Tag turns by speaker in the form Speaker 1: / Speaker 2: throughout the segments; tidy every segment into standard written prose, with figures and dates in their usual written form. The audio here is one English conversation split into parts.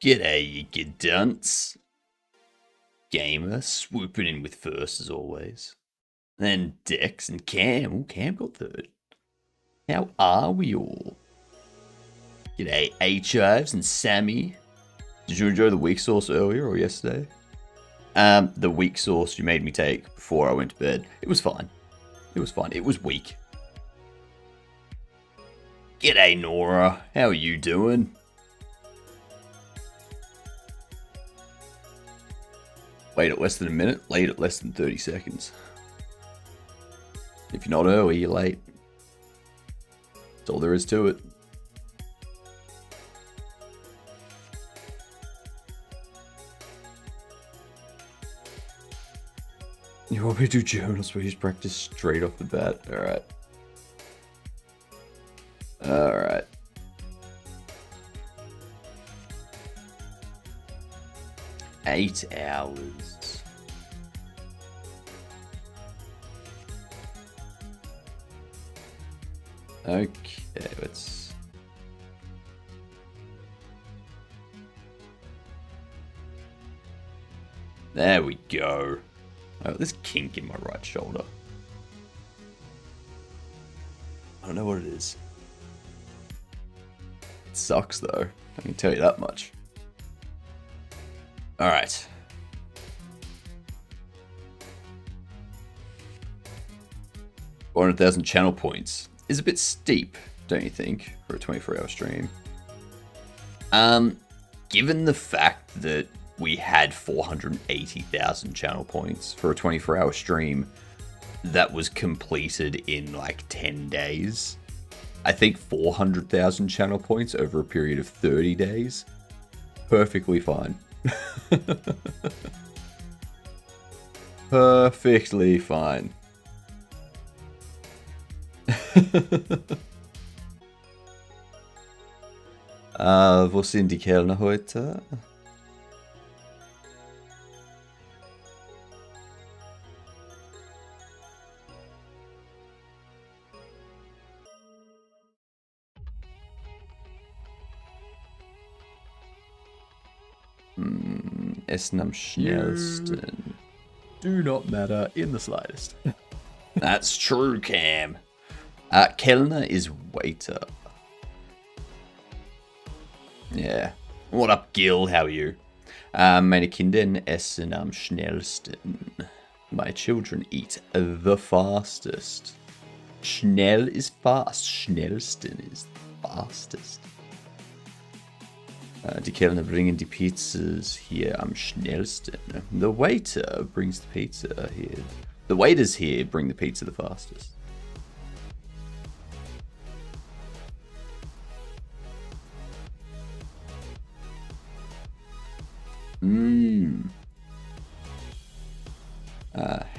Speaker 1: G'day, you good dunce. Gamer swooping in with first as always. Then Dex and Cam. Oh, Cam got third. How are we all? G'day, H-Ives and Sammy. Did you enjoy the weak sauce earlier or yesterday? The weak sauce you made me take before I went to bed. It was fine. It was fine. It was weak. G'day, Nora. How are you doing? Late at less than a minute, late at less than 30 seconds. If you're not early, you're late. That's all there is to it. You want me to do German Swedish practice straight off the bat? Alright. Alright. Eight hours. Okay, let's... There we go. Oh, this kink in my right shoulder. I don't know what it is. It sucks though, I can tell you that much. Alright. $400,000 channel points is a bit steep, don't you think, for a 24-hour stream? Given the fact that we had 480,000 channel points for a 24-hour stream that was completed in like 10 days, I think 400,000 channel points over a period of 30 days, perfectly fine. Perfectly fine. Wo sind die Kellner heute? Essen am schnellsten.
Speaker 2: Do not matter in the slightest.
Speaker 1: That's true, Cam. Kellner is waiter. Yeah. What up, Gil? How are you? Meine Kinder essen am schnellsten. My children eat the fastest. Schnell is fast. Schnellsten is fastest. Die Kellner bringen die Pizzas hier am schnellsten. The waiter brings the pizza here. The waiters here bring the pizza the fastest.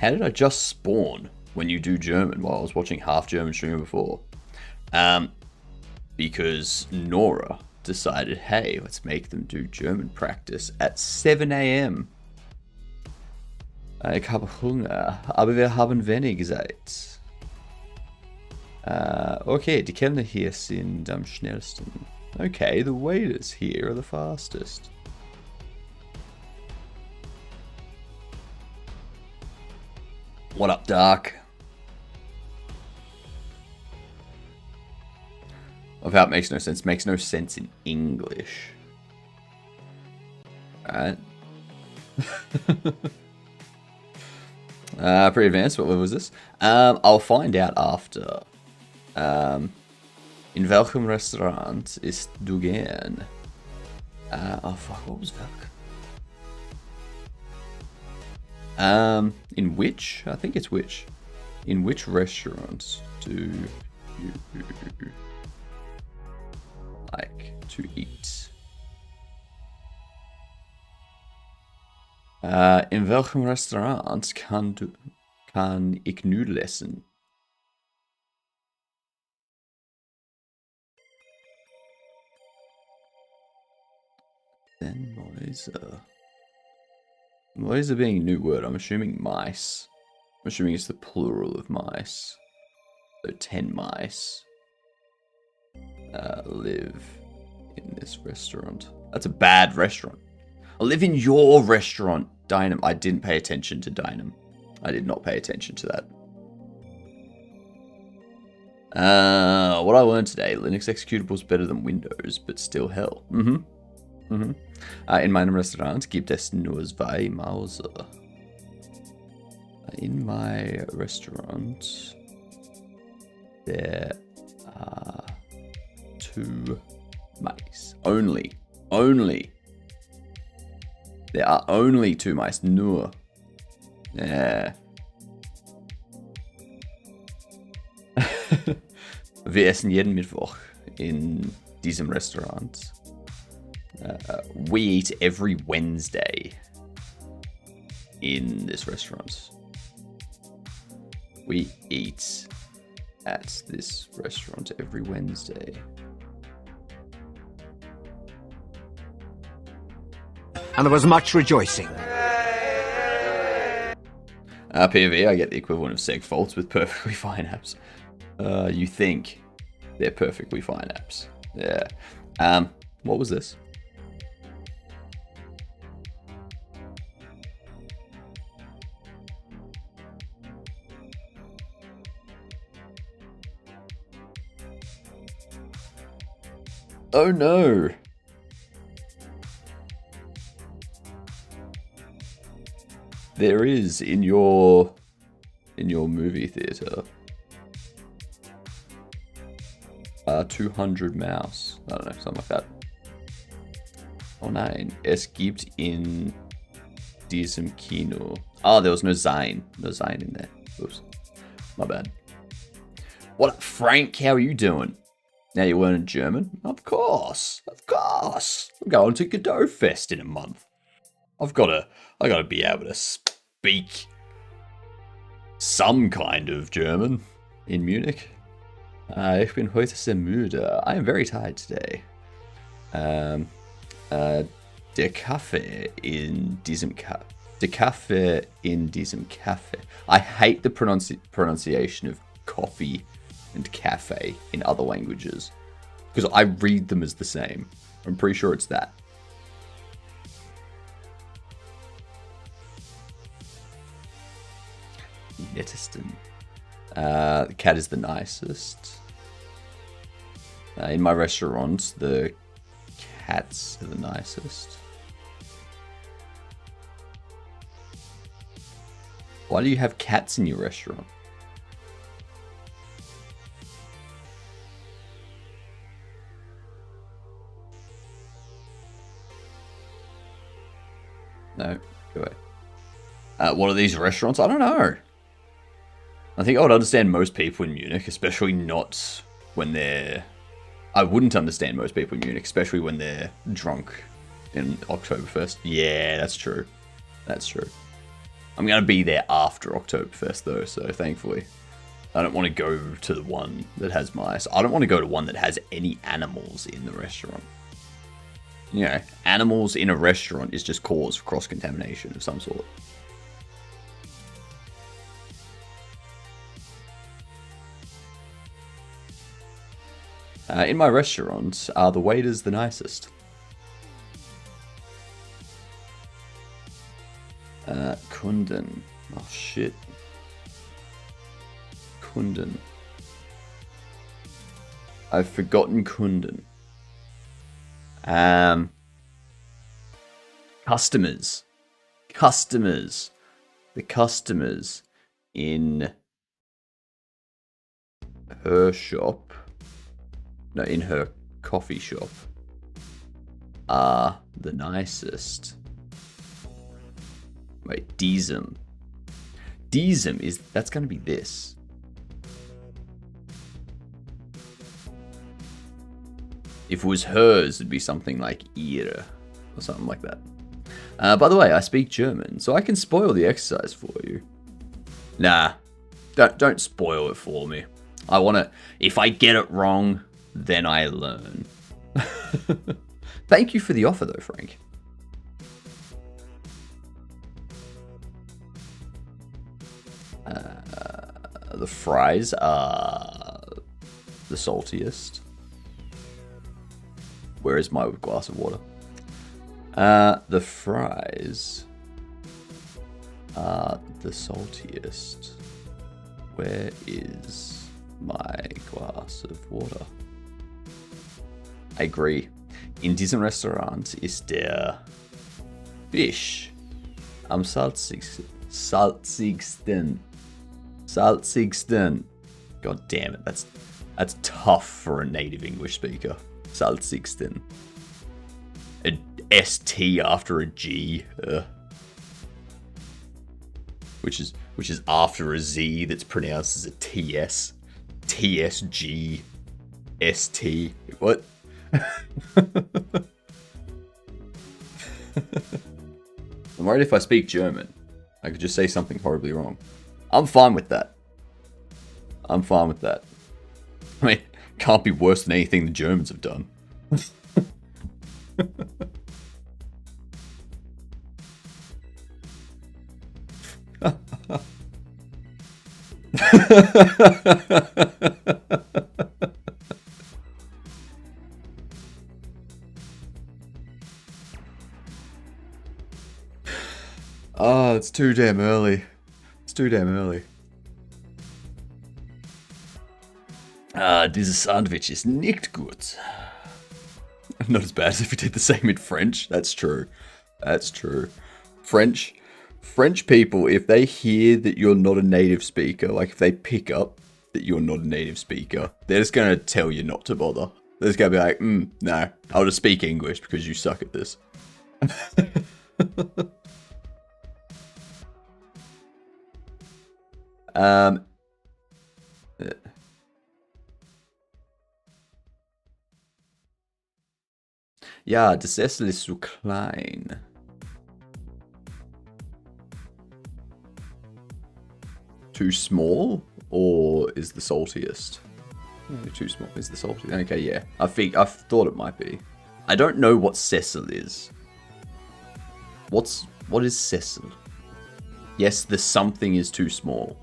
Speaker 1: How did I just spawn when you do German while I was watching half German streamer before? Because Nora decided, hey, let's make them do German practice at 7 AM. Ich habe Hunger, aber wir haben wenig Zeit. Okay, die Kellner hier sind am schnellsten. Okay, the waiters here are the fastest. What up, Dark? Of how it makes no sense. Makes no sense in English. Alright. Pretty advanced. What was this? I'll find out after. In welchem Restaurant ist du gern? Oh fuck, what was welcome? In which? I think it's which. In which restaurants do you like to eat? In welchem Restaurant kann ich Nudeln essen? Then Mäuse. Mäuse being a new word, I'm assuming mice. I'm assuming it's the plural of mice. So 10 mice live in this restaurant. That's a bad restaurant. I live in your restaurant, Dynam. I didn't pay attention to Dynam. I did not pay attention to that. What I learned today, Linux executables better than Windows, but still hell. In meinem Restaurant gibt es nur zwei Mauser. In my restaurant, there are 2 mice. Only. There are only 2 mice. Nur. Yeah. Wir essen jeden Mittwoch in diesem Restaurant. We eat every Wednesday in this restaurant. We eat at this restaurant every Wednesday.
Speaker 3: And there was much rejoicing.
Speaker 1: POV, I get the equivalent of segfaults with perfectly fine apps. You think they're perfectly fine apps. Yeah. What was this? Oh no! There is in your movie theater 200 mouse. I don't know, something like that. Oh nein, es gibt in diesem Kino. Oh, there was no Sein. No Sein in there. Oops. My bad. What up, Frank? How are you doing? Now you're learning German? Of course. Of course. I'm going to Godot Fest in a month. I gotta be able to speak some kind of German in Munich. Ich bin heute sehr müde. I am very tired today. Der Kaffee in diesem Kaffee. I hate the pronunciation of coffee and cafe in other languages because I read them as the same. I'm pretty sure it's that. Nettesten. The cat is the nicest. In my restaurant, the cats are the nicest. Why do you have cats in your restaurant? No, go away. What are these restaurants? I don't know. I think I would understand most people in Munich, especially not when they're... I wouldn't understand most people in Munich, especially when they're drunk in Oktoberfest. Yeah, that's true. That's true. I'm going to be there after Oktoberfest, though, so thankfully. I don't want to go to the one that has mice. I don't want to go to one that has any animals in the restaurant. You know, animals in a restaurant is just cause for cross-contamination of some sort. In my restaurant, are the waiters the nicest? Kunden. Oh, shit. Kunden. I've forgotten Kunden. Customers. Customers. The customers in her shop. No, in her coffee shop are the nicest. Wait, diesem. Diesem is, that's going to be this. If it was hers, it'd be something like ihre or something like that. By the way, I speak German, so I can spoil the exercise for you. Nah, don't spoil it for me. I want to, if I get it wrong, then I learn. Thank you for the offer though, Frank. The fries are the saltiest. Where is my glass of water? The fries are the saltiest. Where is my glass of water? I agree. In diesem Restaurant ist der Fisch am salzigsten. God damn it, that's tough for a native English speaker. Salzigsten. A ST after a G. Which is after a Z that's pronounced as a TS. TSG. ST. What? I'm worried if I speak German, I could just say something horribly wrong. I'm fine with that. I mean, can't be worse than anything the Germans have done. Oh, it's too damn early. Dieses Sandwich ist nicht gut. Not as bad as if we did the same in French. That's true. French people, if they hear that you're not a native speaker, like if they pick up that you're not a native speaker, they're just gonna tell you not to bother. They're just gonna be like, no, I'll just speak English because you suck at this. Ja, das Sessel ist so klein. Too small? Or is the saltiest? Too small is the saltiest. Okay, yeah. I thought it might be. I don't know what Cecil is. What is Cecil? Yes, the something is too small.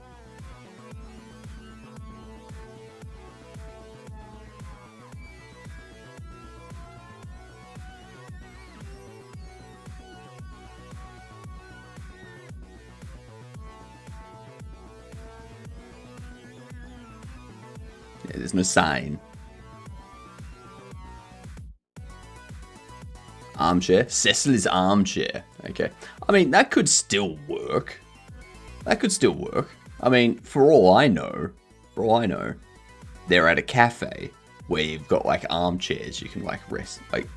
Speaker 1: There's no sign. Armchair. Cecil is armchair. Okay. I mean, that could still work. I mean, for all I know, they're at a cafe where you've got like armchairs you can like rest, like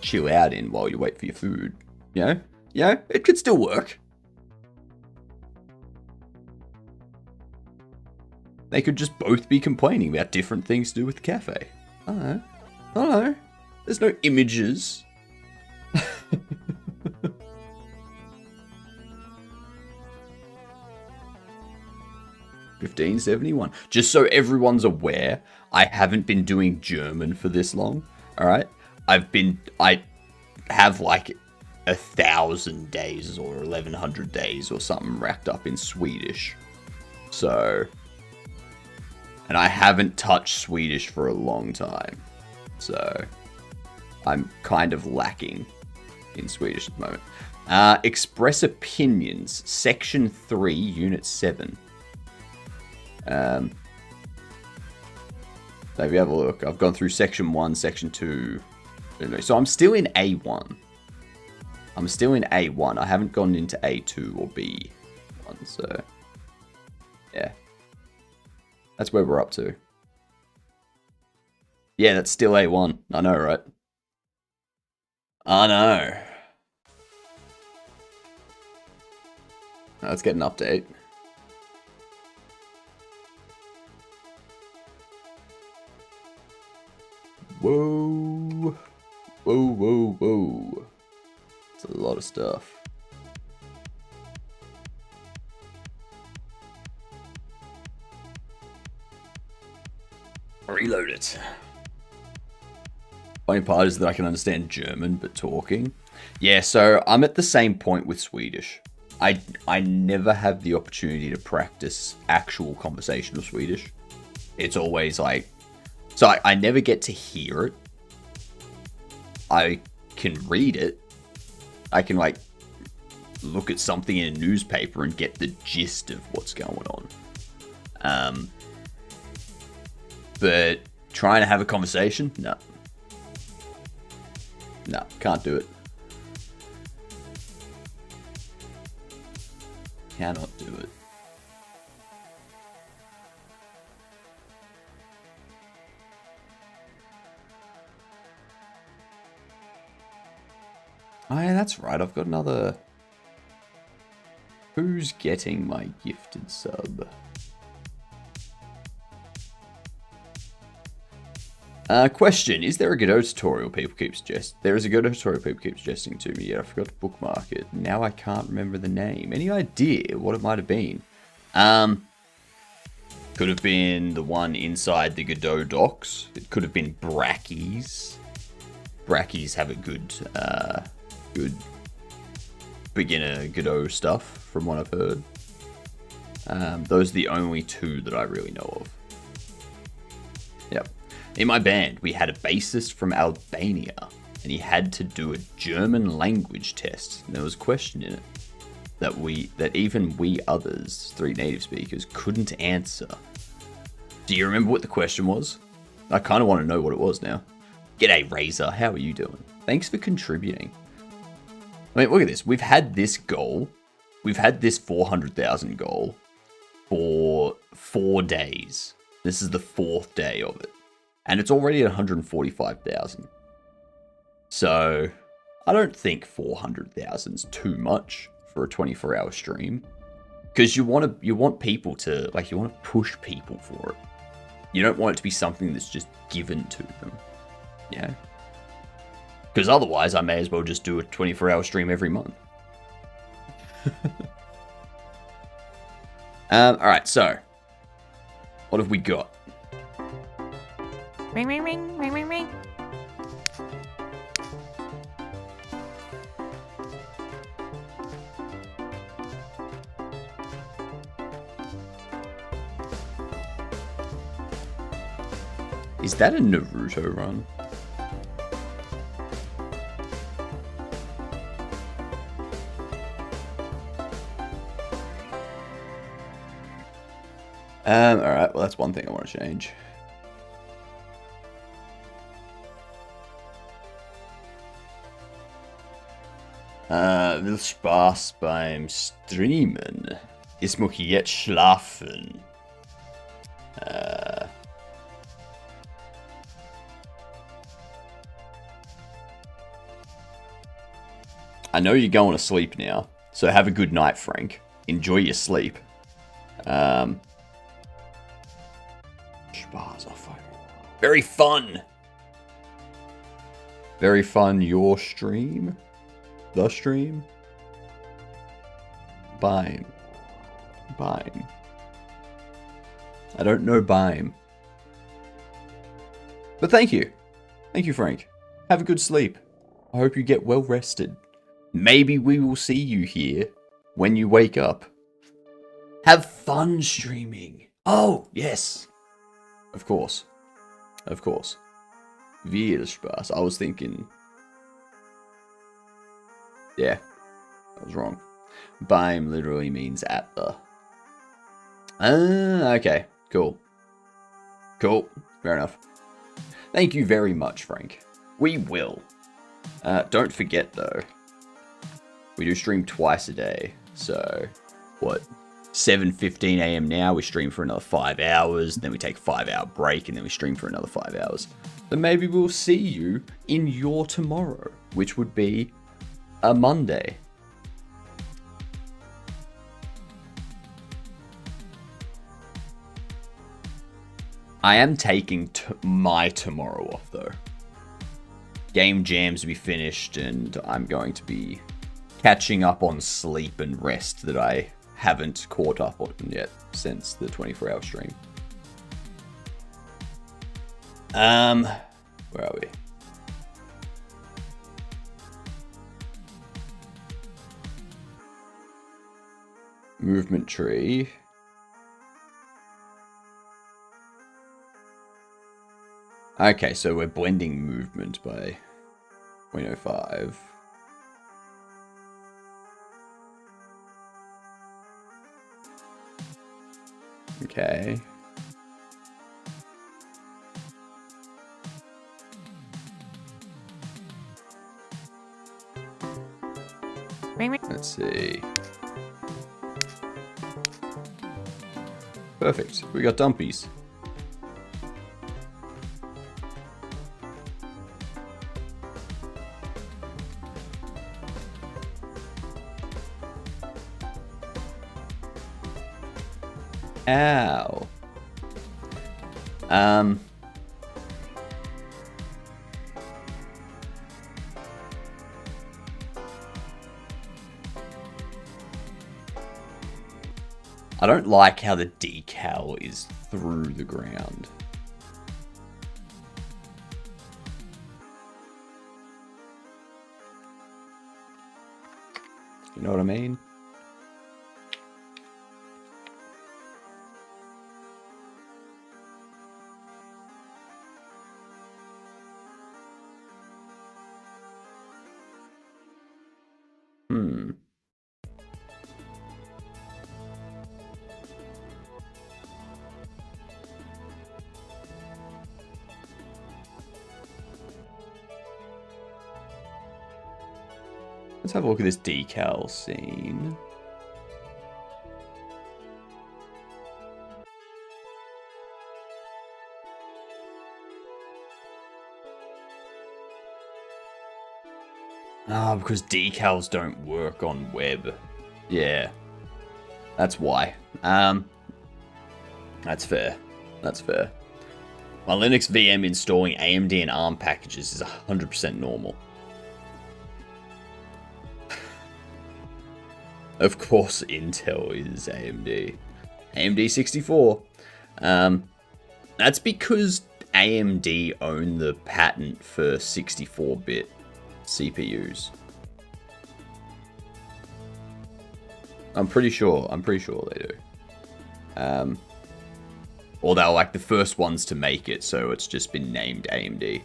Speaker 1: chill out in while you wait for your food. You know, it could still work. They could just both be complaining about different things to do with the cafe. I don't know. There's no images. 1571. Just so everyone's aware, I haven't been doing German for this long. Alright? I have like 1,000 days or 1,100 days or something racked up in Swedish. So... And I haven't touched Swedish for a long time. So, I'm kind of lacking in Swedish at the moment. Express opinions, section 3, unit 7. So if you have a look, I've gone through section 1, section 2. So I'm still in A1. I haven't gone into A2 or B1. So, yeah. That's where we're up to. Yeah, that's still A1. I know, right? I know. Let's get an update. Whoa. It's a lot of stuff. Reload it. Funny part is that I can understand German, but talking. Yeah, so I'm at the same point with Swedish. I never have the opportunity to practice actual conversational Swedish. It's always like... So I never get to hear it. I can read it, I can like look at something in a newspaper and get the gist of what's going on. But trying to have a conversation, no, can't do it. Cannot do it. Oh yeah, that's right. I've got another. Who's getting my gifted sub? Question: is there a Godot tutorial people keep suggesting? There is a Godot tutorial people keep suggesting to me. Yet I forgot to bookmark it. Now I can't remember the name. Any idea what it might have been? Could have been the one inside the Godot docs. It could have been Brackies. Brackies have a good beginner Godot stuff, from what I've heard. Those are the only two that I really know of. Yep. In my band, we had a bassist from Albania, and he had to do a German language test. And there was a question in it that even we others, 3 native speakers, couldn't answer. Do you remember what the question was? I kind of want to know what it was now. G'day, Razor. How are you doing? Thanks for contributing. I mean, look at this. We've had this goal. We've had this 400,000 goal for 4 days. This is the 4th day of it. And it's already at 145,000. So, I don't think 400,000 is too much for a 24-hour stream. Because you want people to, like, you want to push people for it. You don't want it to be something that's just given to them. Yeah. Because otherwise, I may as well just do a 24-hour stream every month. Alright, so. What have we got?
Speaker 4: Ring, ring, ring, ring, ring, ring.
Speaker 1: Is that a Naruto run? Alright, well that's one thing I want to change. Will Spaß beim Streamen. Ich muss jetzt schlafen. I know you're going to sleep now, so have a good night, Frank. Enjoy your sleep. Very fun. Very fun. Your stream. The stream. Bime. Bime. I don't know Bime. But thank you. Thank you, Frank. Have a good sleep. I hope you get well rested. Maybe we will see you here when you wake up. Have fun streaming. Oh, yes. Of course. Of course. Viel Spaß. I was thinking... Yeah. I was wrong. Beim literally means at the. Okay. Cool. Cool. Fair enough. Thank you very much, Frank. We will. Don't forget, though. We do stream twice a day. So, what? 7:15 a.m. now. We stream for another 5 hours. Then we take a 5-hour break. And then we stream for another 5 hours. So maybe we'll see you in your tomorrow. Which would be a Monday. I am taking my tomorrow off, though. Game jams will be finished, and I'm going to be catching up on sleep and rest that I haven't caught up on yet since the 24-hour stream. Where are we? Movement tree. Okay, so we're blending movement by 0.05.
Speaker 2: Okay. Let's see. Perfect. We got dumpies. Ow. I don't like how the decal is through the ground. You know what I mean? Let's have a look at this decal scene. Ah, because decals don't work on web. Yeah. That's why. That's fair. That's fair. My Linux VM installing AMD and ARM packages is 100% normal. Of course, Intel is AMD. AMD 64. That's because AMD own the patent for 64-bit CPUs. I'm pretty sure they do. Or they're like the first ones to make it, so it's just been named AMD.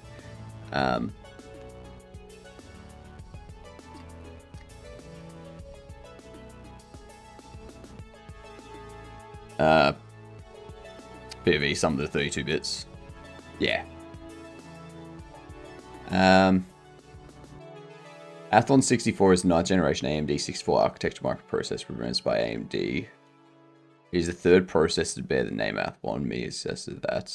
Speaker 2: PV, some of the 32 bits. Yeah. Athlon 64 is 9th generation AMD 64 architecture microprocessor produced by AMD. It is the third processor to bear the name Athlon. Me assesses that.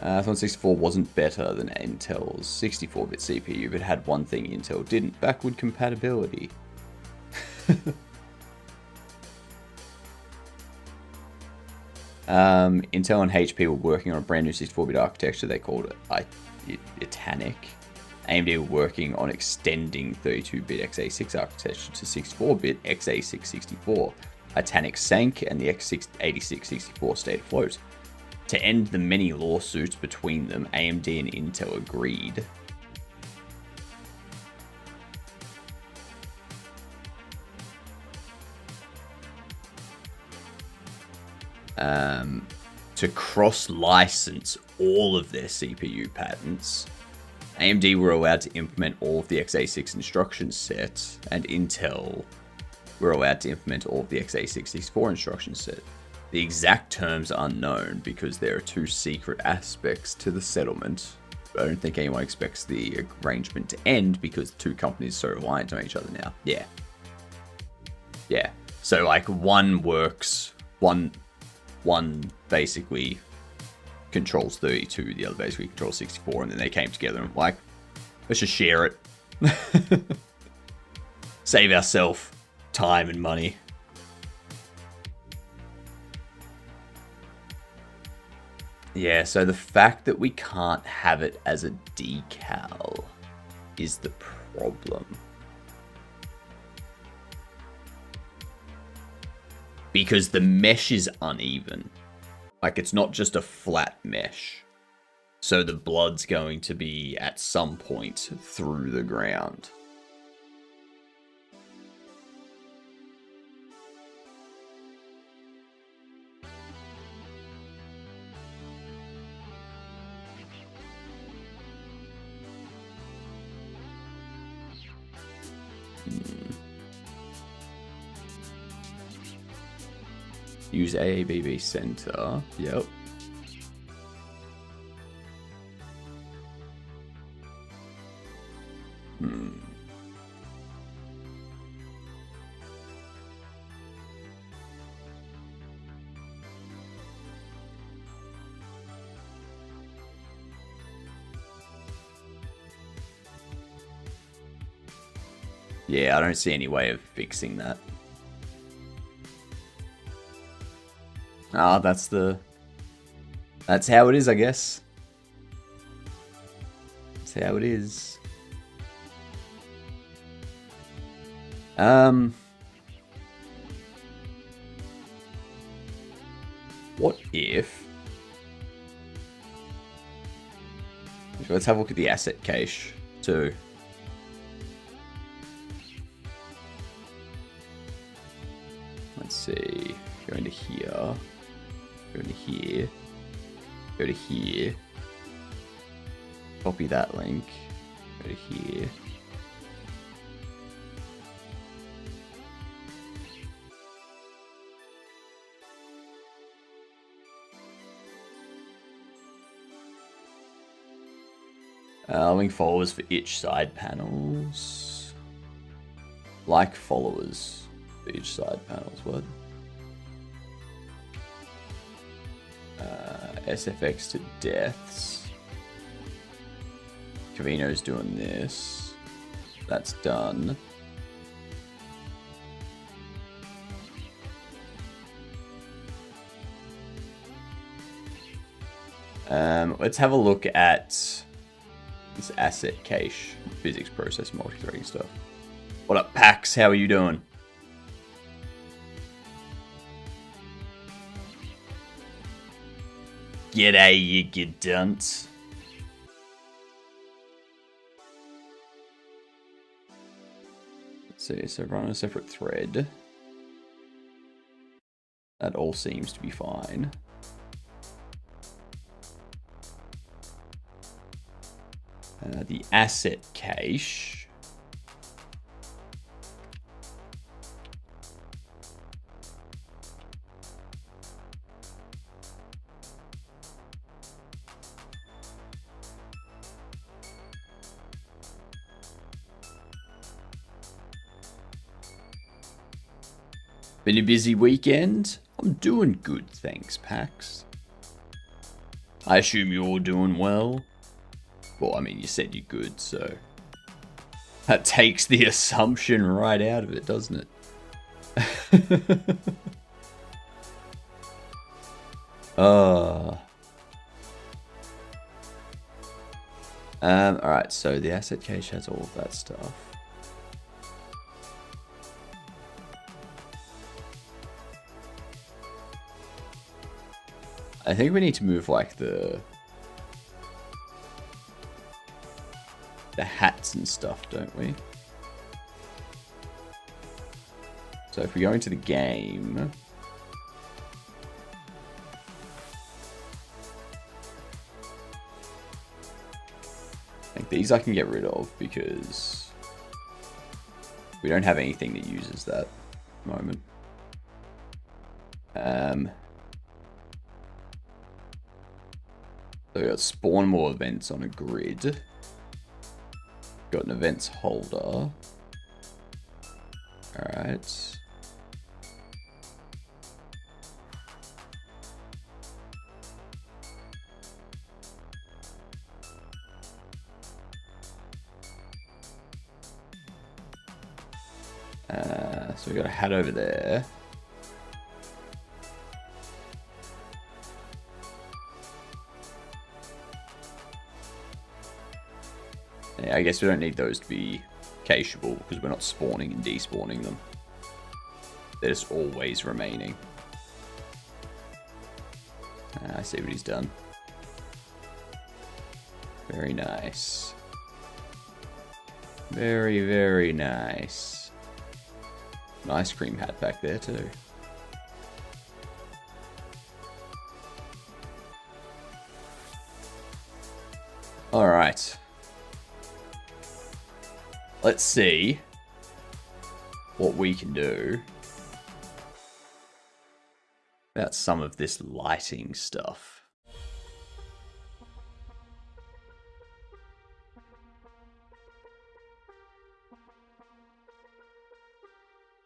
Speaker 2: Athlon 64 wasn't better than Intel's 64-bit CPU, but had one thing Intel didn't: backward compatibility. Intel and HP were working on a brand new 64-bit architecture they called HypnotiK. AMD were working on extending 32-bit x86 architecture to 64-bit x86-64. HypnotiK sank and the x86-64 stayed afloat. To end the many lawsuits between them, AMD and Intel agreed to cross-license all of their CPU patents. AMD were allowed to implement all of the x86 instruction set, and Intel were allowed to implement all of the x86-64 instruction set. The exact terms are unknown because there are two secret aspects to the settlement. I don't think anyone expects the arrangement to end because the two companies are so aligned to each other now. Yeah. Yeah. So like one works, one basically controls 32, the other basically controls 64, and then they came together and like, let's just share it. Save ourselves time and money. Yeah, so the fact that we can't have it as a decal is the problem. Because the mesh is uneven. Like, it's not just a flat mesh. So the blood's going to be at some point through the ground. Use AABB center. Yep. Yeah, I don't see any way of fixing that. Ah, that's how it is, I guess. That's how it is. What if... Let's have a look at the asset cache, too. Let's see. Go into here. Go into here. Go to here. Copy that link. Go to here. Link followers for each side panels. Like followers for each side panels. What? SFX to deaths. Cavino's doing this. That's done. Let's have a look at this asset cache, physics process, multi-threading stuff. What up, Pax? How are you doing? G'day, you good dunce. Let's see, so run a separate thread. That all seems to be fine. The asset cache. Been a busy weekend? I'm doing good, thanks, Pax. I assume you're doing well? Well, I mean, you said you're good, so... That takes the assumption right out of it, doesn't it? Alright, so the asset cache has all of that stuff. I think we need to move, like, the hats and stuff, don't we? So if we go into the game... I think these I can get rid of because we don't have anything that uses that at the moment. So we got spawn more events on a grid. Got an events holder. Alright. So we got a hat over there. Yeah, I guess we don't need those to be cacheable because we're not spawning and despawning them. They're just always remaining. I see what he's done. Very nice. Very, very nice. An ice cream hat back there too. Alright. Let's see what we can do about some of this lighting stuff.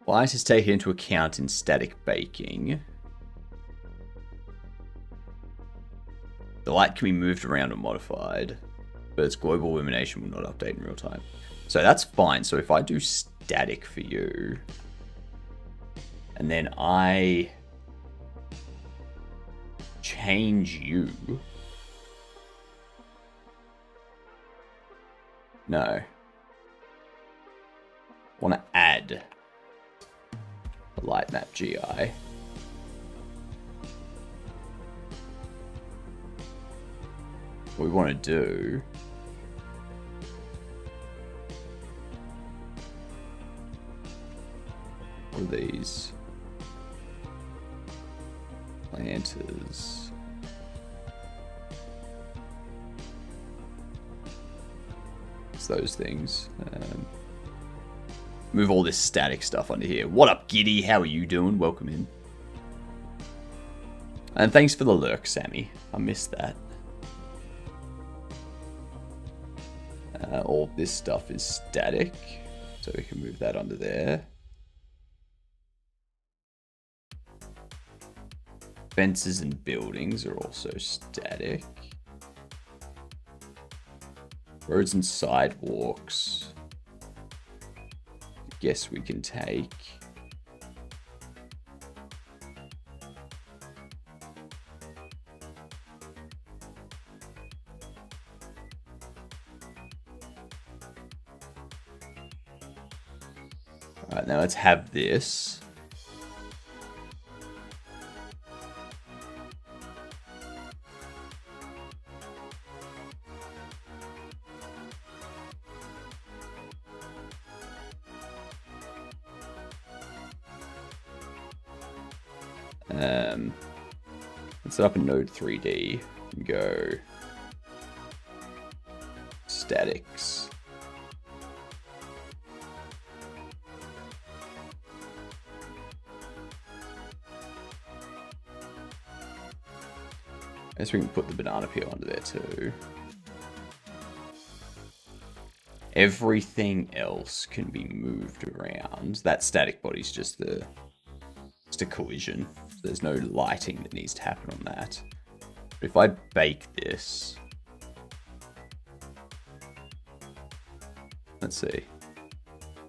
Speaker 2: Light is taken into account in static baking. The light can be moved around or modified, but its global illumination will not update in real time. So that's fine. So if I do static for you, and then I change you. No. Want to add a light map GI. What we want to do are these planters. It's those things. Move all this static stuff onto here. What up, Giddy? How are you doing? Welcome in. And thanks for the lurk, Sammy. I missed that. All this stuff is static, so we can move that under there. Fences and buildings are also static. Roads and sidewalks. I guess we can take. Alright, now let's have this. Let's set up a node 3D and go statics. I guess we can put the banana peel under there too. Everything else can be moved around. That static body's just a collision. There's no lighting that needs to happen on that. But if I bake this, let's see.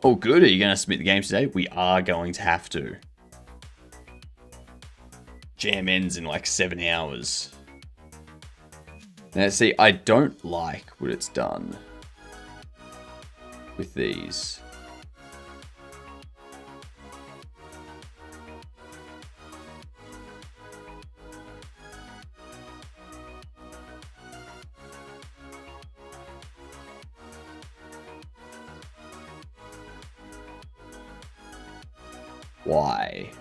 Speaker 2: Oh, good. Are you going to submit the game today? We are going to have to. Jam ends in like 7 hours. Now, see, I don't like what it's done with these. Why?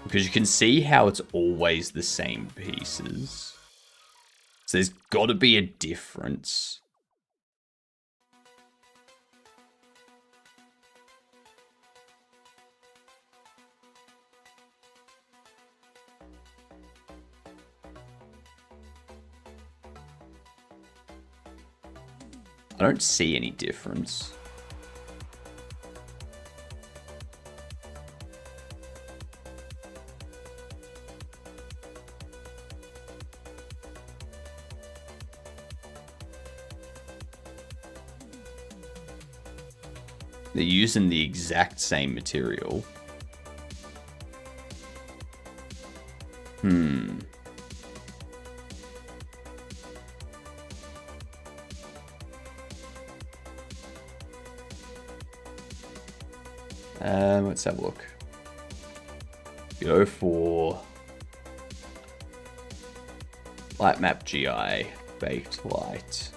Speaker 2: Because you can see how it's always the same pieces. So there's got to be a difference. I don't see any difference. They're using the exact same material. Let's have a look. Go for light map GI, baked light.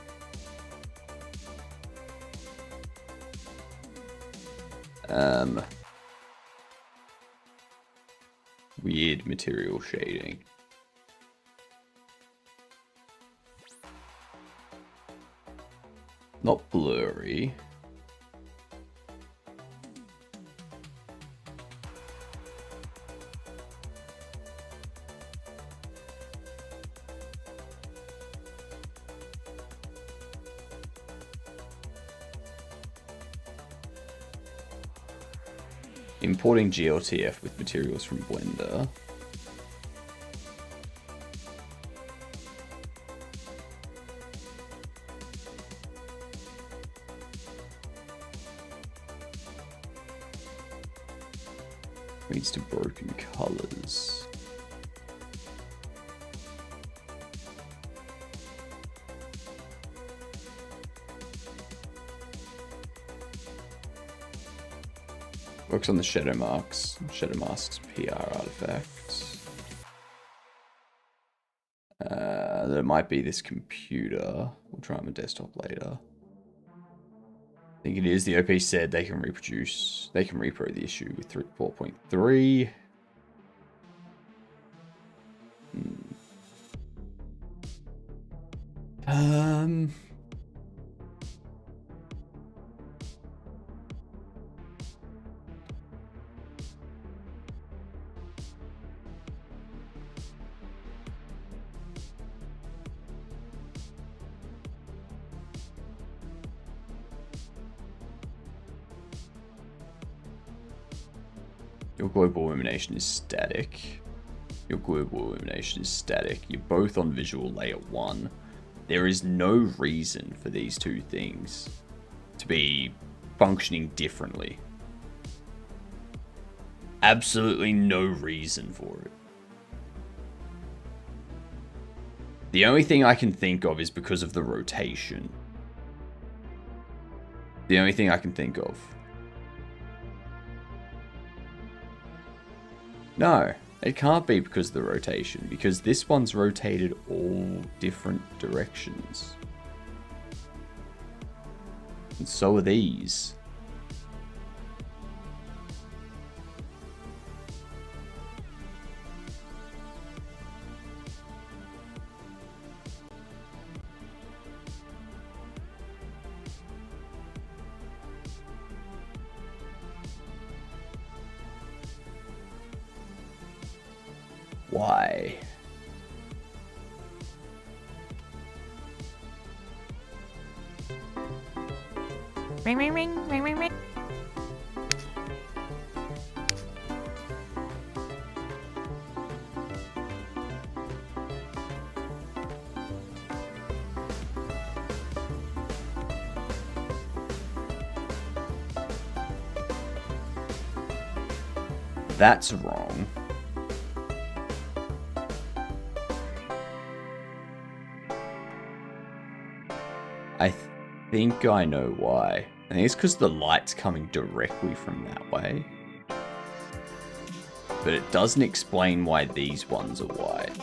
Speaker 2: Weird material shading. Not blurry. Importing GLTF with materials from Blender. Leads to broken colors. Works on the shadow marks. Shadow masks PR artifacts. There might be this computer. We'll try on the desktop later. I think it is. The OP said they can reproduce. They can repro the issue with 4.3. Your global illumination is static. Your global illumination is static. You're both on visual layer 1. There is no reason for these two things to be functioning differently. Absolutely no reason for it. The only thing I can think of is because of the rotation. The only thing I can think of. No, it can't be because of the rotation, because this one's rotated all different directions. And so are these. Why?
Speaker 4: Ring, ring, ring, ring, ring, ring.
Speaker 2: That's wrong. I think I know why. I think it's because the light's coming directly from that way. But it doesn't explain why these ones are wide.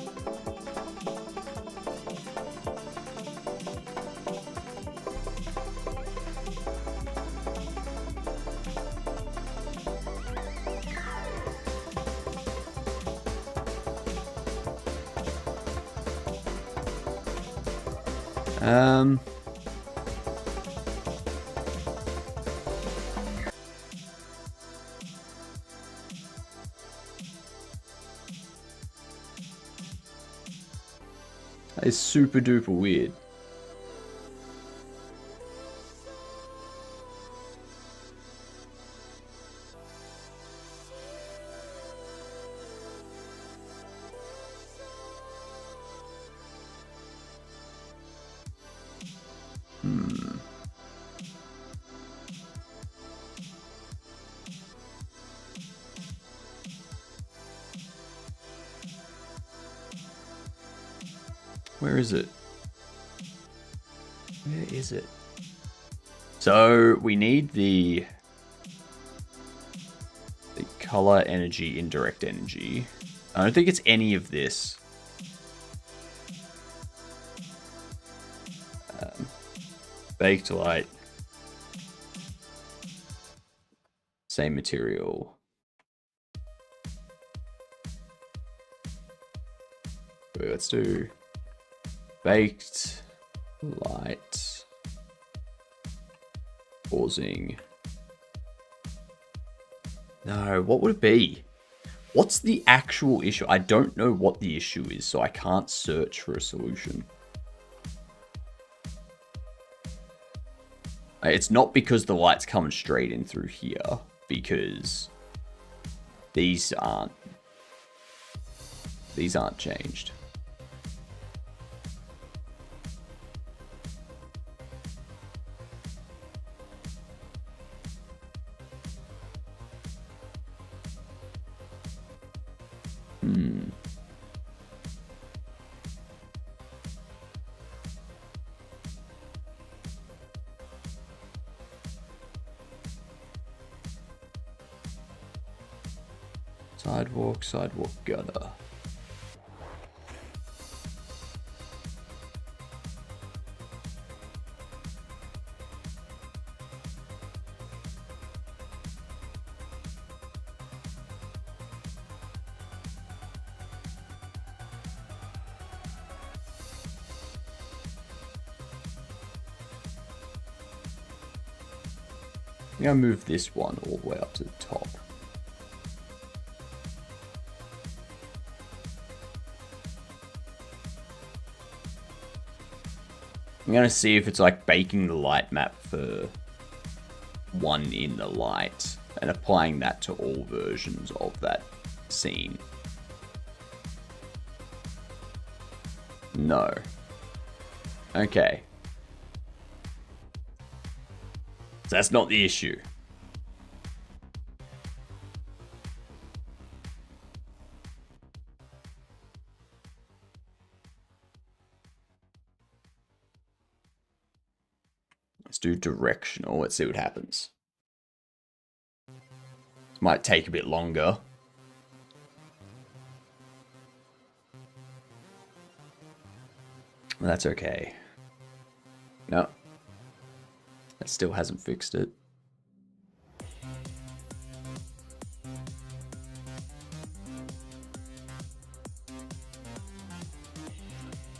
Speaker 2: That is super duper weird. Where is it? Where is it? So we need the color, energy, indirect energy. I don't think it's any of this. Baked light. Same material. Wait, let's do baked light causing... No, what would it be? What's the actual issue? I don't know what the issue is, so I can't search for a solution. It's not because the light's coming straight in through here, because these aren't changed. Sidewalk, gutter. I'm gonna move this one all the way up to the top. I'm gonna see if it's like baking the light map for one in the light and applying that to all versions of that scene. No. Okay. So that's not the issue. Let's do directional. Let's see what happens. This might take a bit longer. That's okay. No. That still hasn't fixed it.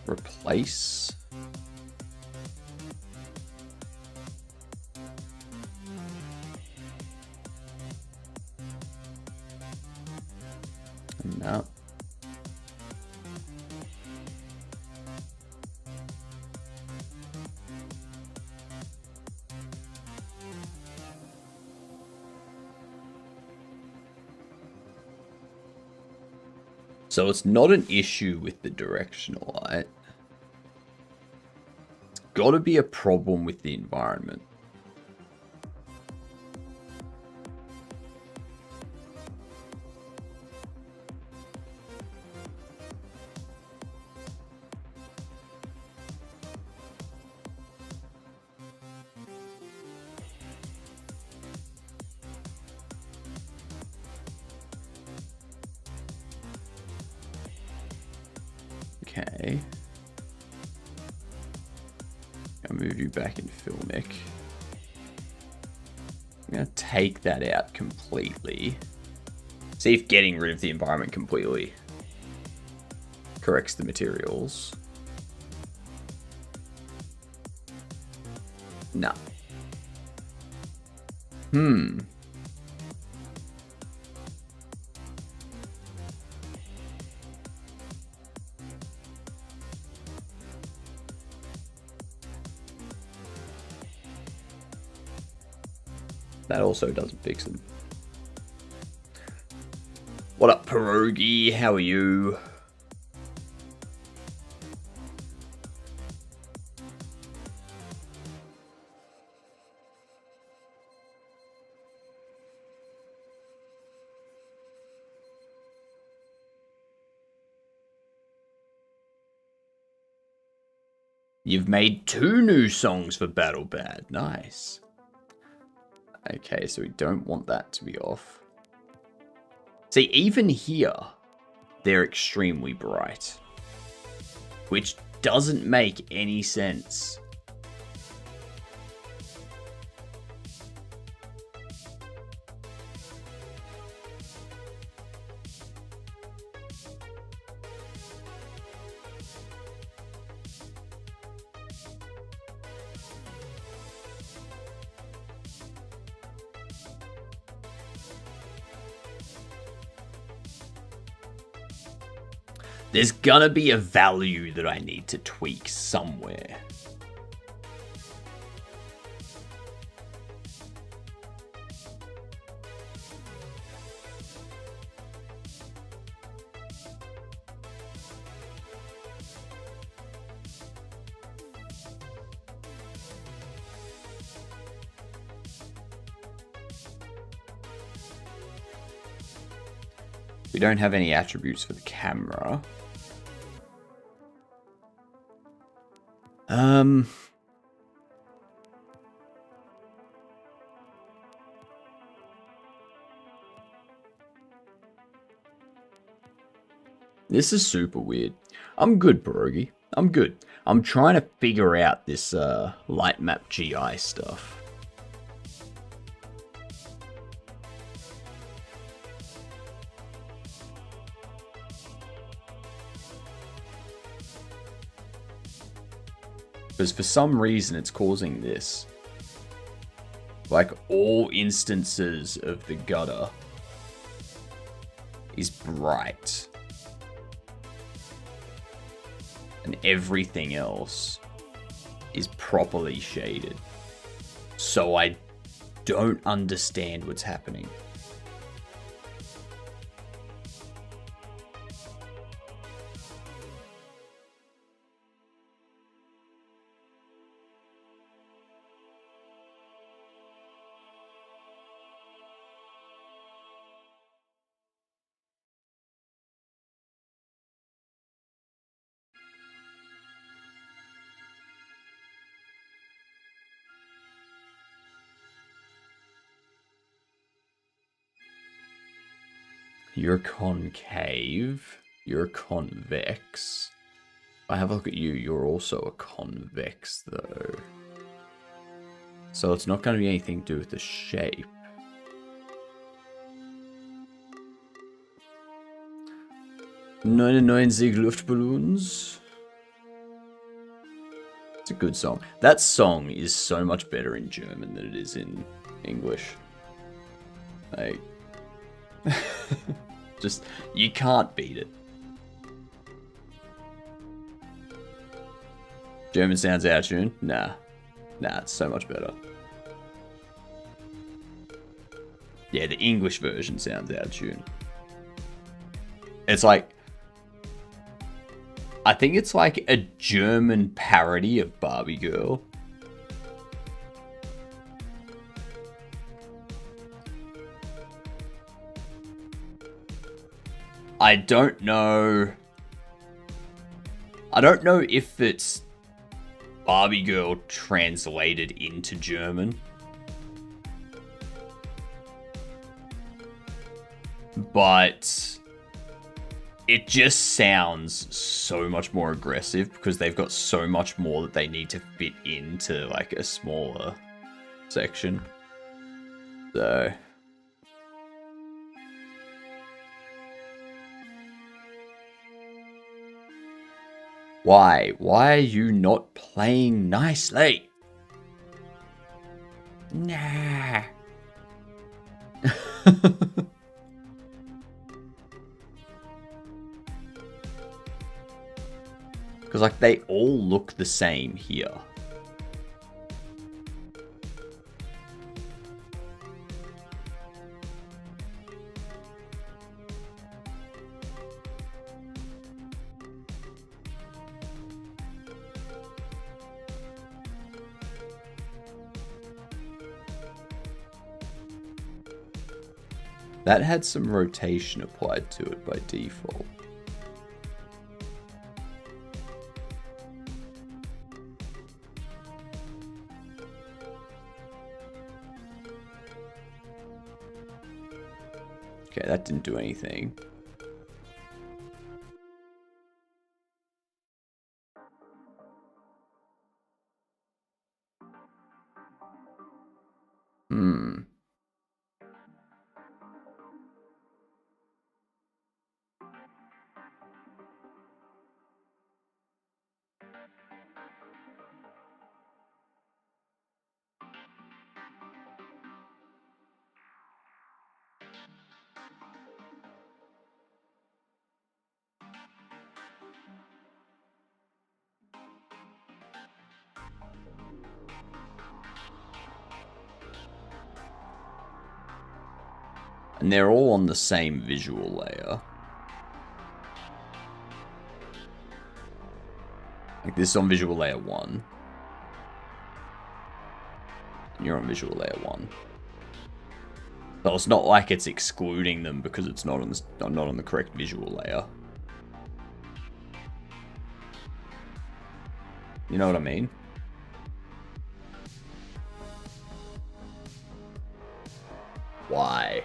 Speaker 2: Replace. No. So it's not an issue with the directional light. It's got to be a problem with the environment. Okay. I'll move you back in Filmic. I'm going to take that out completely. See if getting rid of the environment completely corrects the materials. No. That also doesn't fix them. What up, Pierogi? How are you? You've made 2 new songs for Battle Bad. Nice. Okay, so we don't want that to be off. See, even here, they're extremely bright. Which doesn't make any sense. There's gonna be a value that I need to tweak somewhere. We don't have any attributes for the camera. This is super weird. I'm good, Pierogi. I'm good. I'm trying to figure out this light map GI stuff. Because for some reason it's causing this. Like all instances of the gutter is bright. And everything else is properly shaded. So I don't understand what's happening. You're concave. You're convex. If I have a look at you, you're also a convex, though. So it's not going to be anything to do with the shape. "99 Luftballons." It's a good song. That song is so much better in German than it is in English. Like... Just, you can't beat it. German sounds out of tune? Nah. Nah, it's so much better. Yeah, the English version sounds out of tune. It's like... I think it's like a German parody of Barbie Girl. I don't know if it's Barbie Girl translated into German. But it just sounds so much more aggressive because they've got so much more that they need to fit into like a smaller section. So... Why? Why are you not playing nicely? Nah. Because, like, they all look the same here. That had some rotation applied to it by default. Okay, that didn't do anything. And they're all on the same visual layer. Like this is on visual layer 1. And you're on visual layer 1. So it's not like it's excluding them because it's not on the correct visual layer. You know what I mean? Why?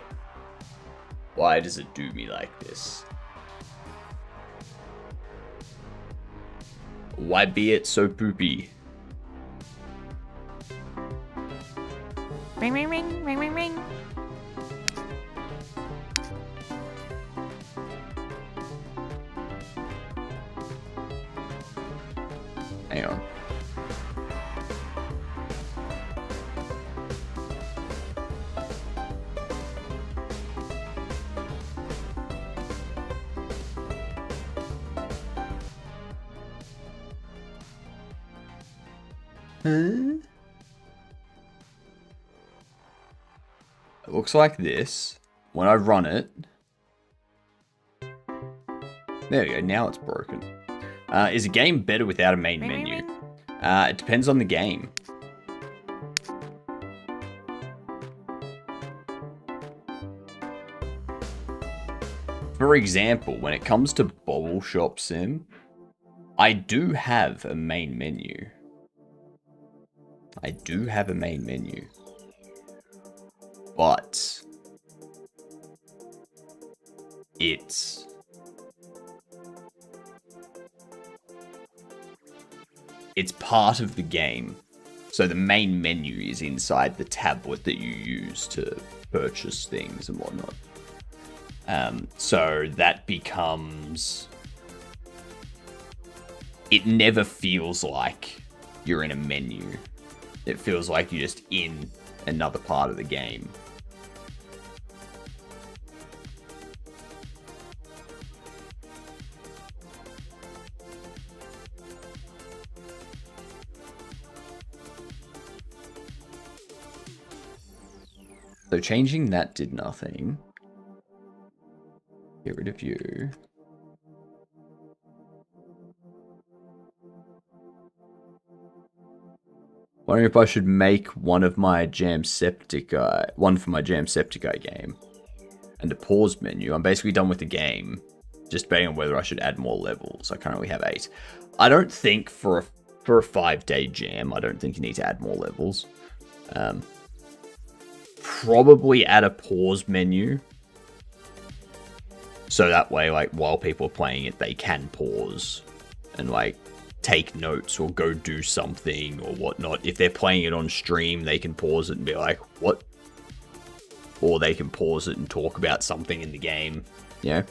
Speaker 2: Why does it do me like this? Why be it so poopy?
Speaker 4: Ring, ring, ring, ring, ring, ring.
Speaker 2: Hang on. It looks like this. When I run it... There we go, now it's broken. Is a game better without a main menu? It depends on the game. For example, when it comes to Bobble Shop Sim, I do have a main menu. I do have a main menu. But it's part of the game. So the main menu is inside the tablet that you use to purchase things and whatnot. So that becomes... It never feels like you're in a menu. It feels like you're just in another part of the game. So changing that did nothing. Get rid of you. Wondering if I should make one for my Jamsepticeye game. And a pause menu. I'm basically done with the game. Just debating on whether I should add more levels. I currently have 8. I don't think for a 5-day jam, I don't think you need to add more levels. Probably add a pause menu. So that way, like, while people are playing it, they can pause and, like, take notes or go do something or whatnot. If they're playing it on stream, they can pause it and be like, what? Or they can pause it and talk about something in the game, you know?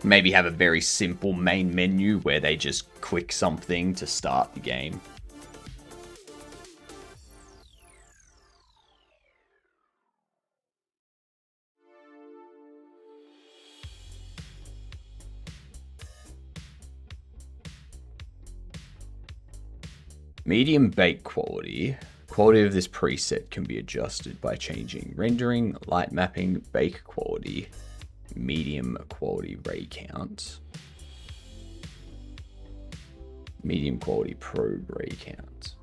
Speaker 2: Maybe have a very simple main menu where they just click something to start the game. Medium bake quality. Quality of this preset can be adjusted by changing rendering, light mapping, bake quality, medium quality ray count, medium quality probe ray count.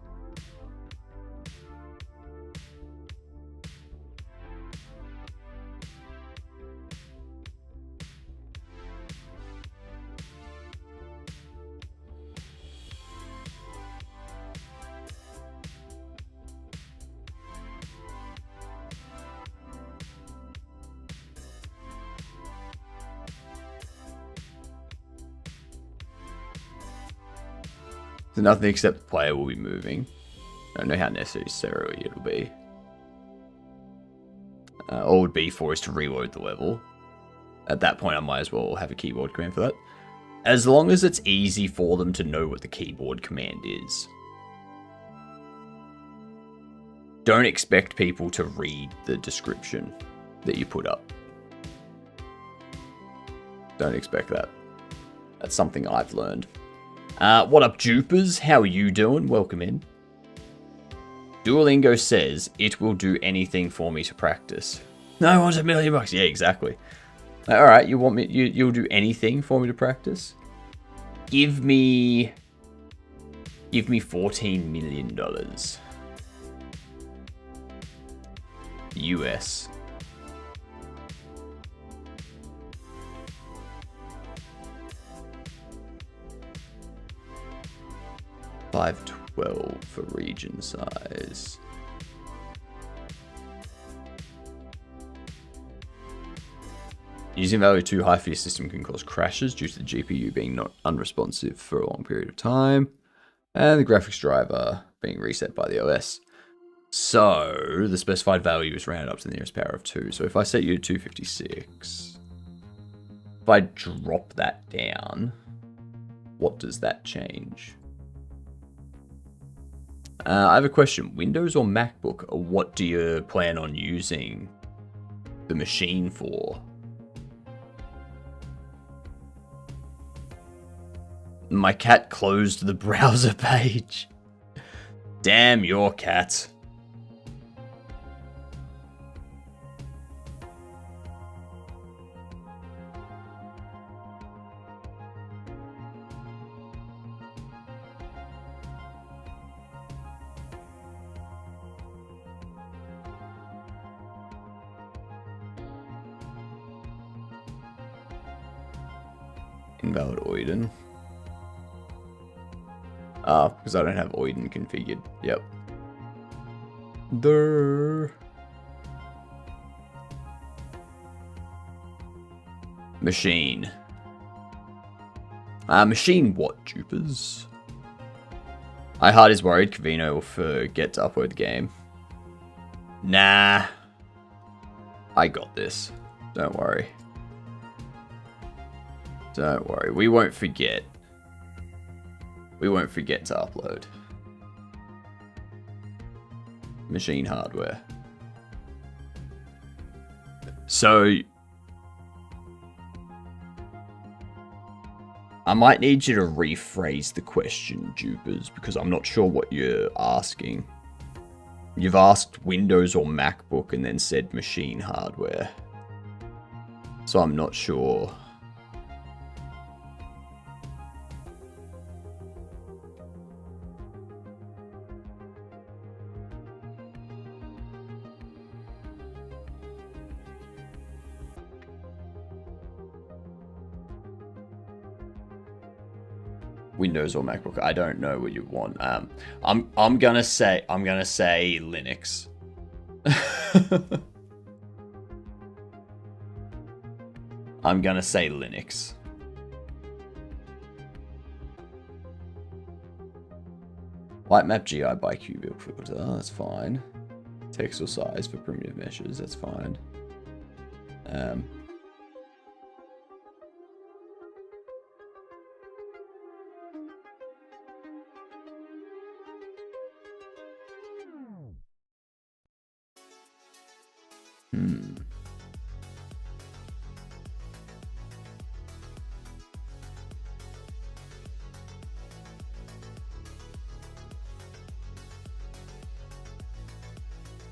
Speaker 2: So nothing except the player will be moving. I don't know how necessarily it'll be. All it would be for is to reload the level. At that point, I might as well have a keyboard command for that. As long as it's easy for them to know what the keyboard command is. Don't expect people to read the description that you put up. Don't expect that. That's something I've learned. What up, Jupers? How are you doing? Welcome in. Duolingo says it will do anything for me to practice. No, I want $1 million. Yeah, exactly. All right, you want me? You'll do anything for me to practice? Give me $14 million. US. $512 for region size. Using value too high for your system can cause crashes due to the GPU being not unresponsive for a long period of time, and the graphics driver being reset by the OS. So the specified value is rounded up to the nearest power of 2. So if I set you to 256, if I drop that down, what does that change? I have a question. Windows or MacBook? What do you plan on using the machine for? My cat closed the browser page. Damn your cat. Invalid Oiden. Because I don't have Oiden configured. Yep. Machine. Machine what, Jupers? iHeart is worried Cavino will forget to upload the game. Nah. I got this. Don't worry. Don't worry. We won't forget. We won't forget to upload. Machine hardware. So I might need you to rephrase the question, Jupers, because I'm not sure what you're asking. You've asked Windows or MacBook and then said machine hardware. So I'm not sure. Windows or MacBook. I don't know what you want. I'm gonna say Linux. I'm gonna say Linux. Lightmap GI by QBuild filter. That's fine. Texel size for primitive meshes. That's fine.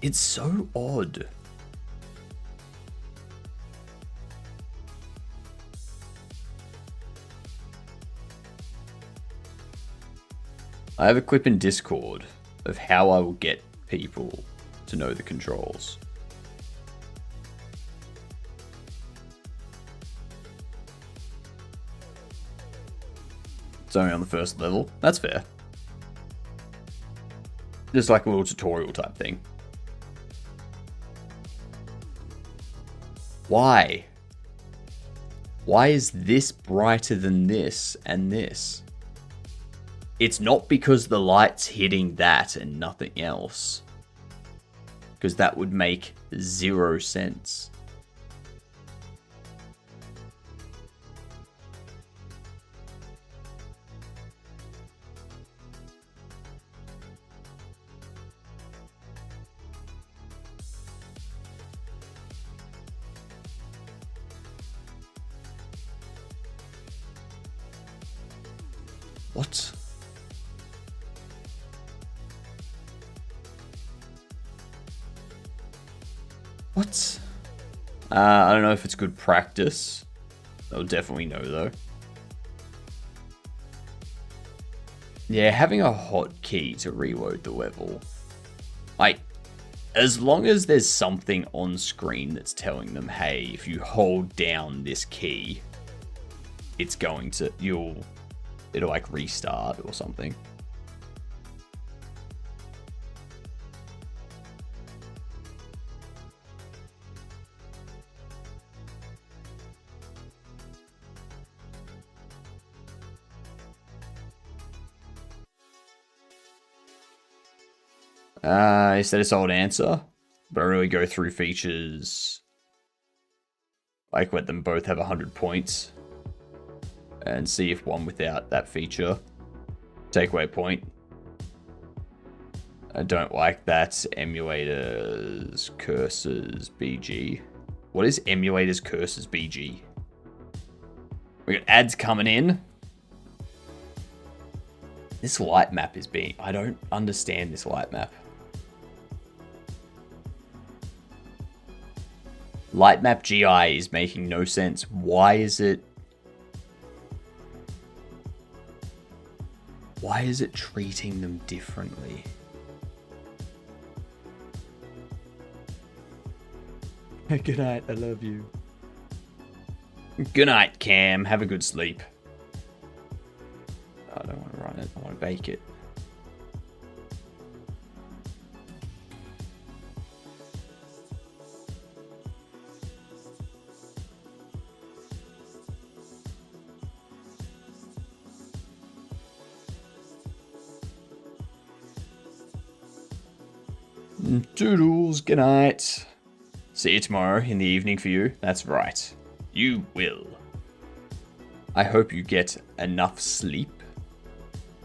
Speaker 2: It's so odd. I have a clip in Discord of how I will get people to know the controls. It's only on the first level. That's fair. Just like a little tutorial type thing. Why? Why is this brighter than this and this? It's not because the light's hitting that and nothing else. Because that would make 0 sense. What? I don't know if it's good practice. They'll definitely know though. Yeah, having a hotkey to reload the level. Like, as long as there's something on screen that's telling them, hey, if you hold down this key, it's going to, it'll like restart or something. He said it's old answer, but I really go through features, like let them both have 100 points, and see if one without that feature, take away a point. I don't like that emulators curses BG. What is emulators curses BG? We got ads coming in. This light map is being... I don't understand this light map. Light map GI is making no sense. Why is it treating them differently? Good night, I love you. Good night, Cam. Have a good sleep. I don't want to run it. I want to bake it. Toodles, good night. See you tomorrow in the evening for you. That's right. You will. I hope you get enough sleep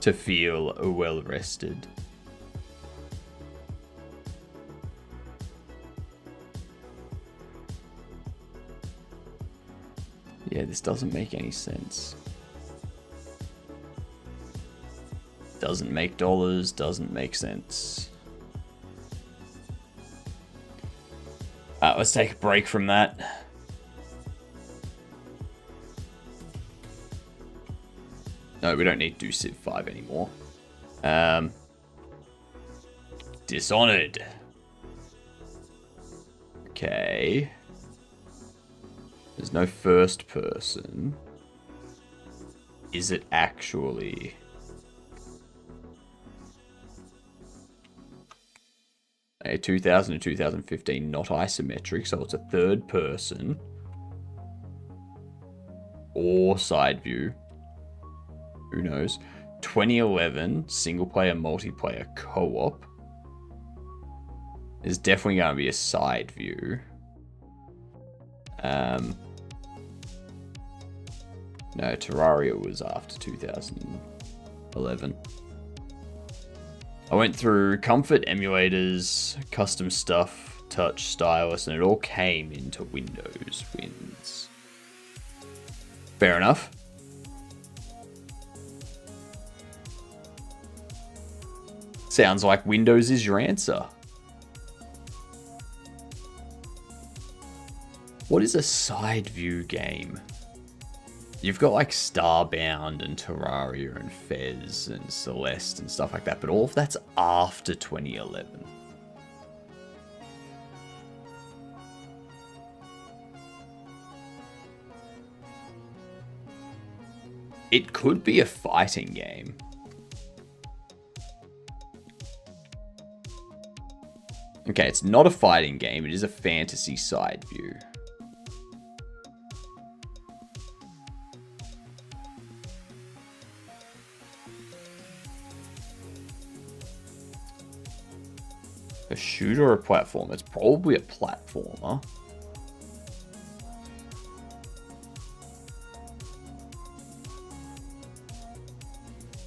Speaker 2: to feel well rested. Yeah, this doesn't make any sense. Doesn't make dollars, doesn't make sense. Let's take a break from that. No, we don't need to do Civ 5 anymore. Dishonored. Okay. There's no first person. Is it actually... A 2000 to 2015, not isometric, so it's a third person. Or side view. Who knows? 2011, single player, multiplayer, co-op. There's definitely going to be a side view. No, Terraria was after 2011. I went through comfort, emulators, custom stuff, touch, stylus, and it all came into Windows wins. Fair enough. Sounds like Windows is your answer. What is a side view game? You've got like Starbound and Terraria and Fez and Celeste and stuff like that, but all of that's after 2011. It could be a fighting game. Okay, it's not a fighting game, it is a fantasy side view. A shooter or a platformer? It's probably a platformer.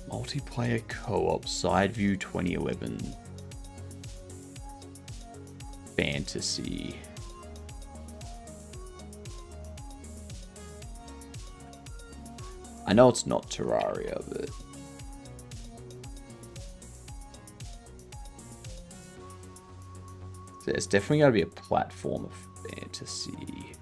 Speaker 2: Multiplayer co-op, side view 2011. Fantasy. I know it's not Terraria, but... There's definitely got to be a platformer fantasy.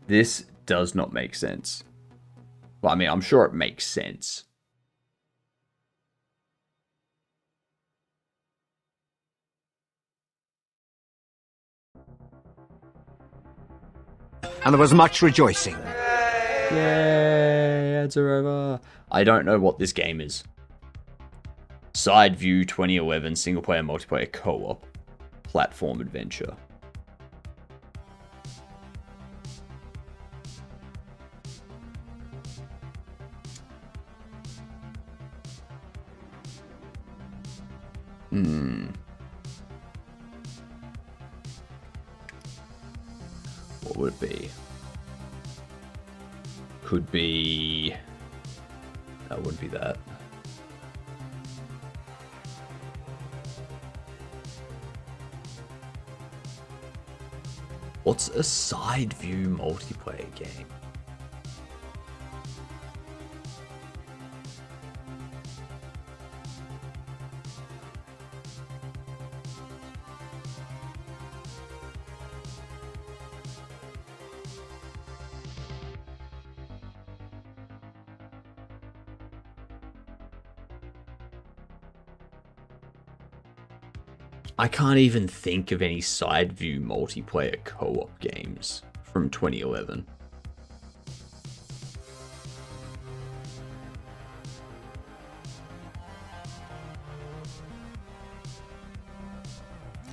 Speaker 2: This does not make sense. Well, I mean, I'm sure it makes sense.
Speaker 3: And there was much rejoicing.
Speaker 2: Yay, ads are over. I don't know what this game is. Side View 2011 single player multiplayer co-op platform adventure. What would it be? Could be... That wouldn't be that. What's a side view multiplayer game? I can't even think of any side view multiplayer co-op games from 2011.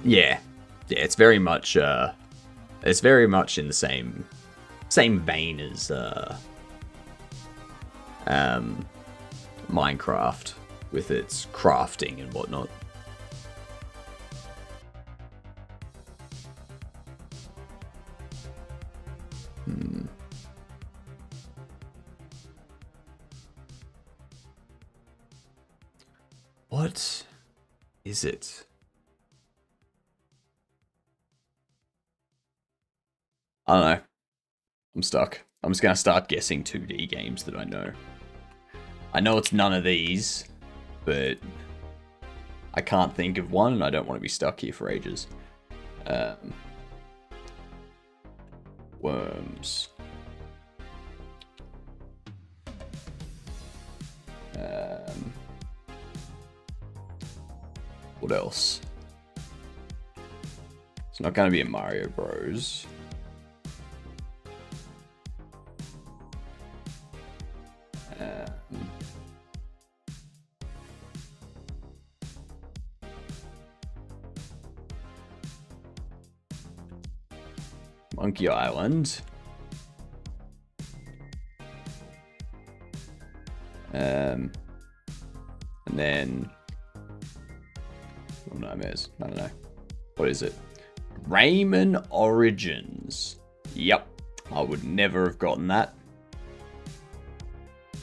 Speaker 2: Yeah, it's very much in the same vein as Minecraft with its crafting and whatnot. What is it? I don't know. I'm stuck. I'm just gonna start guessing 2D games that I know. I know it's none of these, but I can't think of one, and I don't want to be stuck here for ages. Worms. What else? It's not going to be a Mario Bros. Monkey Island. And then... Oh, Nightmares. I don't know. What is it? Rayman Origins. Yep. I would never have gotten that.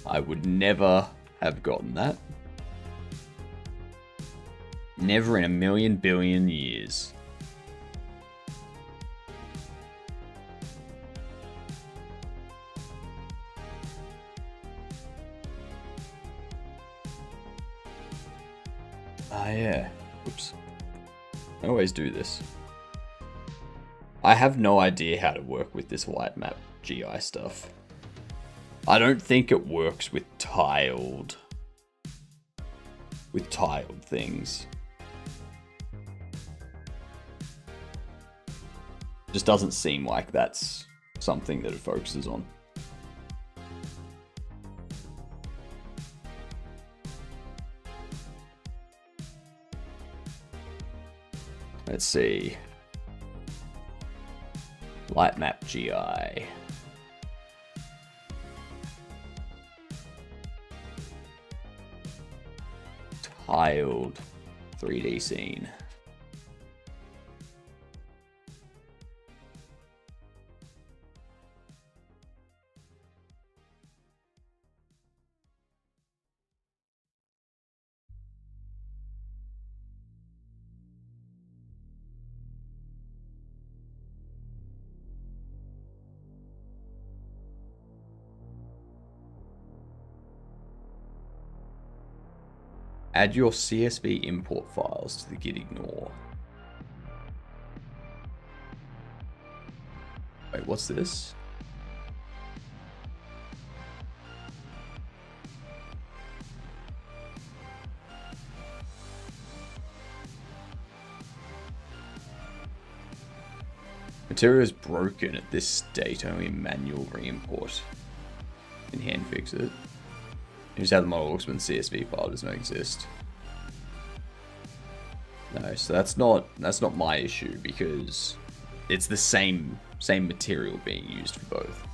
Speaker 2: I would never have gotten that. Never in a million billion years. Ah, yeah. Oops. I always do this. I have no idea how to work with this light map GI stuff. I don't think it works with tiled things. Just doesn't seem like that's something that it focuses on. Let's see. Light map GI. Tiled 3D scene. Add your CSV import files to the git ignore. Wait, what's this? Material is broken at this state, only manual re-import. Can hand fix it. Here's how the model looks when the CSV file does not exist. No, so that's not my issue because it's the same material being used for both.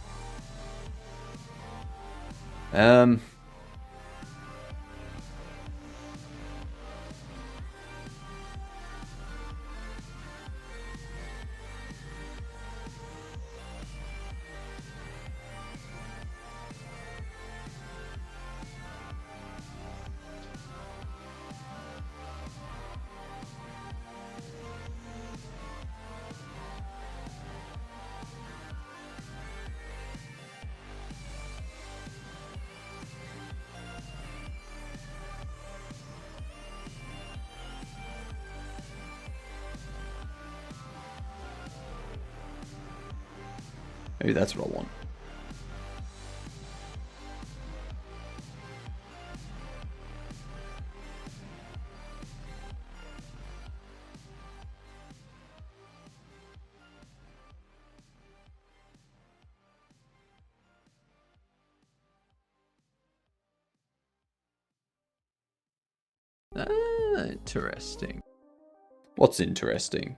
Speaker 2: Maybe that's what I want. Interesting. What's interesting?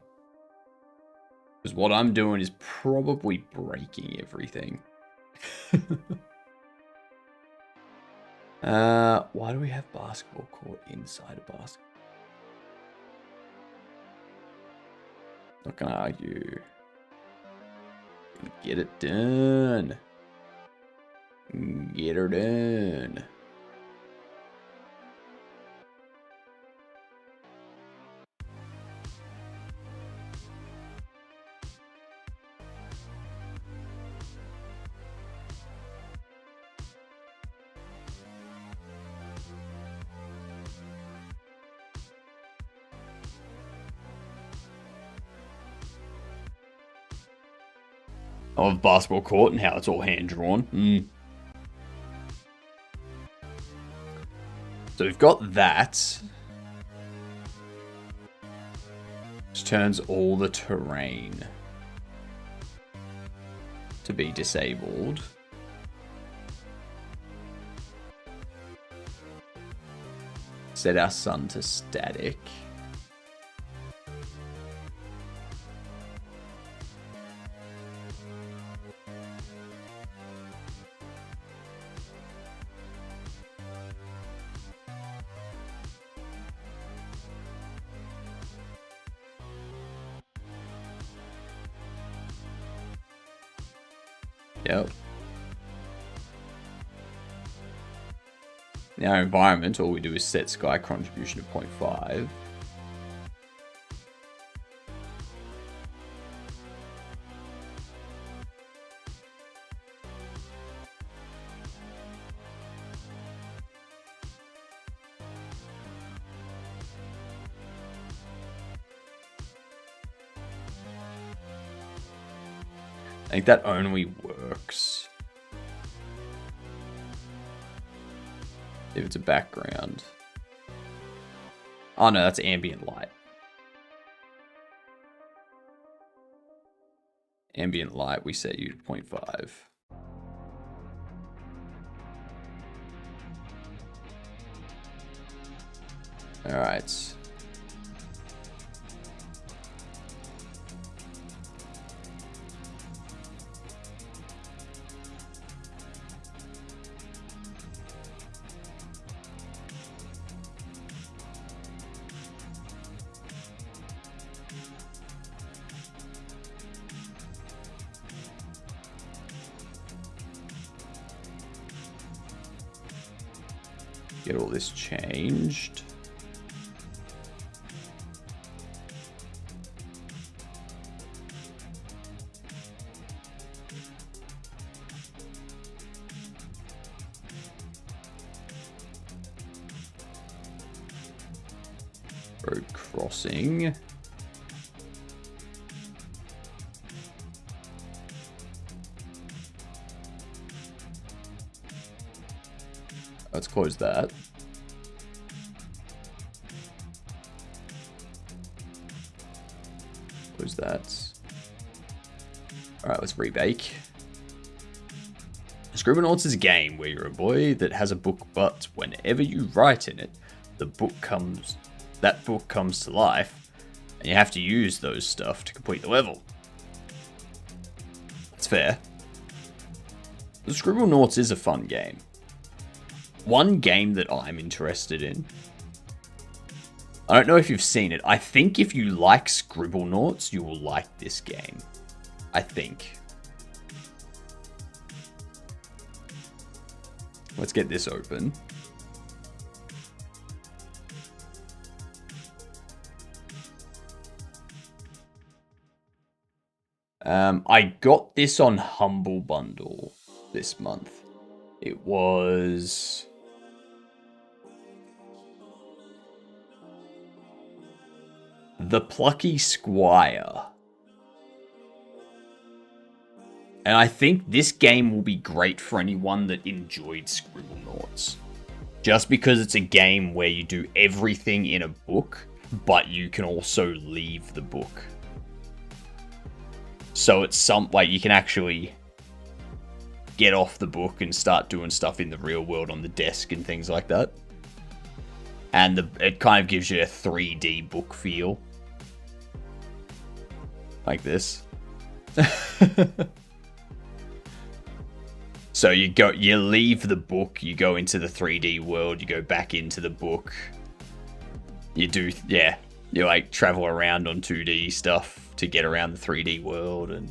Speaker 2: Because what I'm doing is probably breaking everything. Why do we have basketball court inside a basketball? Not gonna argue. Get it done. Get her done. Of basketball court and how it's all hand drawn. So we've got that. Which turns all the terrain to be disabled. Set our sun to static. Yep. In our environment, all we do is set sky contribution to 0.5. I think that only works if it's a background. Oh no, that's ambient light. Ambient light, we set you to 0.5. All right. Get all this changed. Road crossing. Let's close that. Close that. Alright, let's rebake. Scribblenauts is a game where you're a boy that has a book, but whenever you write in it, that book comes to life, and you have to use those stuff to complete the level. It's fair. The Scribblenauts is a fun game. One game that I'm interested in. I don't know if you've seen it. I think if you like Scribblenauts, you will like this game. I think. Let's get this open. I got this on Humble Bundle this month. It was... The Plucky Squire. And I think this game will be great for anyone that enjoyed Scribblenauts. Just because it's a game where you do everything in a book, but you can also leave the book. So it's like you can actually get off the book and start doing stuff in the real world on the desk and things like that. And it kind of gives you a 3D book feel. Like this. So you leave the book, you go into the 3D world, you go back into the book. You like travel around on 2D stuff to get around the 3D world, and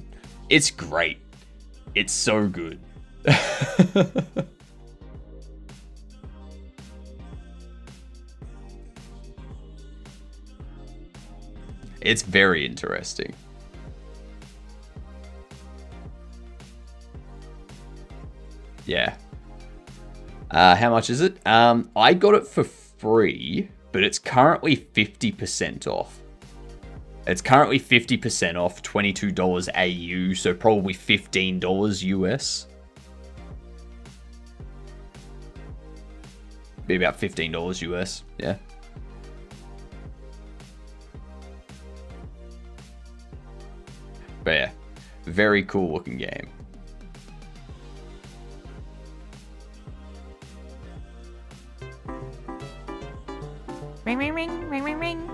Speaker 2: it's great. It's so good. It's very interesting. Yeah. How much is it? I got it for free, but it's currently 50% off. It's currently 50% off, $22 AU, so probably $15 US. Be about $15 US, yeah. But yeah, very cool looking game.
Speaker 4: Ring, ring, ring, ring, ring, ring.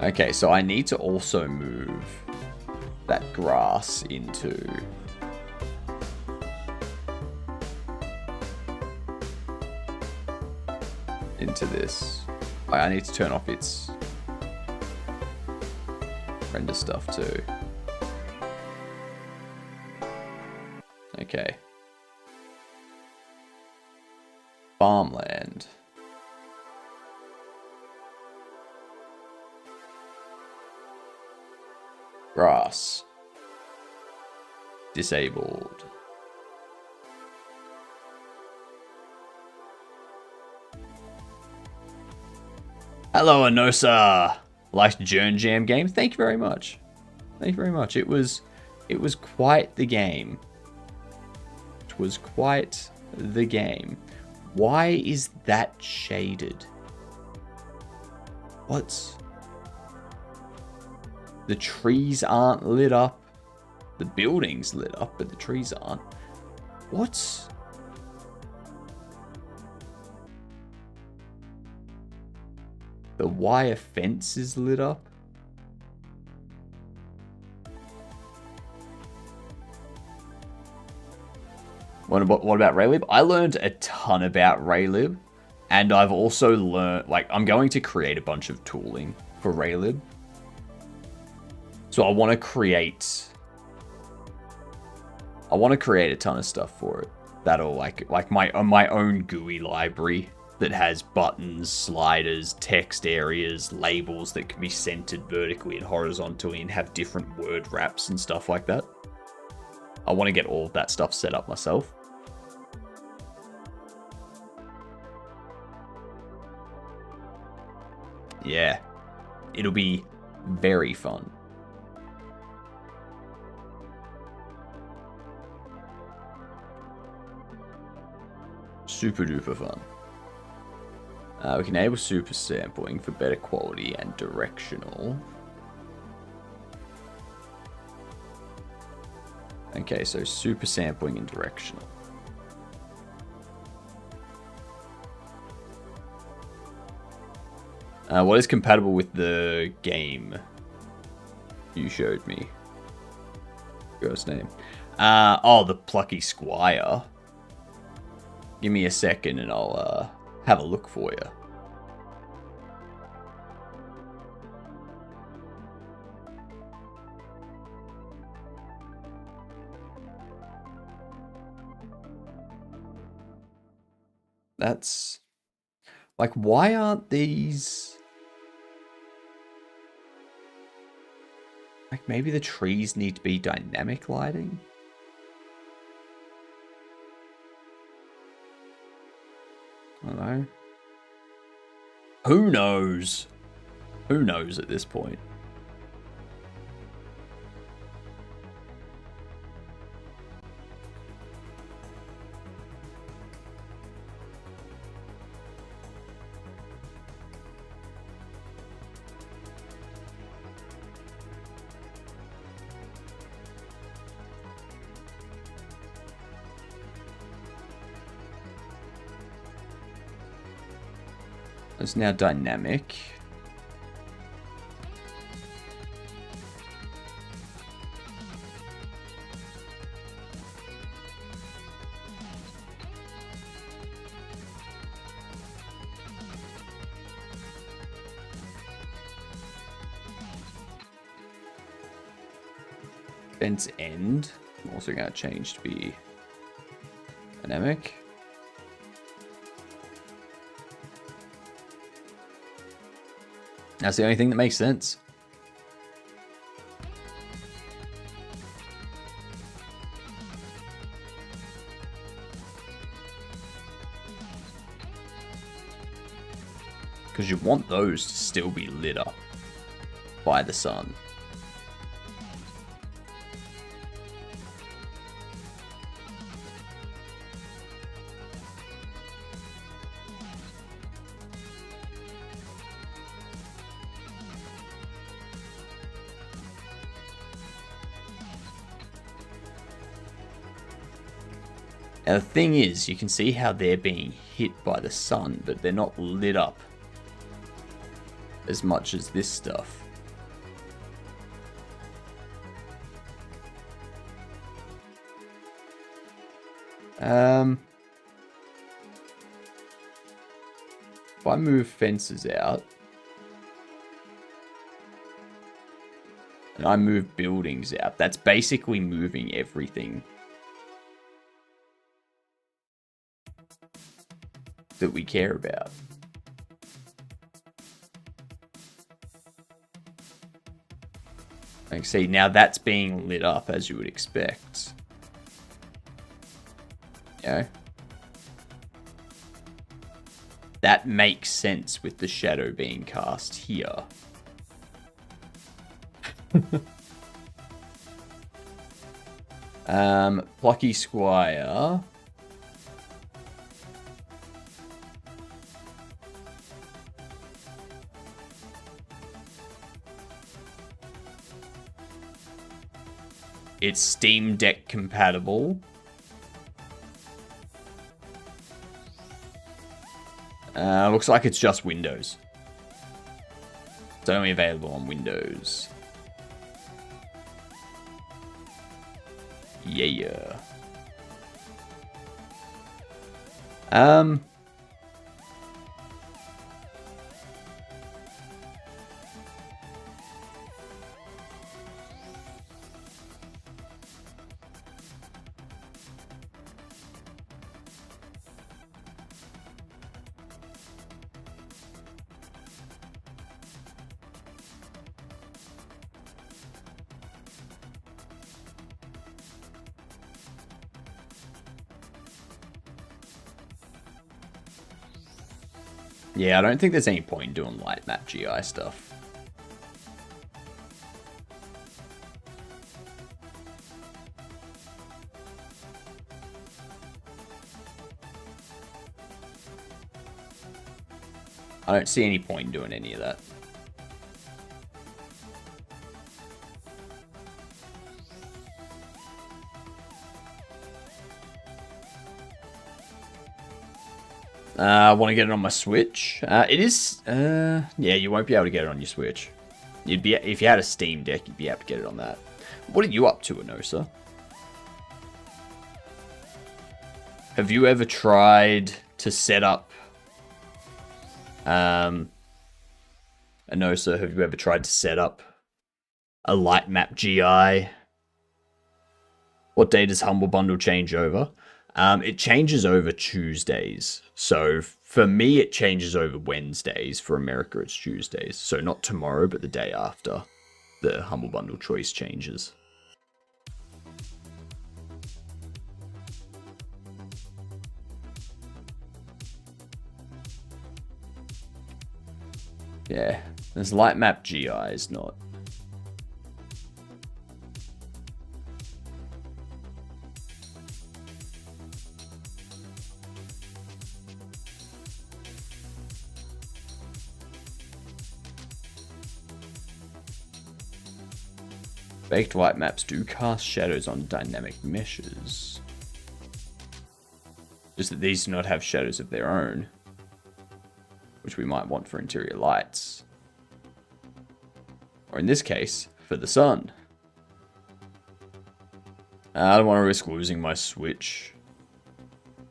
Speaker 2: Okay, so I need to also move that grass into this. I need to turn off its render stuff too. Okay. Farmland. Grass. Disabled. Hello, Anosa. Liked Jern Jam game. Thank you very much. Thank you very much. It was quite the game. It was quite the game. Why is that shaded? What's... The trees aren't lit up. The building's lit up, but the trees aren't. What's... The wire fence is lit up. What about Raylib? I learned a ton about Raylib, and I've also learned, like, I'm going to create a bunch of tooling for Raylib. So I want to create a ton of stuff for it. That'll like my own GUI library that has buttons, sliders, text areas, labels that can be centered vertically and horizontally and have different word wraps and stuff like that. I want to get all of that stuff set up myself. Yeah. It'll be very fun. Super duper fun. We can enable super sampling for better quality and directional. Okay, so super sampling and directional. What is compatible with the game you showed me? Girl's name. Oh, the Plucky Squire. Give me a second and I'll have a look for you. That's... Like, why aren't these... Like, maybe the trees need to be dynamic lighting? I don't know. Who knows? Who knows at this point? It's now dynamic. Fence end. I'm also going to change to be dynamic. That's the only thing that makes sense. Because you want those to still be lit up by the sun. Now the thing is, you can see how they're being hit by the sun, but they're not lit up as much as this stuff. If I move fences out, and I move buildings out, that's basically moving everything that we care about. Like, see, now that's being lit up as you would expect. You know? That makes sense with the shadow being cast here. Plucky Squire. It's Steam Deck compatible. Looks like it's just Windows. It's only available on Windows. Yeah. Yeah, I don't think there's any point in doing light map GI stuff. I don't see any point in doing any of that. I want to get it on my Switch. It is, yeah, you won't be able to get it on your Switch. You'd be, if you had a Steam Deck, you'd be able to get it on that. What are you up to, Anosa? Have you ever tried to set up, Anosa, have you ever tried to set up a light map GI? What day does Humble Bundle change over? It changes over Tuesdays. So for me, it changes over Wednesdays. For America, it's Tuesdays. So not tomorrow, but the day after the Humble Bundle choice changes. Yeah, there's light map GIs, not. Baked light maps do cast shadows on dynamic meshes. Just that these do not have shadows of their own, which we might want for interior lights. Or in this case, for the sun. I don't want to risk losing my Switch.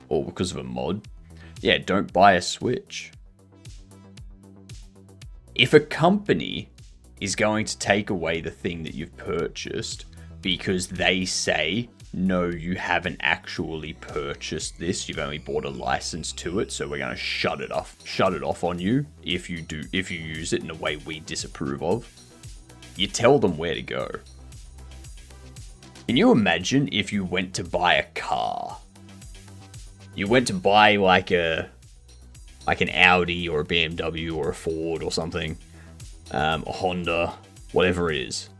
Speaker 2: Or because of a mod. Yeah, don't buy a Switch. If a company is going to take away the thing that you've purchased because they say, no, you haven't actually purchased this, you've only bought a license to it, so we're going to shut it off on you if you use it in a way we disapprove of. You tell them where to go. Can you imagine if you went to buy a car? You went to buy like an Audi or a BMW or a Ford or something. A Honda, whatever it is.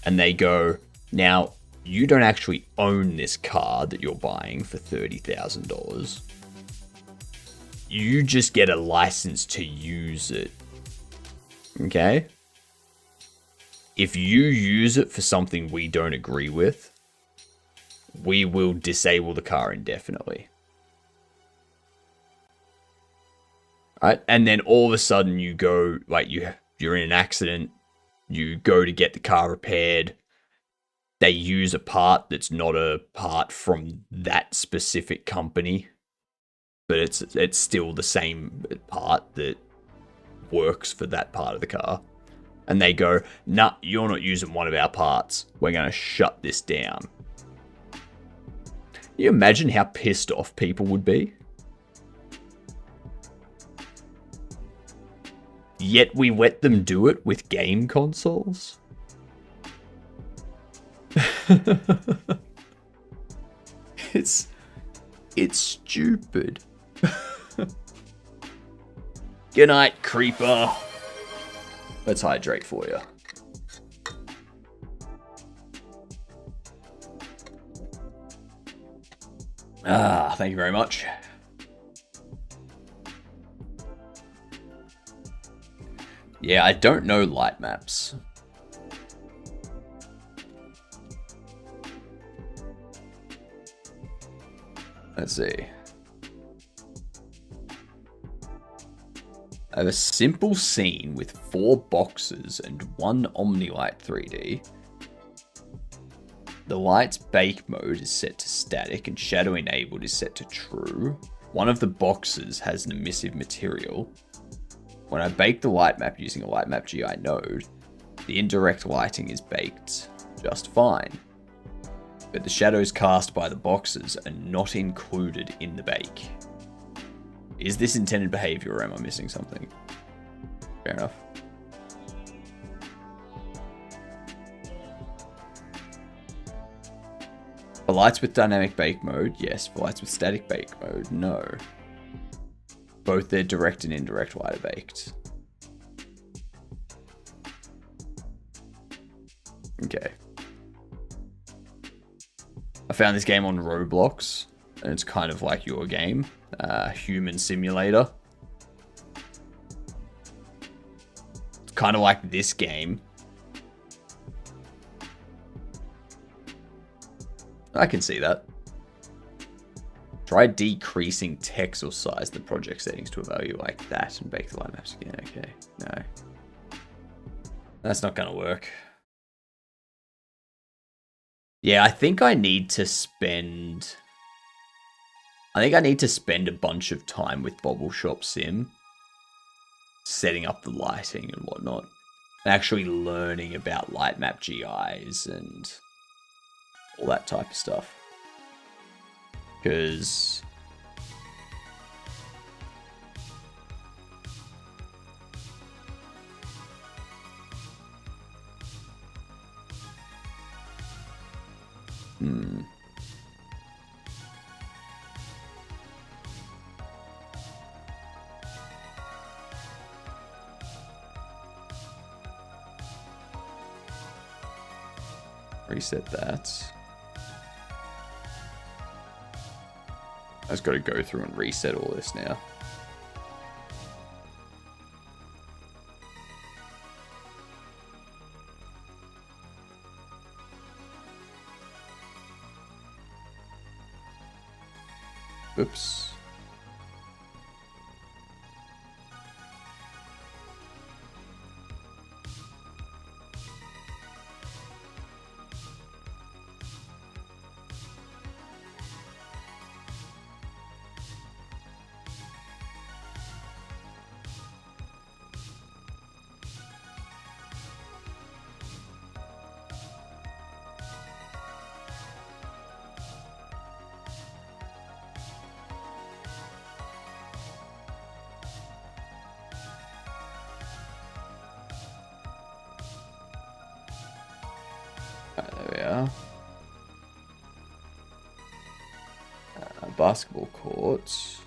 Speaker 2: And they go, now, you don't actually own this car that you're buying for $30,000. You just get a license to use it. Okay? If you use it for something we don't agree with, we will disable the car indefinitely. Right? And then all of a sudden you go, like you're in an accident, you go to get the car repaired, they use a part that's not a part from that specific company, but it's still the same part that works for that part of the car. And they go, nah, you're not using one of our parts. We're going to shut this down. Can you imagine how pissed off people would be? Yet we let them do it with game consoles? It's stupid. Good night, creeper. Let's hydrate for you. Thank you very much. Yeah, I don't know light maps. Let's see. I have a simple scene with 4 boxes and 1 Omnilight 3D. The light's bake mode is set to static and shadow enabled is set to true. One of the boxes has an emissive material. When I bake the light map using a light map GI node, the indirect lighting is baked just fine. But the shadows cast by the boxes are not included in the bake. Is this intended behavior or am I missing something? Fair enough. For lights with dynamic bake mode, yes. For lights with static bake mode, no. both their direct and indirect light are baked. Okay. I found this game on Roblox, and it's kind of like your game, Human Simulator. It's kind of like this game. I can see that. Try decreasing text or size the project settings to a value like that and bake the light maps again. Okay, no. That's not going to work. Yeah, I think I need to spend... a bunch of time with Bobble Shop Sim. Setting up the lighting and whatnot. Actually learning about light map GIs and all that type of stuff. Because... Reset that. I just got to go through and reset all this now. Oops. There we are. Basketball courts.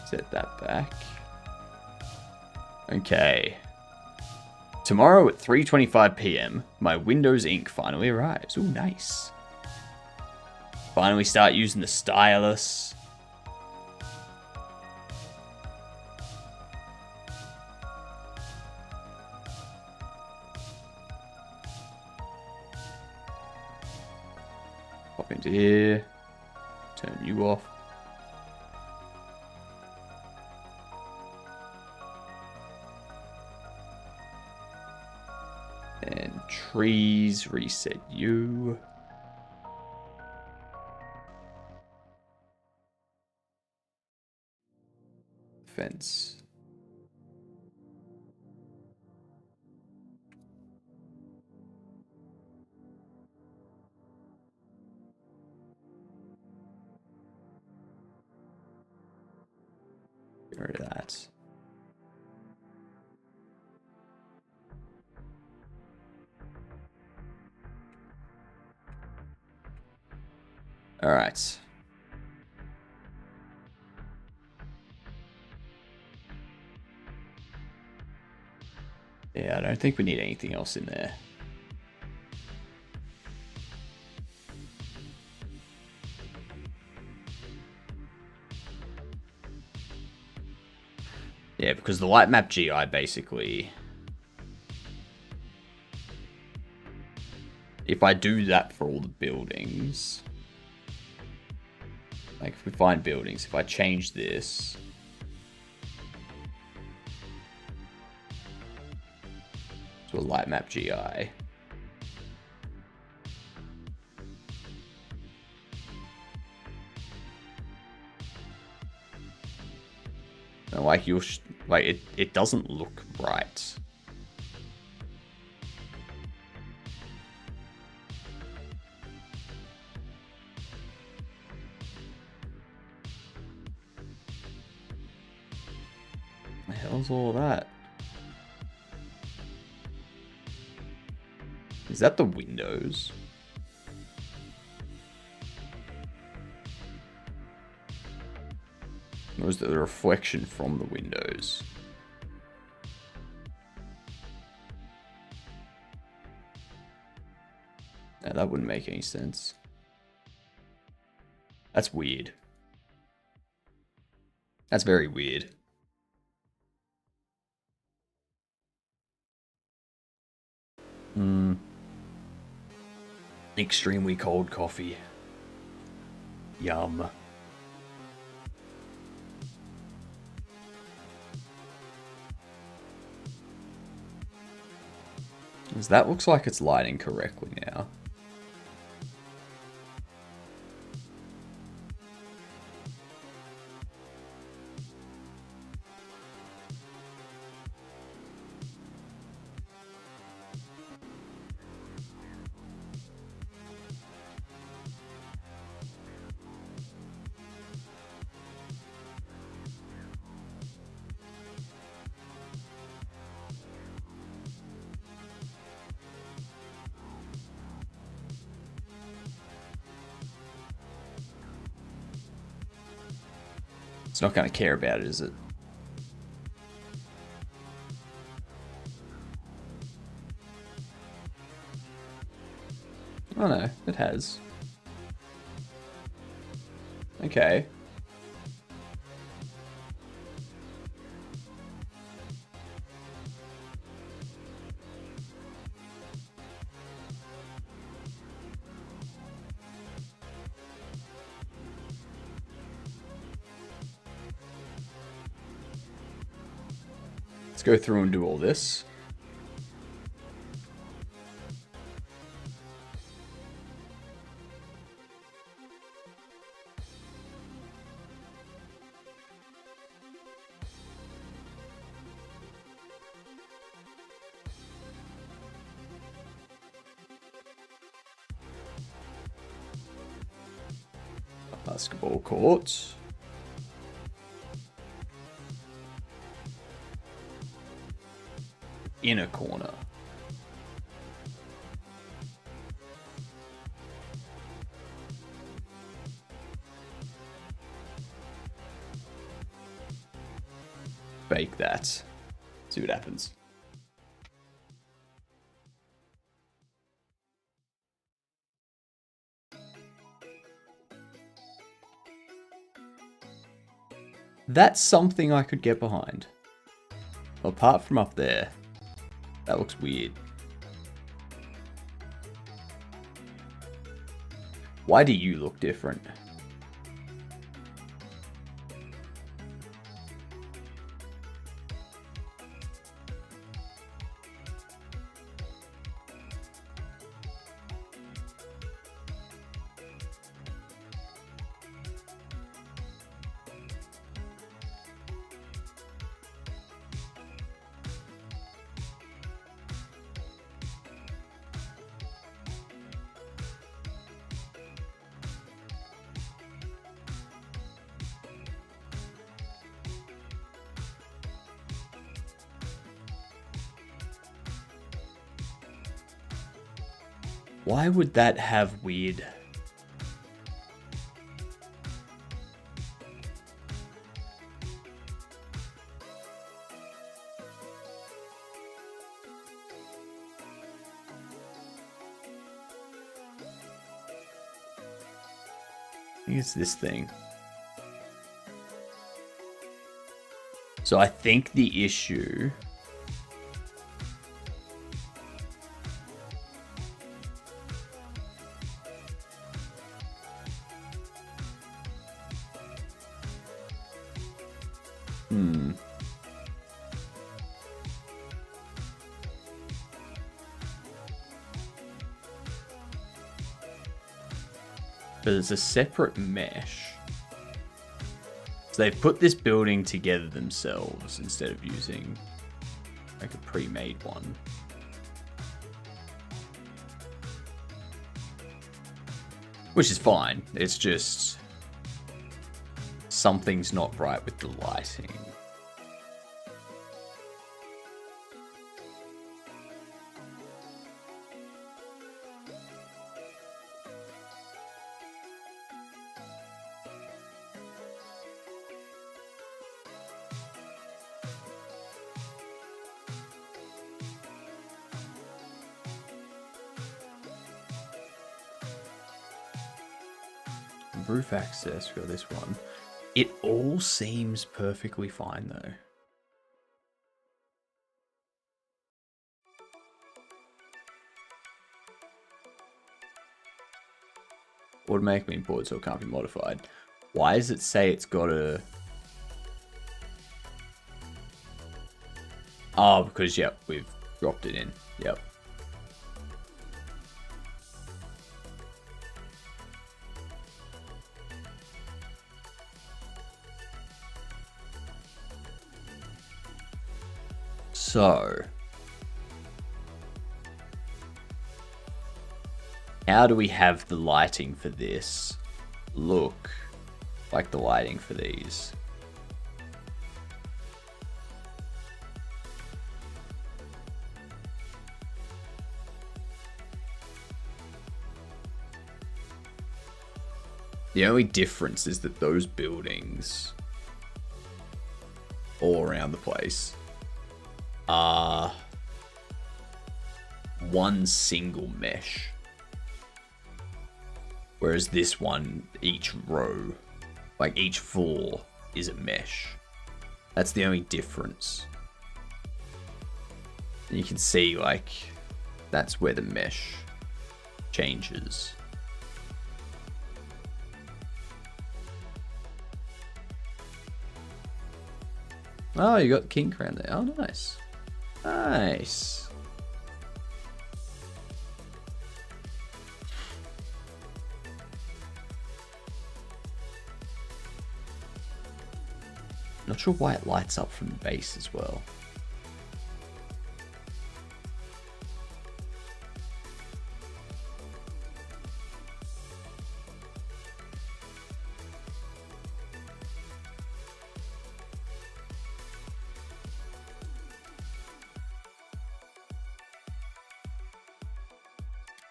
Speaker 2: Set that back. Okay. Tomorrow at 3:25 PM, my Windows ink finally arrives. Ooh, nice. Finally start using the stylus. Pop into here. Turn you off. And trees, reset you. Fence. Get rid of that. All right. Yeah, I don't think we need anything else in there. Yeah, because the light map GI basically... If I do that for all the buildings... Like, if we find buildings, if I change this... to a light map GI... And like, it doesn't look right. The hell's all that? Is that the windows? Or is it the reflection from the windows? No, that wouldn't make any sense. That's weird. That's very weird. Extremely cold coffee. Yum. That looks like it's lighting correctly now. It's not going to care about it, is it? Oh no, it has. Okay. Let's go through and do all this. Basketball court. Inner corner. Bake that. See what happens. That's something I could get behind. Apart from up there. That looks weird. Why do you look different? Why would that have weird? I think it's this thing. So I think the issue but it's a separate mesh. So they've put this building together themselves instead of using like a pre-made one. Which is fine. It's just something's not right with the lighting. Roof access, we got this one. It all seems perfectly fine though. Automatically imported so it can't be modified. Why does it say it's got a... Oh, because, yep, we've dropped it in. Yep. So, how do we have the lighting for this look like the lighting for these? The only difference is that those buildings all around the place are one single mesh. Whereas this one, each row, like each floor, is a mesh. That's the only difference. And you can see, like, that's where the mesh changes. Oh, you got the king crown there. Oh, nice. Nice. Not sure why it lights up from the base as well.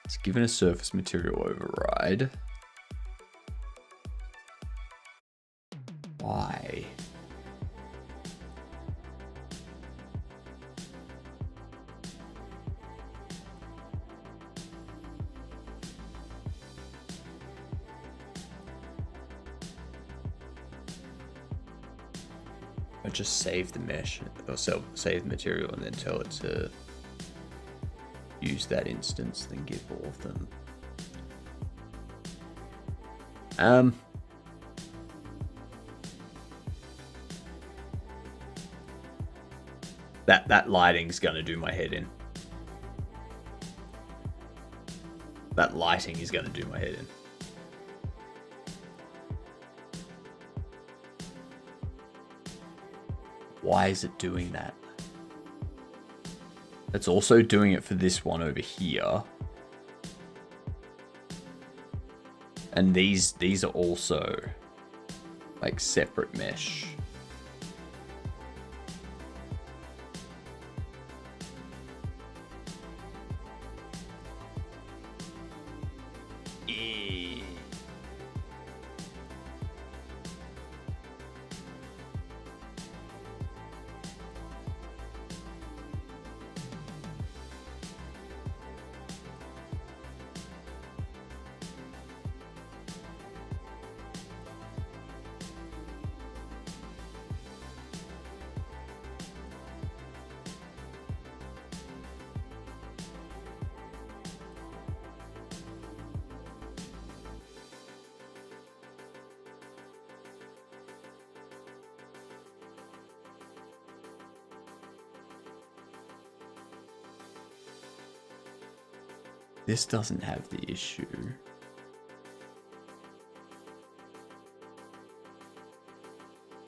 Speaker 2: It's given a surface material override. Why? Or just save the mesh, or save the material and then tell it to use that instance, then give all of them. That lighting's gonna do my head in. That lighting is gonna do my head in. Why is it doing that? It's also doing it for this one over here. And these are also like separate mesh. This doesn't have the issue.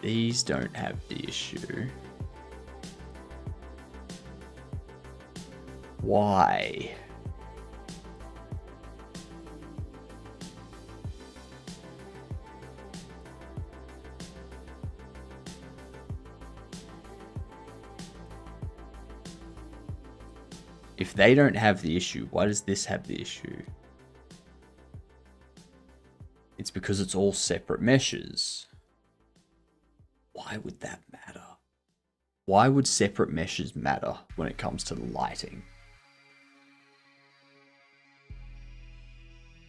Speaker 2: These don't have the issue. Why? If they don't have the issue, why does this have the issue? It's because it's all separate meshes. Why would that matter? Why would separate meshes matter when it comes to the lighting?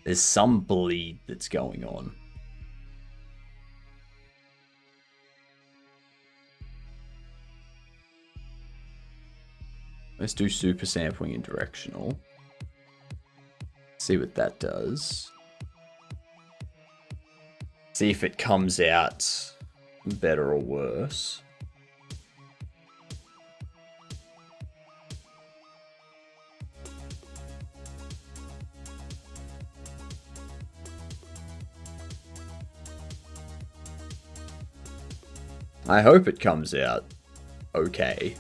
Speaker 2: There's some bleed that's going on Let's do super sampling and directional. See what that does. See if it comes out better or worse. I hope it comes out okay.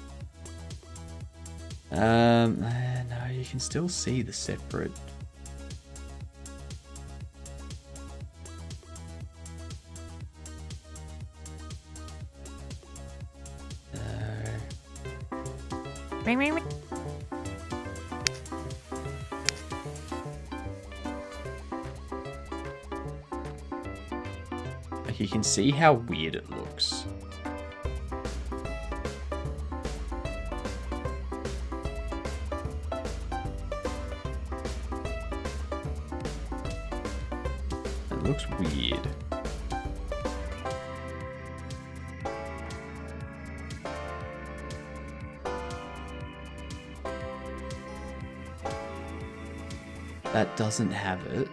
Speaker 2: No, you can still see the separate.
Speaker 4: Ring, ring, ring.
Speaker 2: Like you can see how weird it looks. It looks weird. That doesn't have it.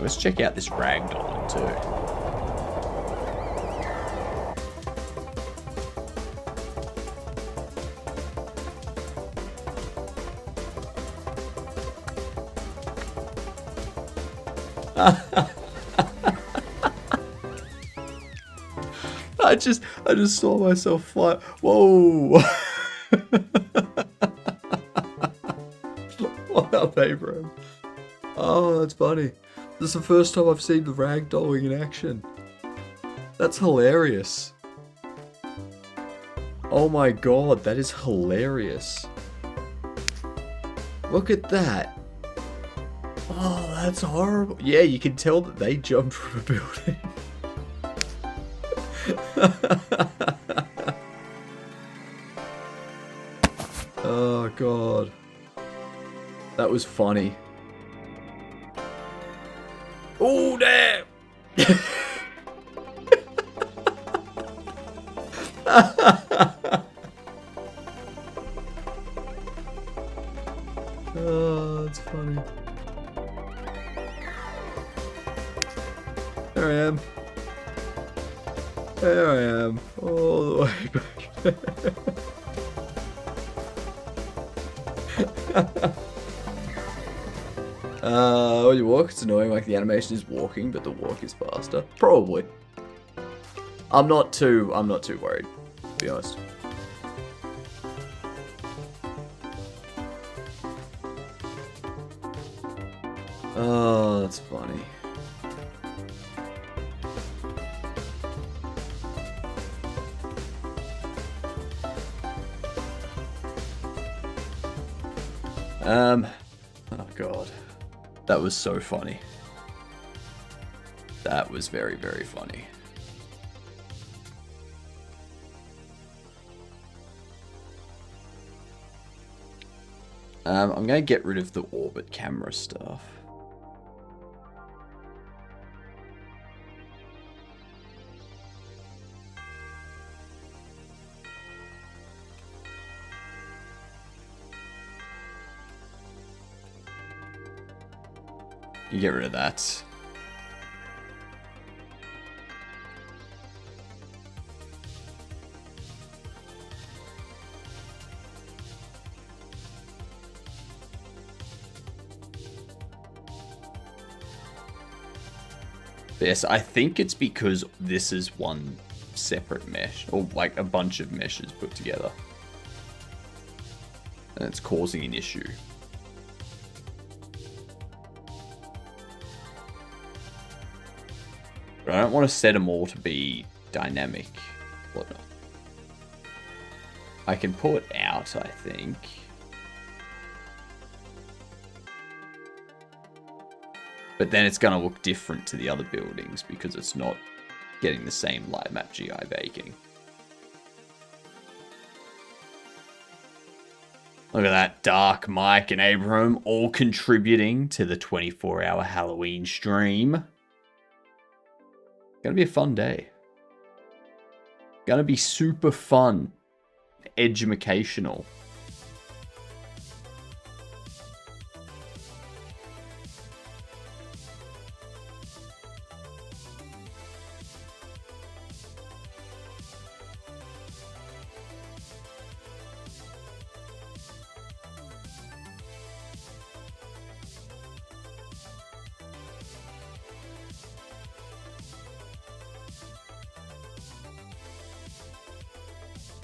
Speaker 2: Let's check out this ragdolling too. I just saw myself fly. Whoa! What up, Abram? Oh, that's funny. This is the first time I've seen the ragdolling in action. That's hilarious. Oh my god, that is hilarious. Look at that. Oh, that's horrible. Yeah, you can tell that they jumped from a building. Oh god. That was funny. Oh damn! Oh, that's funny. There I am. There I am. All the way back. When you walk, it's annoying, like the animation is walking, but the walk is faster. Probably. I'm not too worried, to be honest. Oh, that's funny. Oh god. That was so funny. That was very, very funny. I'm gonna get rid of the orbit camera stuff. You get rid of that. Yes, I think it's because this is one separate mesh, or like a bunch of meshes put together. And it's causing an issue. But I don't want to set them all to be dynamic. Whatnot. I can pull it out, I think. But then it's going to look different to the other buildings because it's not getting the same light map GI baking. Look at that. Dark, Mike, and Abram all contributing to the 24-hour Halloween stream. Gonna be a fun day. Gonna be super fun. Educational.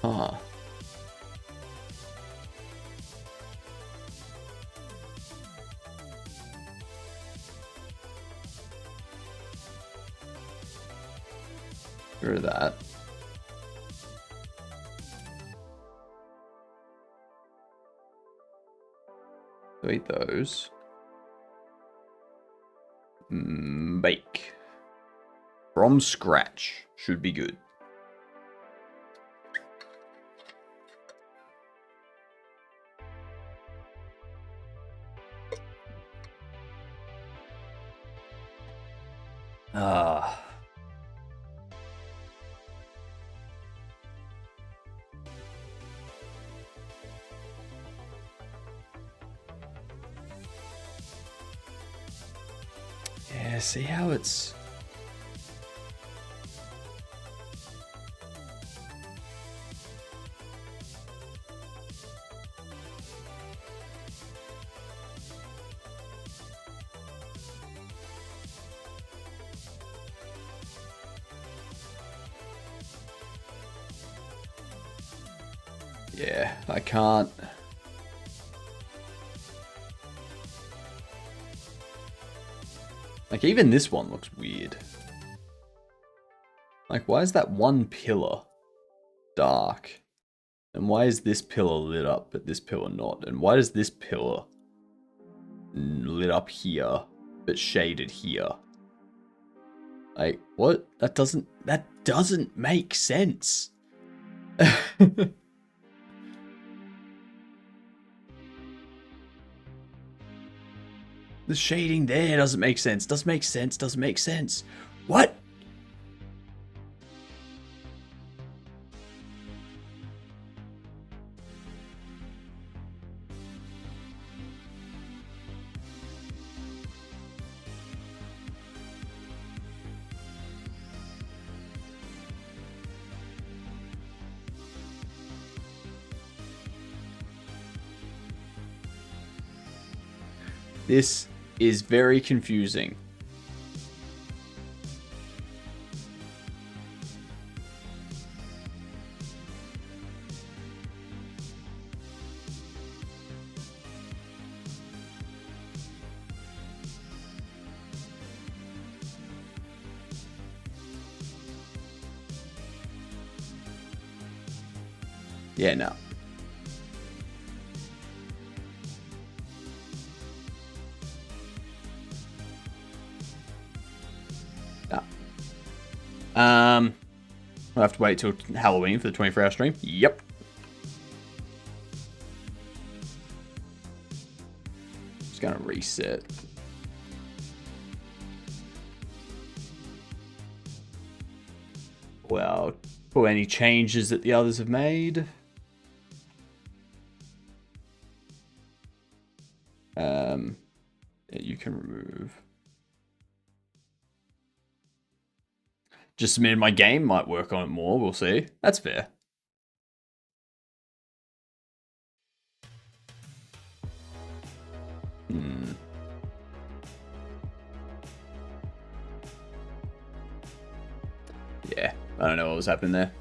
Speaker 2: Huh. Hear that. So eat those. Bake. From scratch. Should be good. Ah. Yeah, see how it's... Yeah, I can't. Like, even this one looks weird. Like, why is that one pillar dark? And why is this pillar lit up, but this pillar not? And why is this pillar lit up here, but shaded here? Like, what? That doesn't make sense. The shading there doesn't make sense. Doesn't make sense. Doesn't make sense. What? This is very confusing. Yeah, no. We'll have to wait till Halloween for the 24-hour stream. Yep. Just gonna reset. Well, for any changes that the others have made. That you can remove. Just submitted my game, might work on it more, we'll see. That's fair. Yeah, I don't know what was happening there.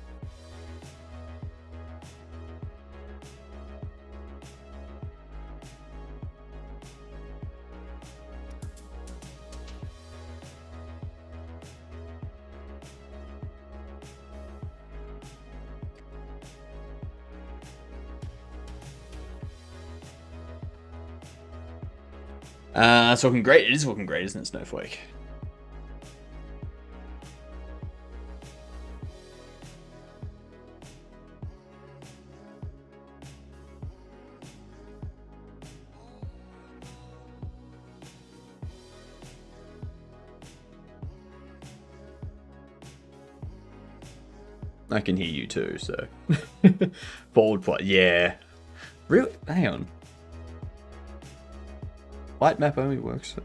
Speaker 2: It's looking great. It is looking great, isn't it, Snowflake? I can hear you too, so. Forward play, yeah. Really? Hang on. Light map only works.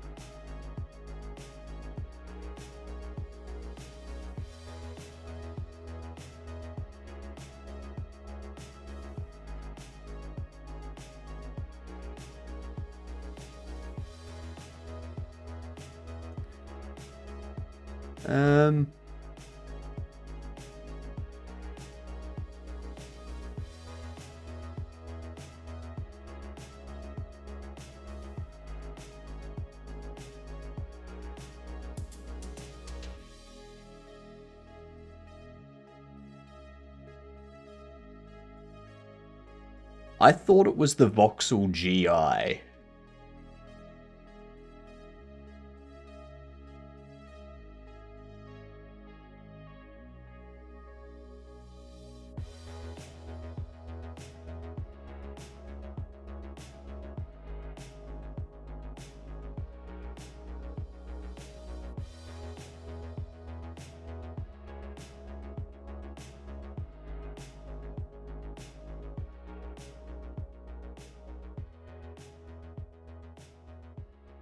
Speaker 2: I thought it was the voxel GI.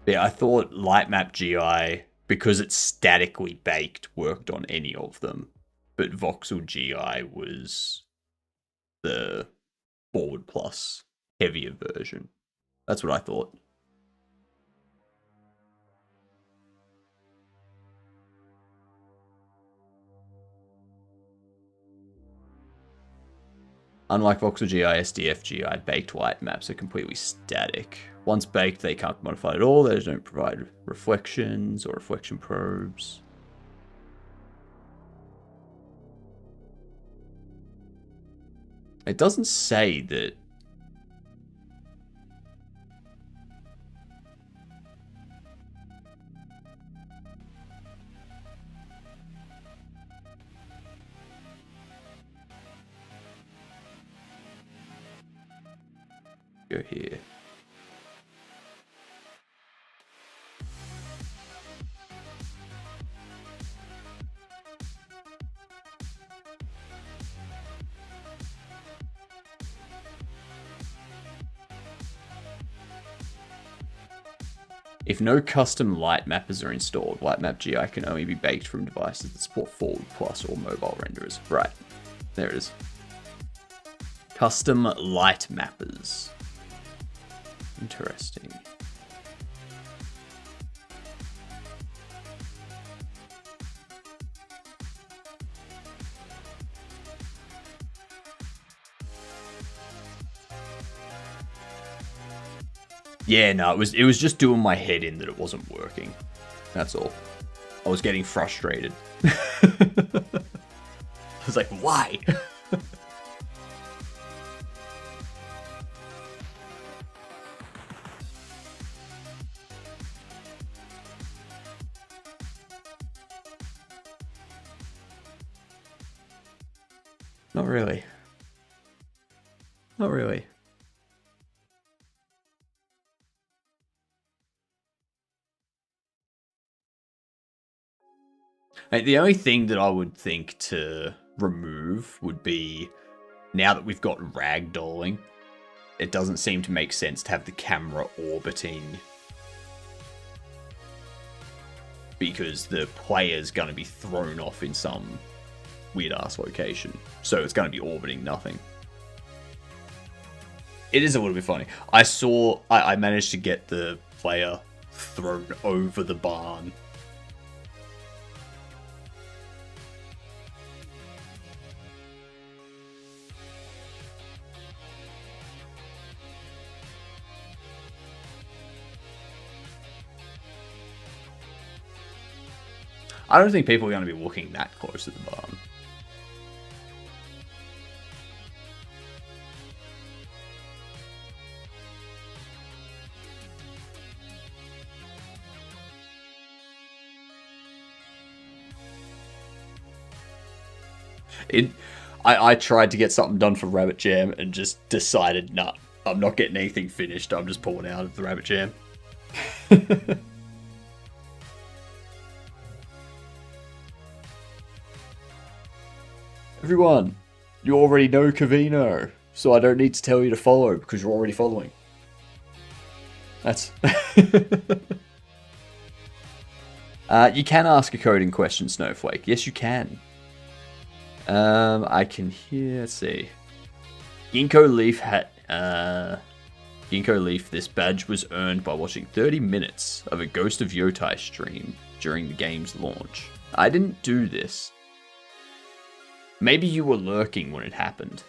Speaker 2: Yeah, I thought Lightmap GI, because it's statically baked, worked on any of them. But Voxel GI was the forward plus heavier version. That's what I thought. Unlike Voxel GI, SDF GI, baked light maps are completely static. Once baked, they can't be modified at all. They don't provide reflections or reflection probes. It doesn't say that. Go here. If no custom light mappers are installed, Lightmap GI can only be baked from devices that support forward plus or mobile renderers. Right, there it is. Custom light mappers. Interesting. Yeah, no, it was just doing my head in that it wasn't working. That's all. I was getting frustrated. I was like, why? Not really. Not really. The only thing that I would think to remove would be, now that we've got ragdolling, it doesn't seem to make sense to have the camera orbiting, because the player's going to be thrown off in some weird-ass location. So it's going to be orbiting nothing. It is a little bit funny. I managed to get the player thrown over the barn. I don't think people are going to be looking that close at the barn. I tried to get something done for Rabbit Jam and just decided, nah, I'm not getting anything finished. I'm just pulling out of the Rabbit Jam. Everyone, you already know Cavino, so I don't need to tell you to follow because you're already following. That's... you can ask a coding question, Snowflake. Yes, you can. I can hear... Let's see. Ginkgo Leaf had... Ginkgo Leaf, this badge was earned by watching 30 minutes of a Ghost of Yotai stream during the game's launch. I didn't do this. Maybe you were lurking when it happened.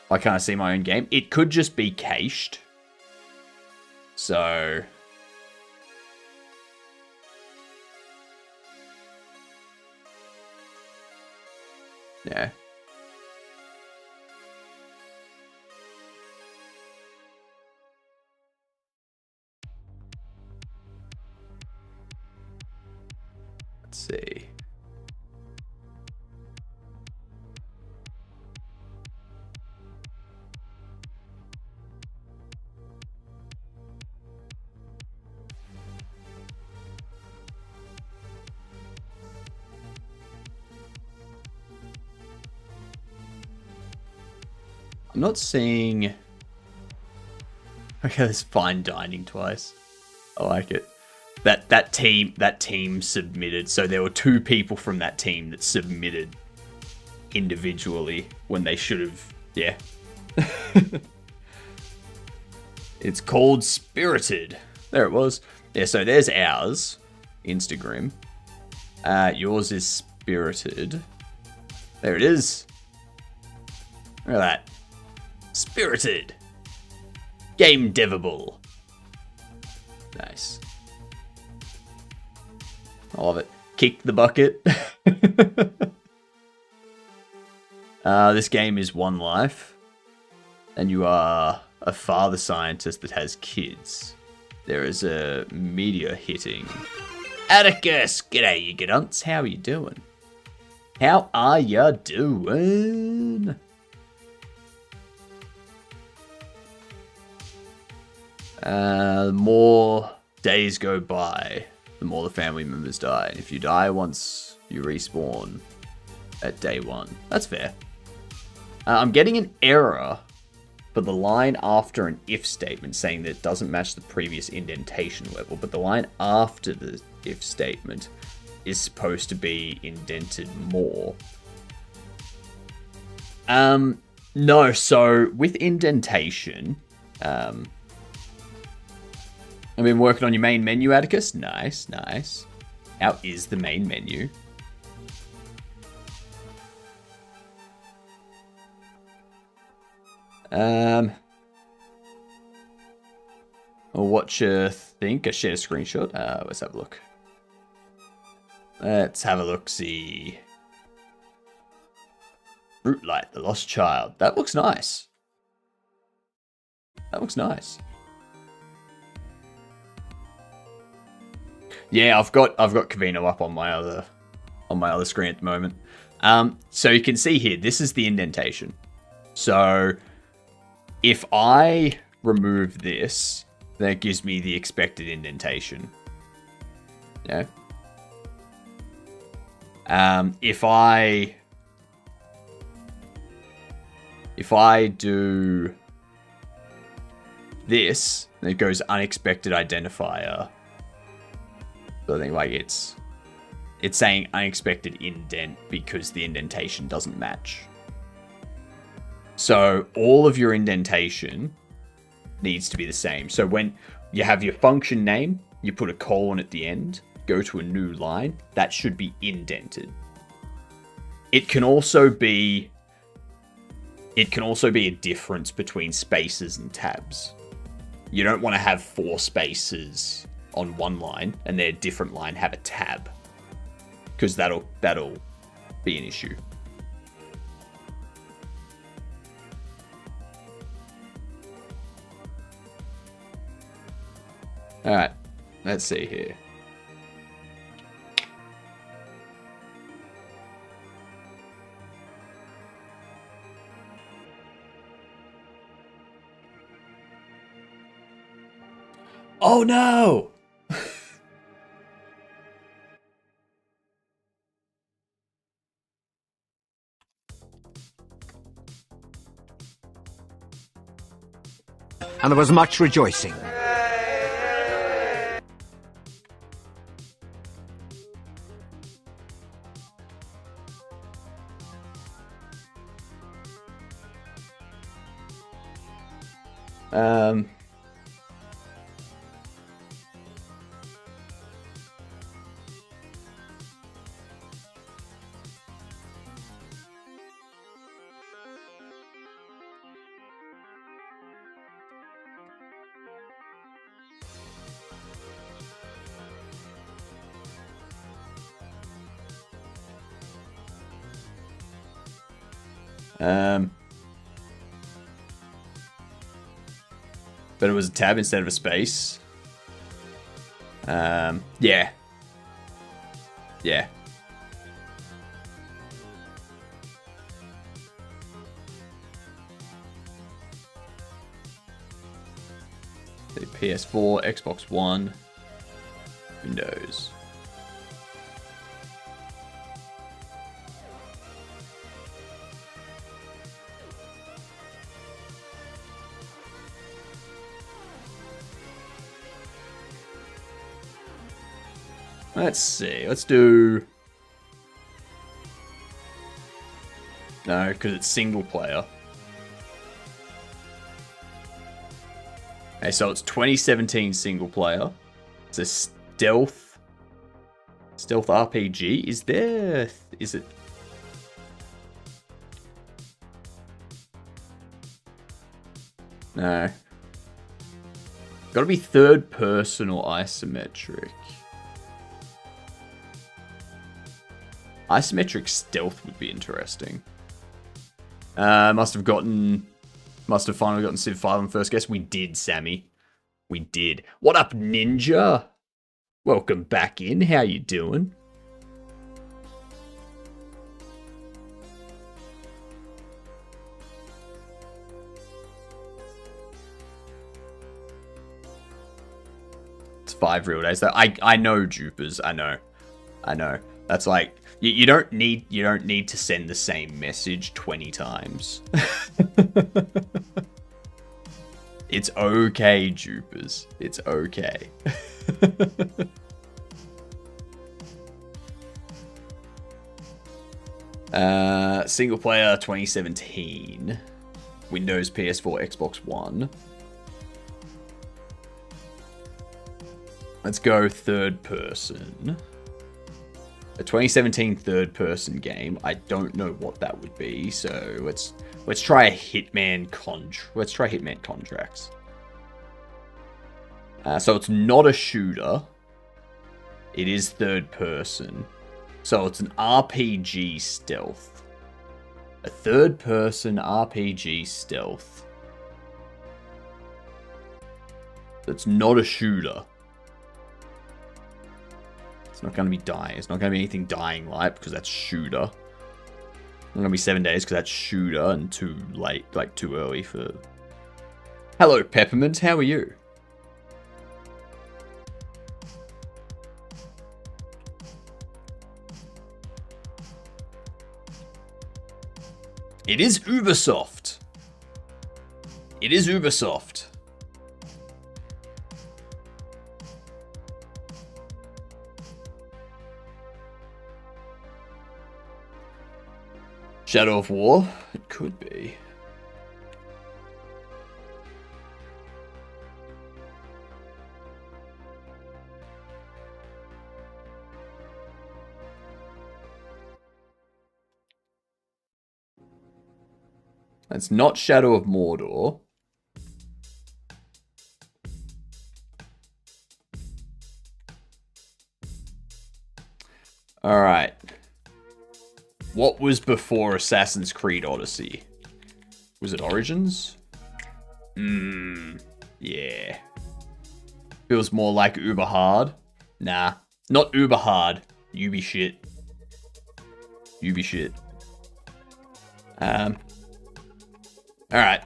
Speaker 2: Why can't I see my own game? It could just be cached. So... yeah. Let's see. I'm not seeing... okay, there's fine dining twice. I like it. That team submitted. So there were 2 people from that team that submitted individually when they should have. Yeah. It's called Spirited. There it was. Yeah. So there's ours. Instagram. Yours is Spirited. There it is. Look at that. Spirited. GameDevable. Nice. I love it. Kick the bucket. This game is one life. And you are a father scientist that has kids. There is a meteor hitting. Atticus! G'day, you g'dunts. How are you doing? How are ya doing? The more days go by, the more the family members die. And if you die once, you respawn at day 1. That's fair. I'm getting an error for the line after an if statement saying that it doesn't match the previous indentation level, but the line after the if statement is supposed to be indented more. No, so with indentation, I've been working on your main menu, Atticus. Nice, nice. How is the main menu? What you think? I shared a screenshot. Let's have a look. Let's have a look-see. Fruit Light, the Lost Child. That looks nice. That looks nice. Yeah, I've got Cavino up on my other screen at the moment. So you can see here, this is the indentation. So if I remove this, that gives me the expected indentation. Yeah. If I do this, then it goes unexpected identifier. So I think like it's saying unexpected indent because the indentation doesn't match. So all of your indentation needs to be the same. So when you have your function name, you put a colon at the end, go to a new line, that should be indented. It can also be a difference between spaces and tabs. You don't want to have 4 spaces on one line and their different line have a tab, because that'll be an issue. All right, let's see here. Oh no!
Speaker 3: and there was much rejoicing.
Speaker 2: But it was a tab instead of a space. Yeah. Yeah. The PS4, Xbox One, Windows. Let's see. Let's do... No, because it's single player. Okay, so it's 2017 single player. It's a stealth RPG. Is it? No. Gotta be third person or isometric. Isometric stealth would be interesting. Must have finally gotten Civ 5 on first guess. We did, Sammy. We did. What up, Ninja? Welcome back in. How you doing? It's 5 real days though. I know, Jupers. I know. That's like you don't need to send the same message 20 times. It's okay, Jupers. It's okay. Single player 2017. Windows, PS4, Xbox One. Let's go third person. A 2017 third person game. I don't know what that would be, so let's try a Hitman Contracts. So it's not a shooter. It is third person. So it's an RPG stealth. A third person RPG stealth. It's not a shooter. It's not going to be dying. It's not going to be anything Dying Light because that's shooter. It's not going to be 7 days because that's shooter and too late, like too early for... Hello, Peppermint. How are you? It is Ubisoft. It is Ubisoft. Shadow of War? It could be. It's not Shadow of Mordor. Alright. What was before Assassin's Creed Odyssey? Was it Origins? Yeah. Feels more like Uber Hard. Nah. Not Uber Hard. Ubi shit. Ubi shit. Alright.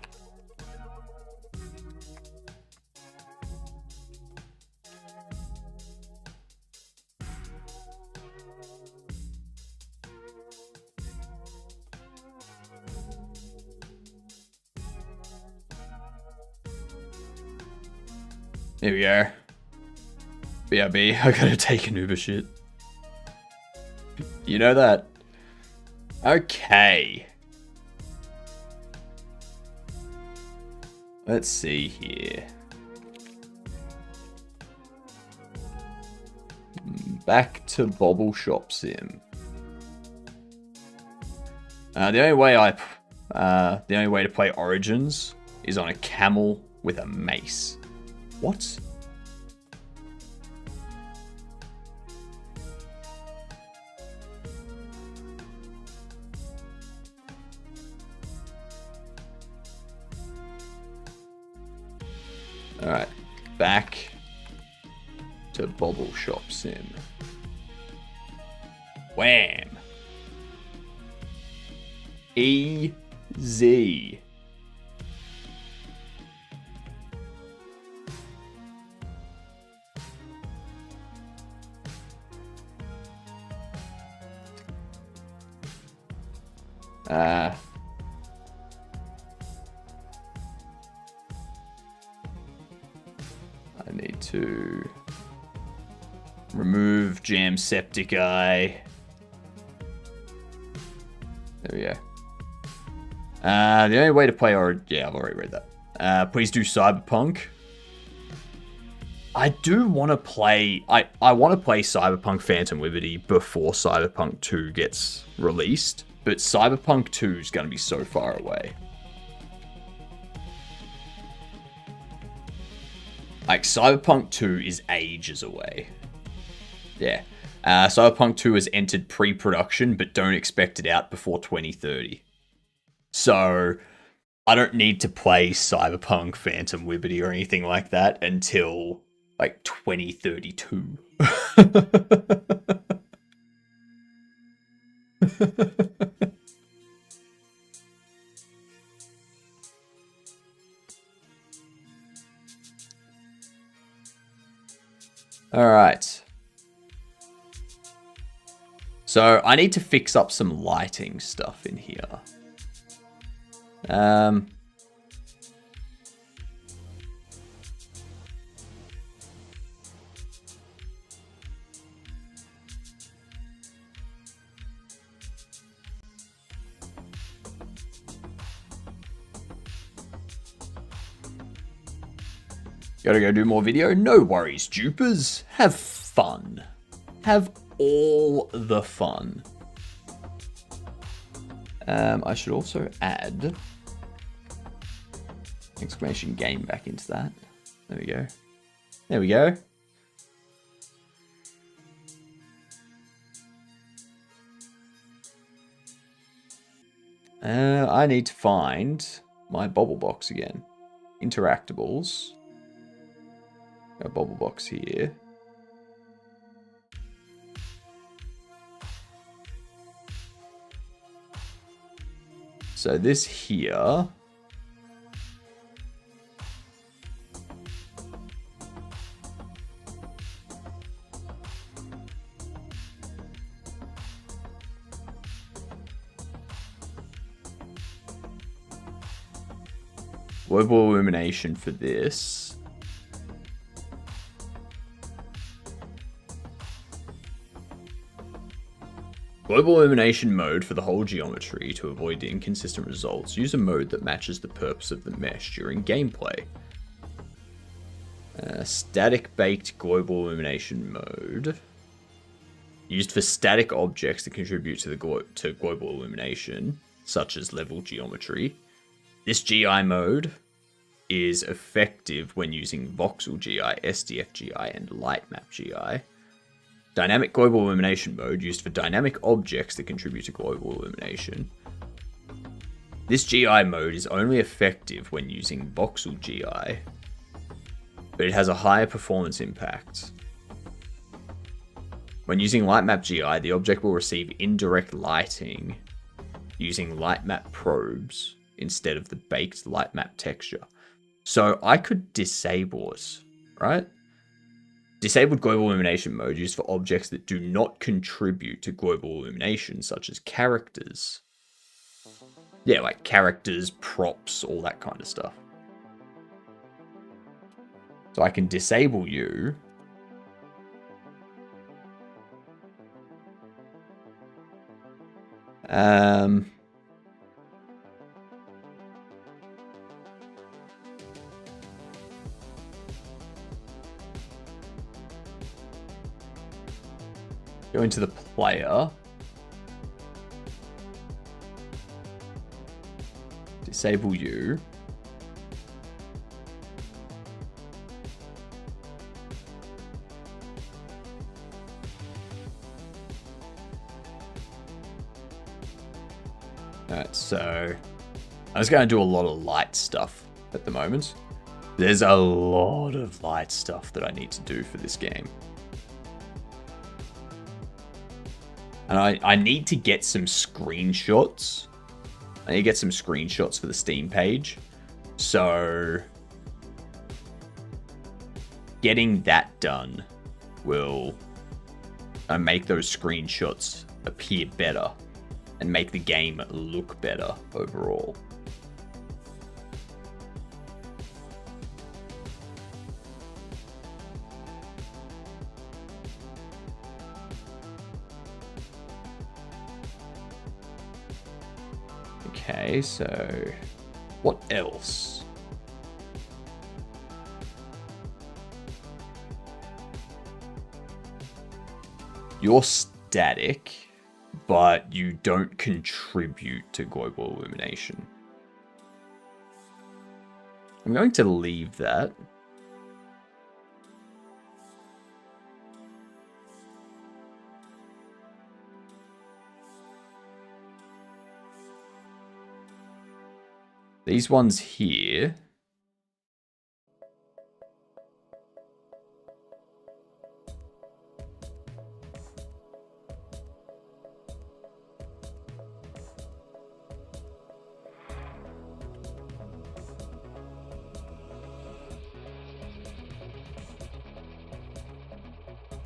Speaker 2: There we go. BRB, I gotta take an Uber shit. You know that. Okay. Let's see here. Back to Bobble Shop Sim. The only way to play Origins is on a camel with a mace. What? Alright, back to Bobble Shop Sim. Wham! Easy. I need to remove Jamsepticeye. There we go. The only way to play, yeah, I've already read that. Please do Cyberpunk. I do want to play, I want to play Cyberpunk Phantom Liberty before Cyberpunk 2 gets released, but Cyberpunk 2 is going to be so far away. Like, Cyberpunk 2 is ages away. Yeah. Cyberpunk 2 has entered pre-production, but don't expect it out before 2030. So, I don't need to play Cyberpunk Phantom Liberty or anything like that until, like, 2032. Alright. So, I need to fix up some lighting stuff in here. Gotta go do more video? No worries, dupers. Have fun. Have all the fun. I should also add exclamation game back into that. There we go. There we go. I need to find my bobble box again. Interactables. Got a bobble box here. So this here global illumination for this. Global illumination mode for the whole geometry to avoid inconsistent results. Use a mode that matches the purpose of the mesh during gameplay. Static baked global illumination mode. Used for static objects that contribute to the global illumination, such as level geometry. This GI mode is effective when using voxel GI, SDF GI, and lightmap GI. Dynamic global illumination mode, used for dynamic objects that contribute to global illumination. This GI mode is only effective when using voxel GI, but it has a higher performance impact. When using lightmap GI, the object will receive indirect lighting using lightmap probes instead of the baked lightmap texture. So I could disable it, right? Disabled global illumination mode used for objects that do not contribute to global illumination, such as characters. Yeah, like characters, props, all that kind of stuff. So So I can disable you. Go into the player. Disable you. Alright, so I'm just going to do a lot of light stuff at the moment. There's a lot of light stuff that I need to do for this game. And I need to get some screenshots. I need to get some screenshots for the Steam page. So getting that done will make those screenshots appear better and make the game look better overall. Okay, so what else? You're static, but you don't contribute to global illumination. I'm going to leave that. These ones here.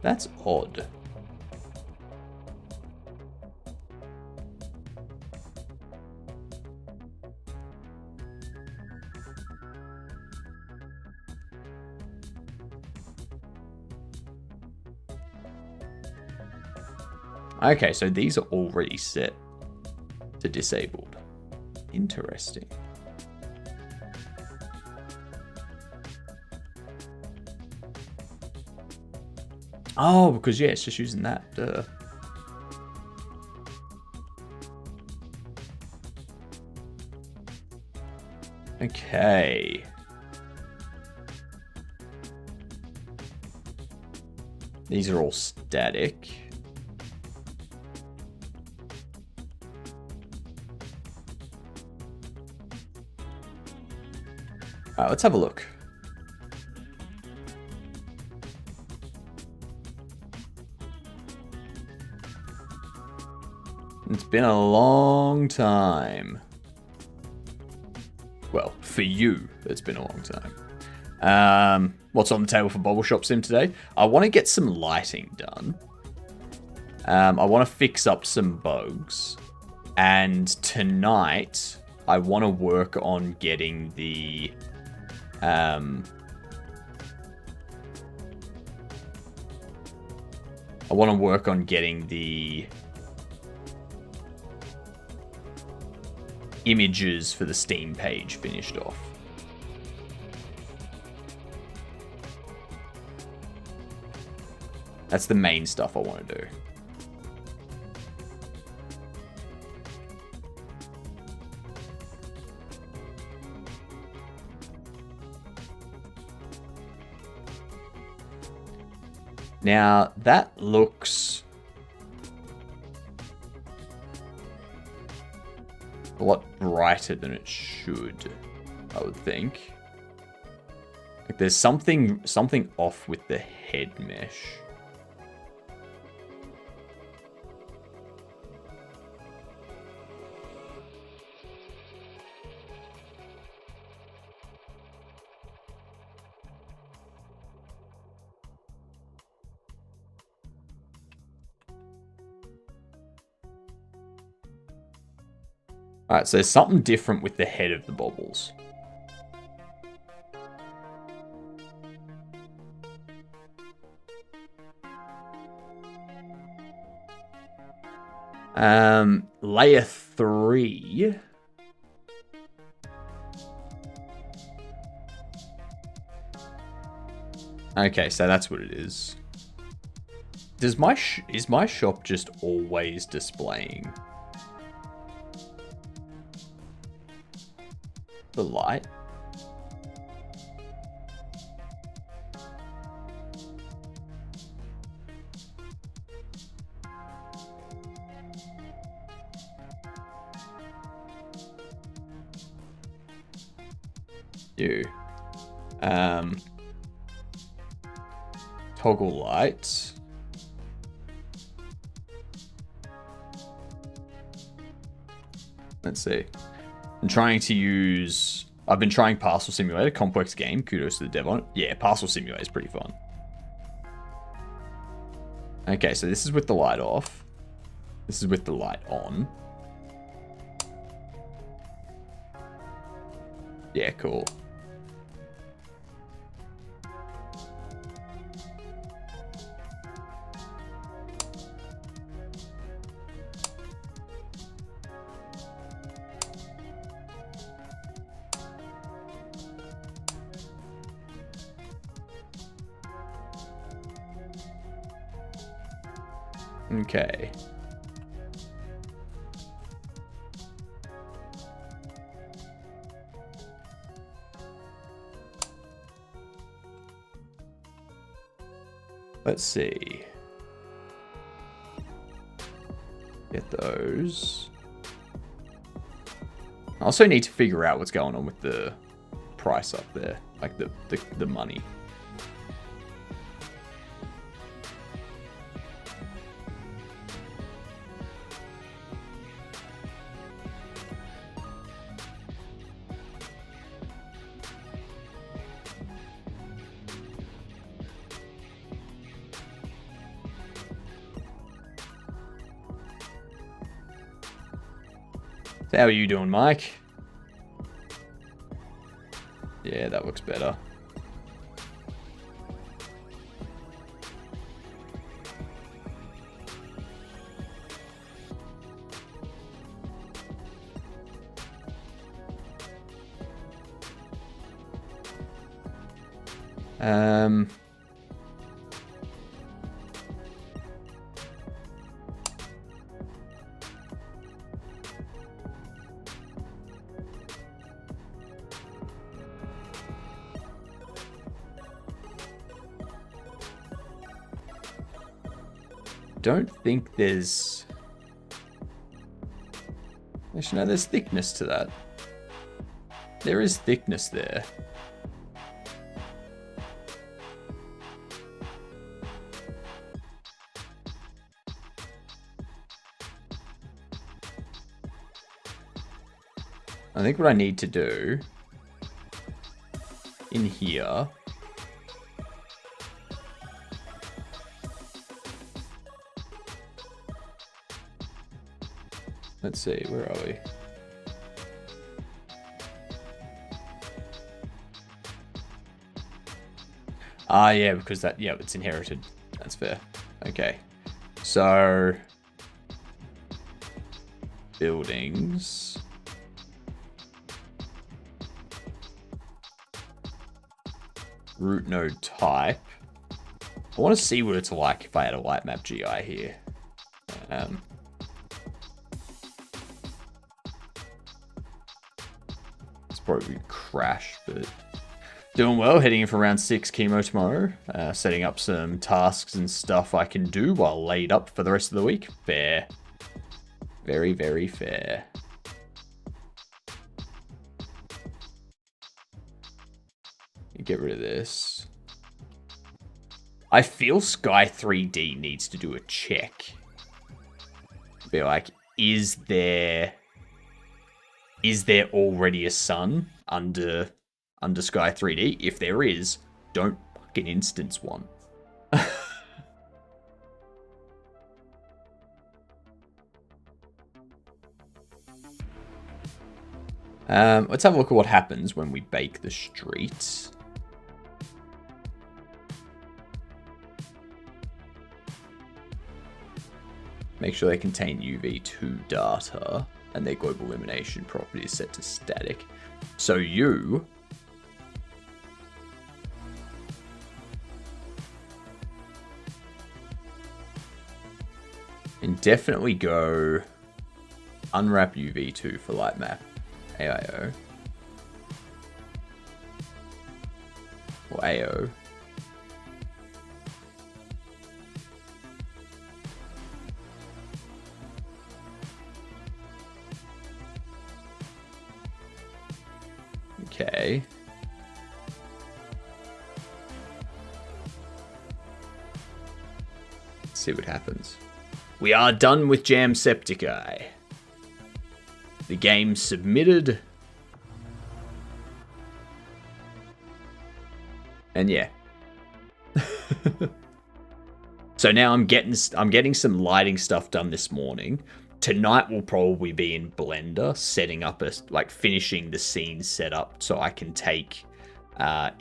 Speaker 2: That's odd. Okay, so these are already set to disabled. Interesting. Oh, because yeah, it's just using that. Okay. These are all static. Alright, let's have a look. It's been a long time. Well, for you, it's been a long time. What's on the table for Bobble Shop Sim today? I want to get some lighting done. I want to fix up some bugs. And tonight, I want to work on getting the... I want to work on getting the images for the Steam page finished off. That's the main stuff I want to do. Now, that looks a lot brighter than it should, I would think. Like there's something off with the head mesh. Alright, so there's something different with the head of the bobbles. Layer 3. Okay, so that's what it is. Is my shop just always displaying the light? Toggle lights. Let's see. I've been trying Parcel Simulator, complex game. Kudos to the dev on it. Yeah, Parcel Simulator is pretty fun. Okay, so this is with the light off. This is with the light on. Yeah, cool. Okay. Let's see. Get those. I also need to figure out what's going on with the price up there, like the money. How are you doing, Mike? Yeah, that looks better. Don't think there's... Actually, no, there's thickness to that. There is thickness there. I think what I need to do in here let's see, where are we? Ah, yeah, because that, yeah, it's inherited. That's fair. Okay. So, buildings. Root node type. I want to see what it's like if I had a light map GI here. Probably crash, but doing well. Heading in for round 6 chemo tomorrow. Setting up some tasks and stuff I can do while laid up for the rest of the week. Fair. Very, very fair. Get rid of this. I feel Sky 3D needs to do a check. Be like, is there already a sun under Sky 3D? If there is, don't fucking instance one. Let's have a look at what happens when we bake the streets. Make sure they contain UV2 data and their global illumination property is set to static. So you can definitely go unwrap UV2 for light map AIO or AO. Okay. Let's see what happens. We are done with Jamsepticeye. The game submitted. And yeah. So now I'm getting some lighting stuff done this morning. Tonight will probably be in Blender, setting up finishing the scene setup so I can take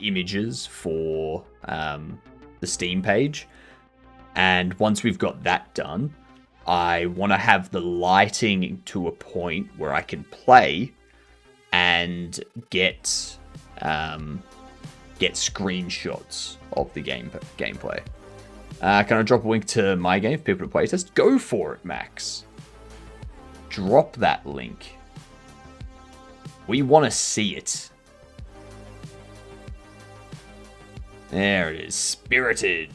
Speaker 2: images for the Steam page. And once we've got that done, I want to have the lighting to a point where I can play and get screenshots of the gameplay. Can I drop a link to my game for people to play test? Go for it, Max. Drop that link. We want to see it. There it is. Spirited.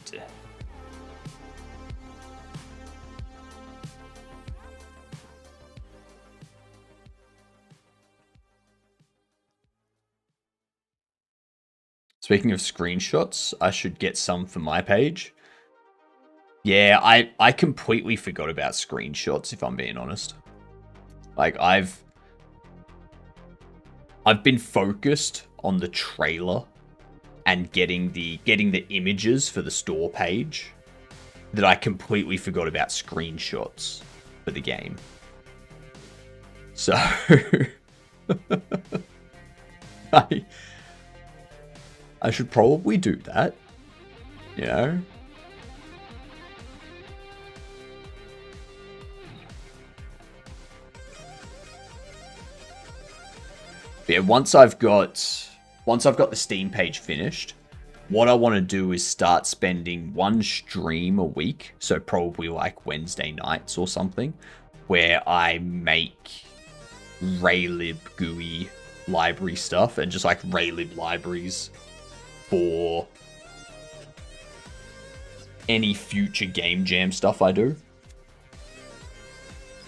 Speaker 2: Speaking of screenshots, I should get some for my page. Yeah, I completely forgot about screenshots, if I'm being honest. Like, I've been focused on the trailer and getting the images for the store page that I completely forgot about screenshots for the game. So I should probably do that, you know? But yeah, once I've got the Steam page finished, what I want to do is start spending one stream a week, so probably like Wednesday nights or something, where I make Raylib GUI library stuff and just like Raylib libraries for any future game jam stuff I do.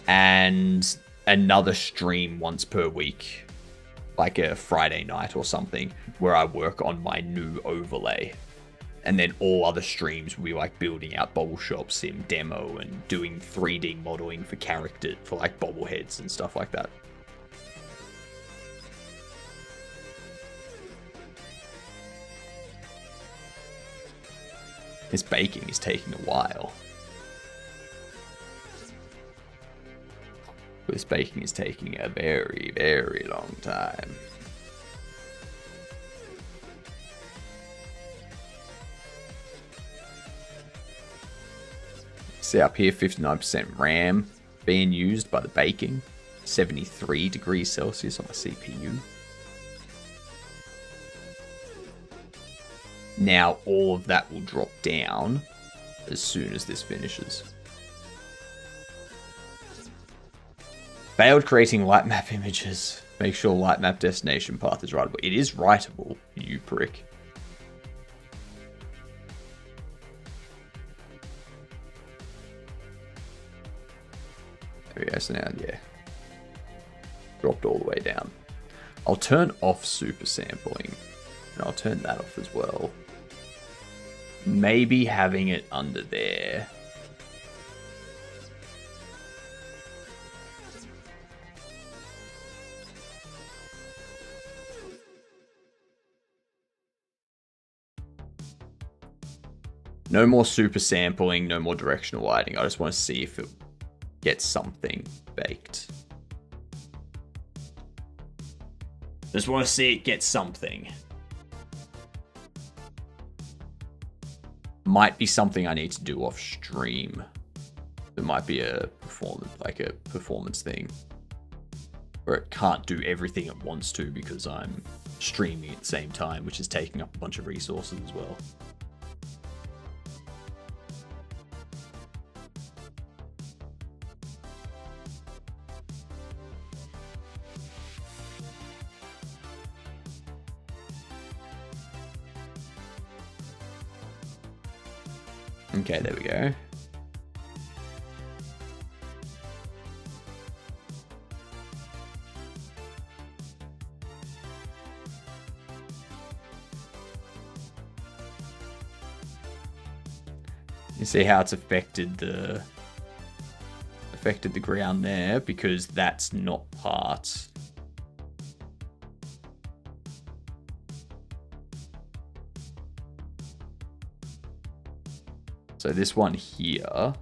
Speaker 2: And another stream once per week, like a Friday night or something, where I work on my new overlay. And then all other streams will be like building out Bobble Shop Sim demo and doing 3D modeling for character, for like bobbleheads and stuff like that. This baking is taking a while. This baking is taking a very, very long time. See up here, 59% RAM being used by the baking. 73 degrees Celsius on the CPU. Now all of that will drop down as soon as this finishes. Failed creating light map images. Make sure light map destination path is writable. It is writable, you prick. There we go, so now, yeah. Dropped all the way down. I'll turn off super sampling. And I'll turn that off as well. Maybe having it under there. No more super sampling, no more directional lighting. I just want to see if it gets something baked. Just want to see it get something. Might be something I need to do off stream. There might be a performance thing where it can't do everything it wants to because I'm streaming at the same time, which is taking up a bunch of resources as well. Okay, there we go. You see how it's affected the ground there because that's not part. So this one here.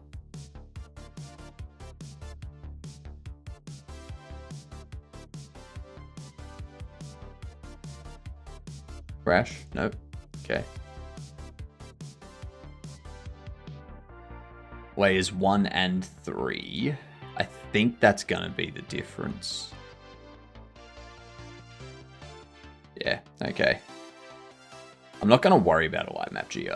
Speaker 2: Crash? Nope. Okay. Layers 1 and 3. I think that's gonna be the difference. Yeah, okay. I'm not gonna worry about a light map GI.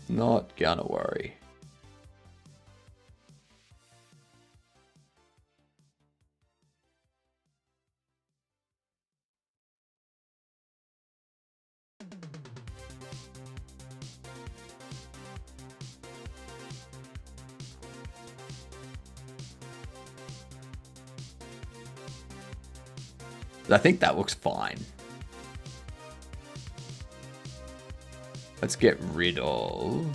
Speaker 2: Not gonna worry. I think that looks fine. Let's get rid of...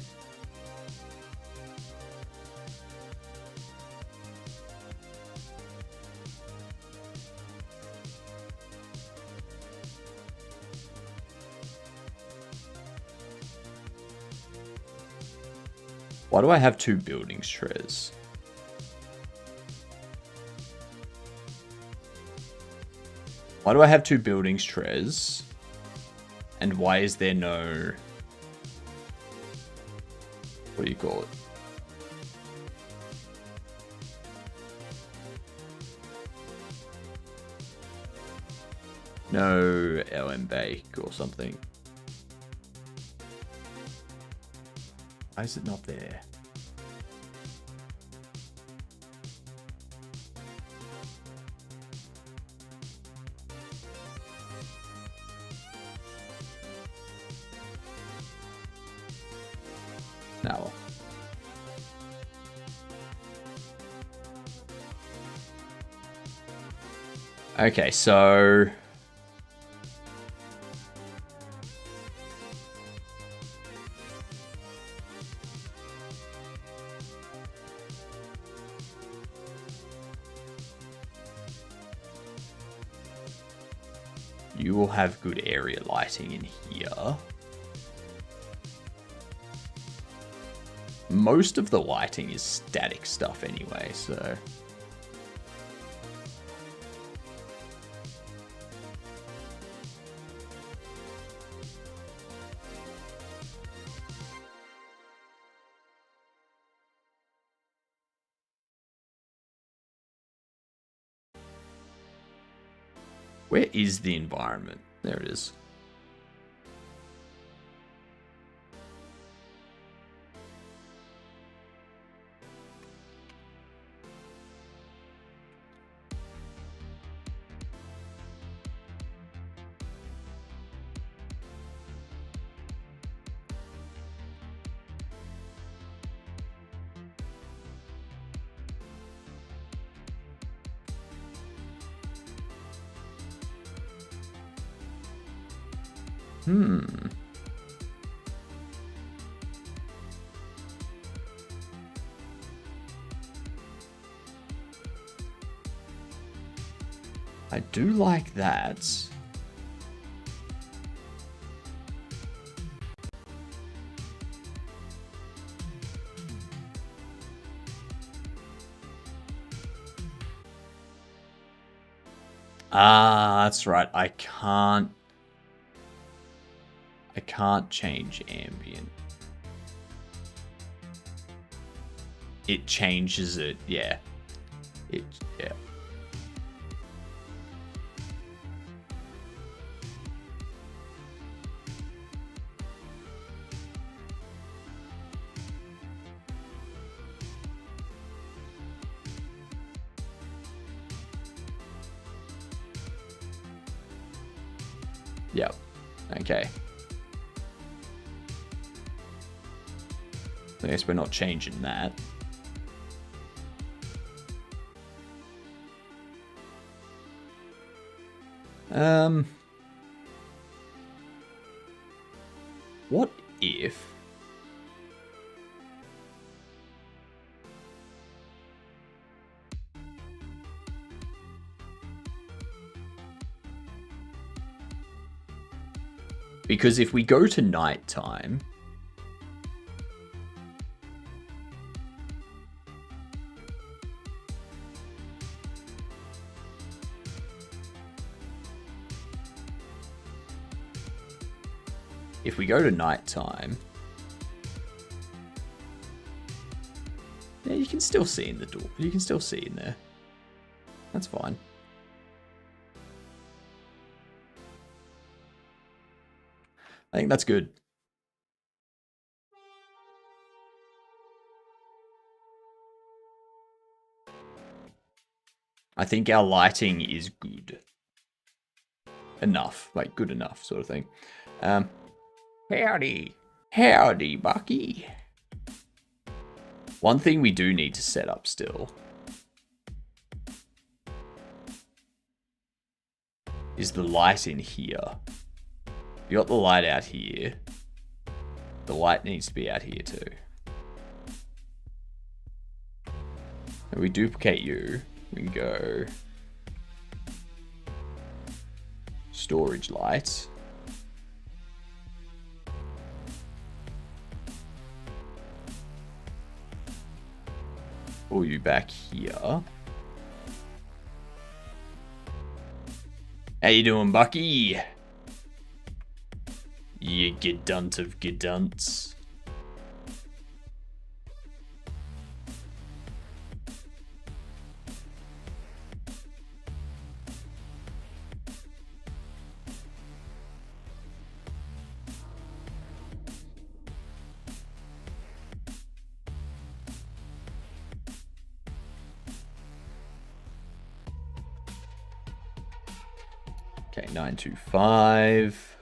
Speaker 2: Why do I have 2 buildings, Trez? Why do I have 2 buildings, Trez? And why is there no... What do you call it? No LM bake or something. Why is it not there? Now. Okay, so... You will have good area lighting in here. Most of the lighting is static stuff anyway, so... Where is the environment? There it is. I do like that. Ah, that's right. I can't change ambient. It changes it, yeah. Yeah. Yep. Okay. I guess we're not changing that. What if... Because if we go to nighttime... If we go to nighttime... Yeah, you can still see in the door. You can still see in there. That's fine. I think that's good. I think our lighting is good. Enough. Like, good enough sort of thing. Howdy. Howdy, Bucky. One thing we do need to set up still is the light in here. You got the light out here. The light needs to be out here too. If we duplicate you, we can go storage light. Pull you back here. How you doing, Bucky? You gedunt of gedunts. Okay, 925.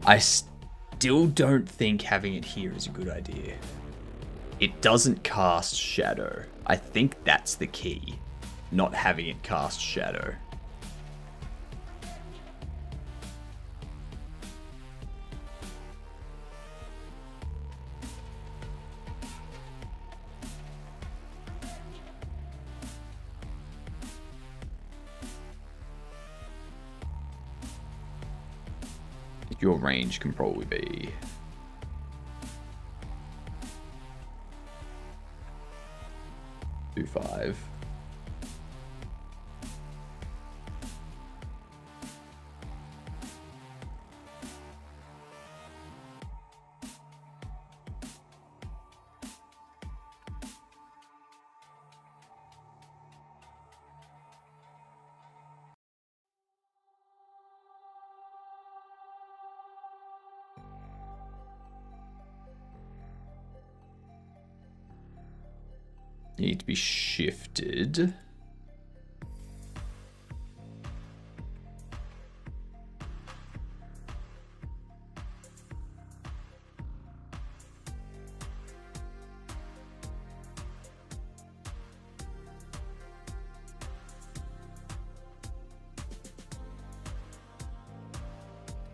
Speaker 2: I still don't think having it here is a good idea. It doesn't cast shadow. I think that's the key. Not having it cast shadow. Your range can probably be 2.5. Need to be shifted.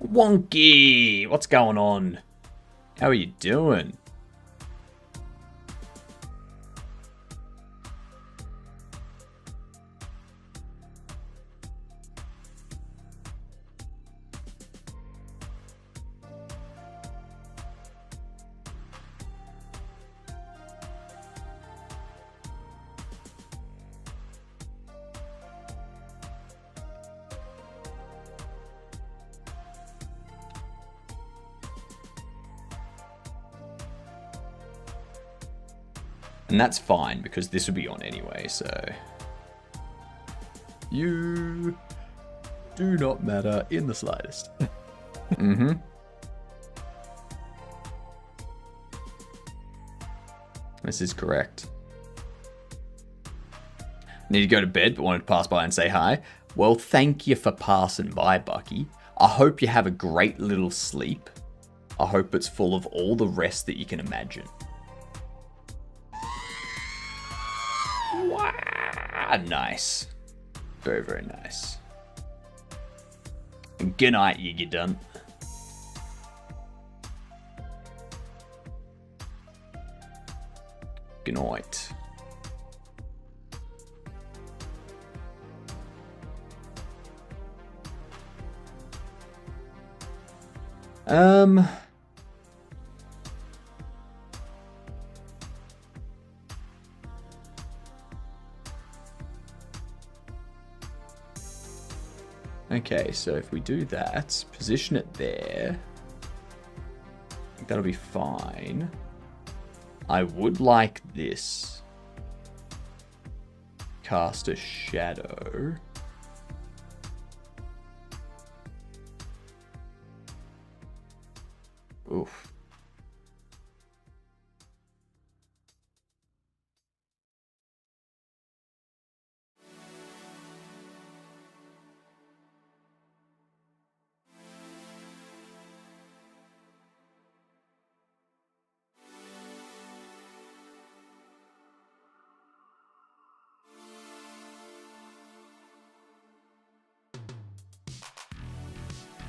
Speaker 2: Wonky! What's going on? How are you doing? And that's fine, because this would be on anyway, so... You do not matter in the slightest. Mm-hmm. This is correct. Need to go to bed, but wanted to pass by and say hi. Well, thank you for passing by, Bucky. I hope you have a great little sleep. I hope it's full of all the rest that you can imagine. Wow, nice. Very, very nice. And good night, you done. Good night. Okay, so if we do that, position it there, I think that'll be fine. I would like this. Cast a shadow. Oof.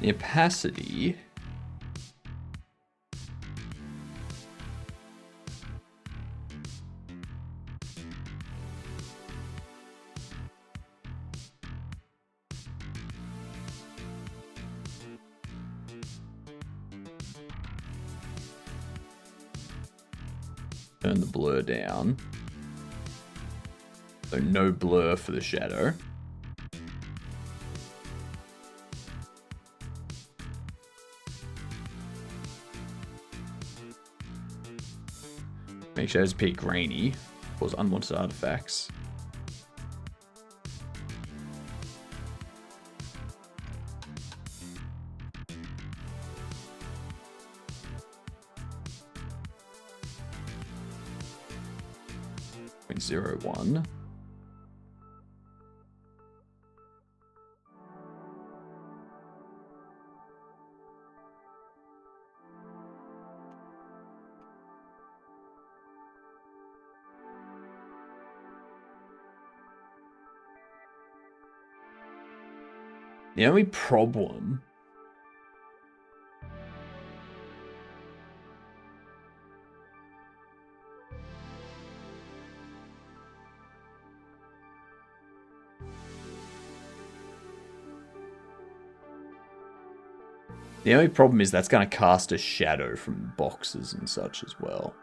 Speaker 2: The opacity. Turn the blur down. So no blur for the shadow. Make shadows appear grainy, cause unwanted artifacts. .01. The only problem is that's going to cast a shadow from boxes and such as well.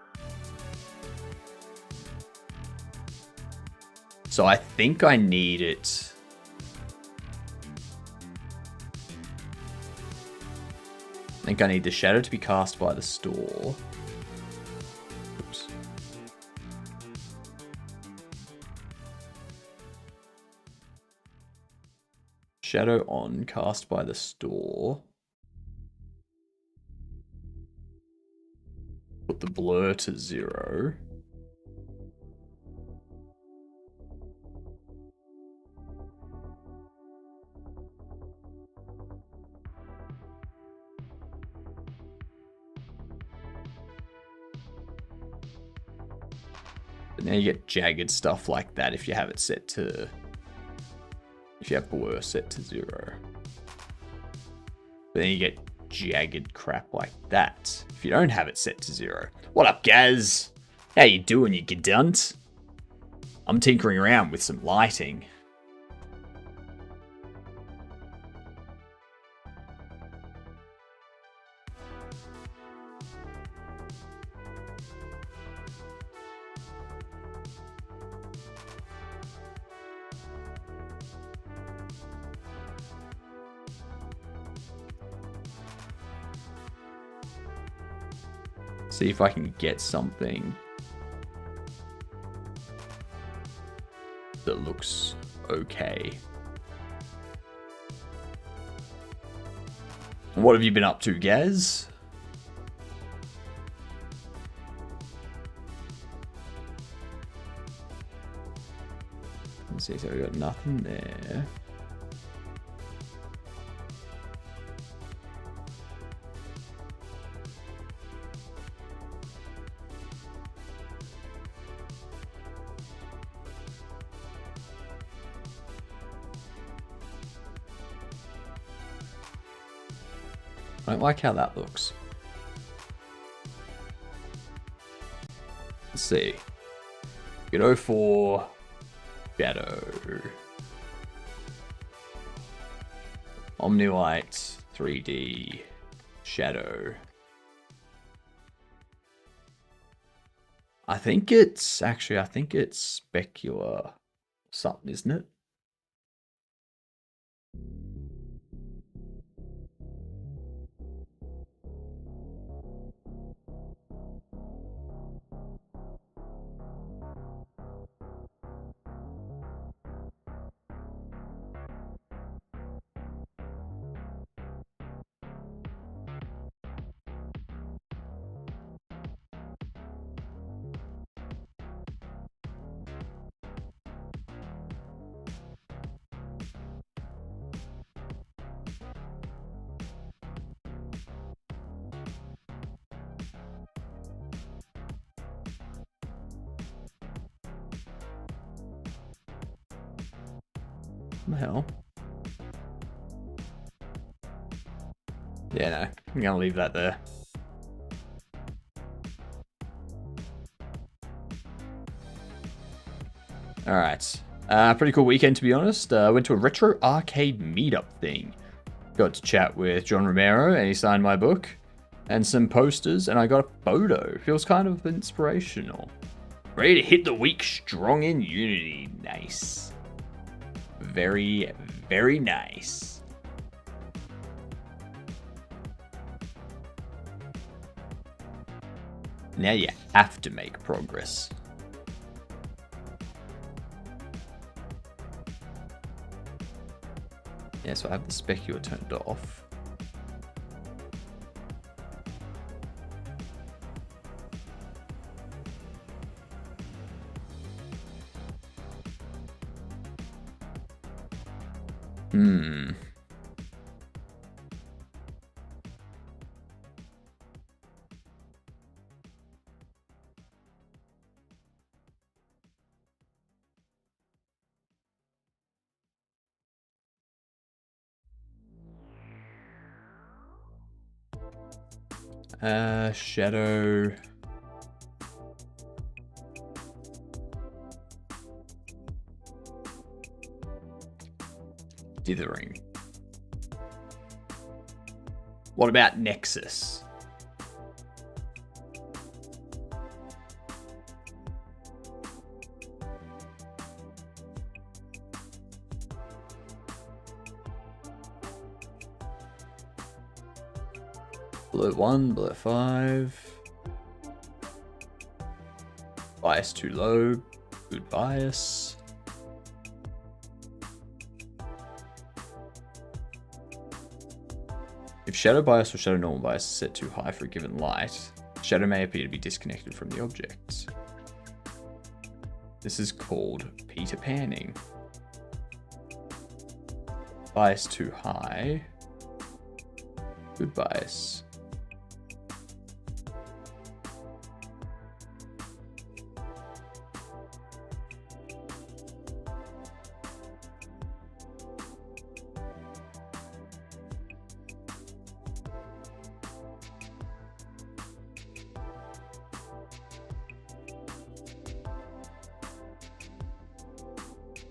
Speaker 2: So I think I need it. I think I need the shadow to be cast by the store. Oops. Shadow on, cast by the store. Put the blur to 0. But now you get jagged stuff like that if you have it set to... If you have blur set to 0. But then you get jagged crap like that if you don't have it set to 0. What up, Gaz? How you doing, you gadunt? I'm tinkering around with some lighting. See if I can get something. that looks okay. What have you been up to, Gaz? Let's see, so we got nothing there. I don't like how that looks. Let's see. You go for Shadow. Omnilight 3D Shadow. I think it's specular something, isn't it? What the hell? Yeah, no. I'm gonna leave that there. Alright. Pretty cool weekend, to be honest. Went to a retro arcade meetup thing. Got to chat with John Romero, and he signed my book. And some posters, and I got a photo. Feels kind of inspirational. Ready to hit the week strong in Unity. Nice. Very, very nice. Now you have to make progress. Yeah, so I have the specular turned off. Shadow. Dithering. What about Nexus? Bullet 1, bullet 5. Bias too low. Good bias. If shadow bias or shadow normal bias is set too high for a given light, shadow may appear to be disconnected from the object. This is called Peter Panning. Bias too high. Good bias.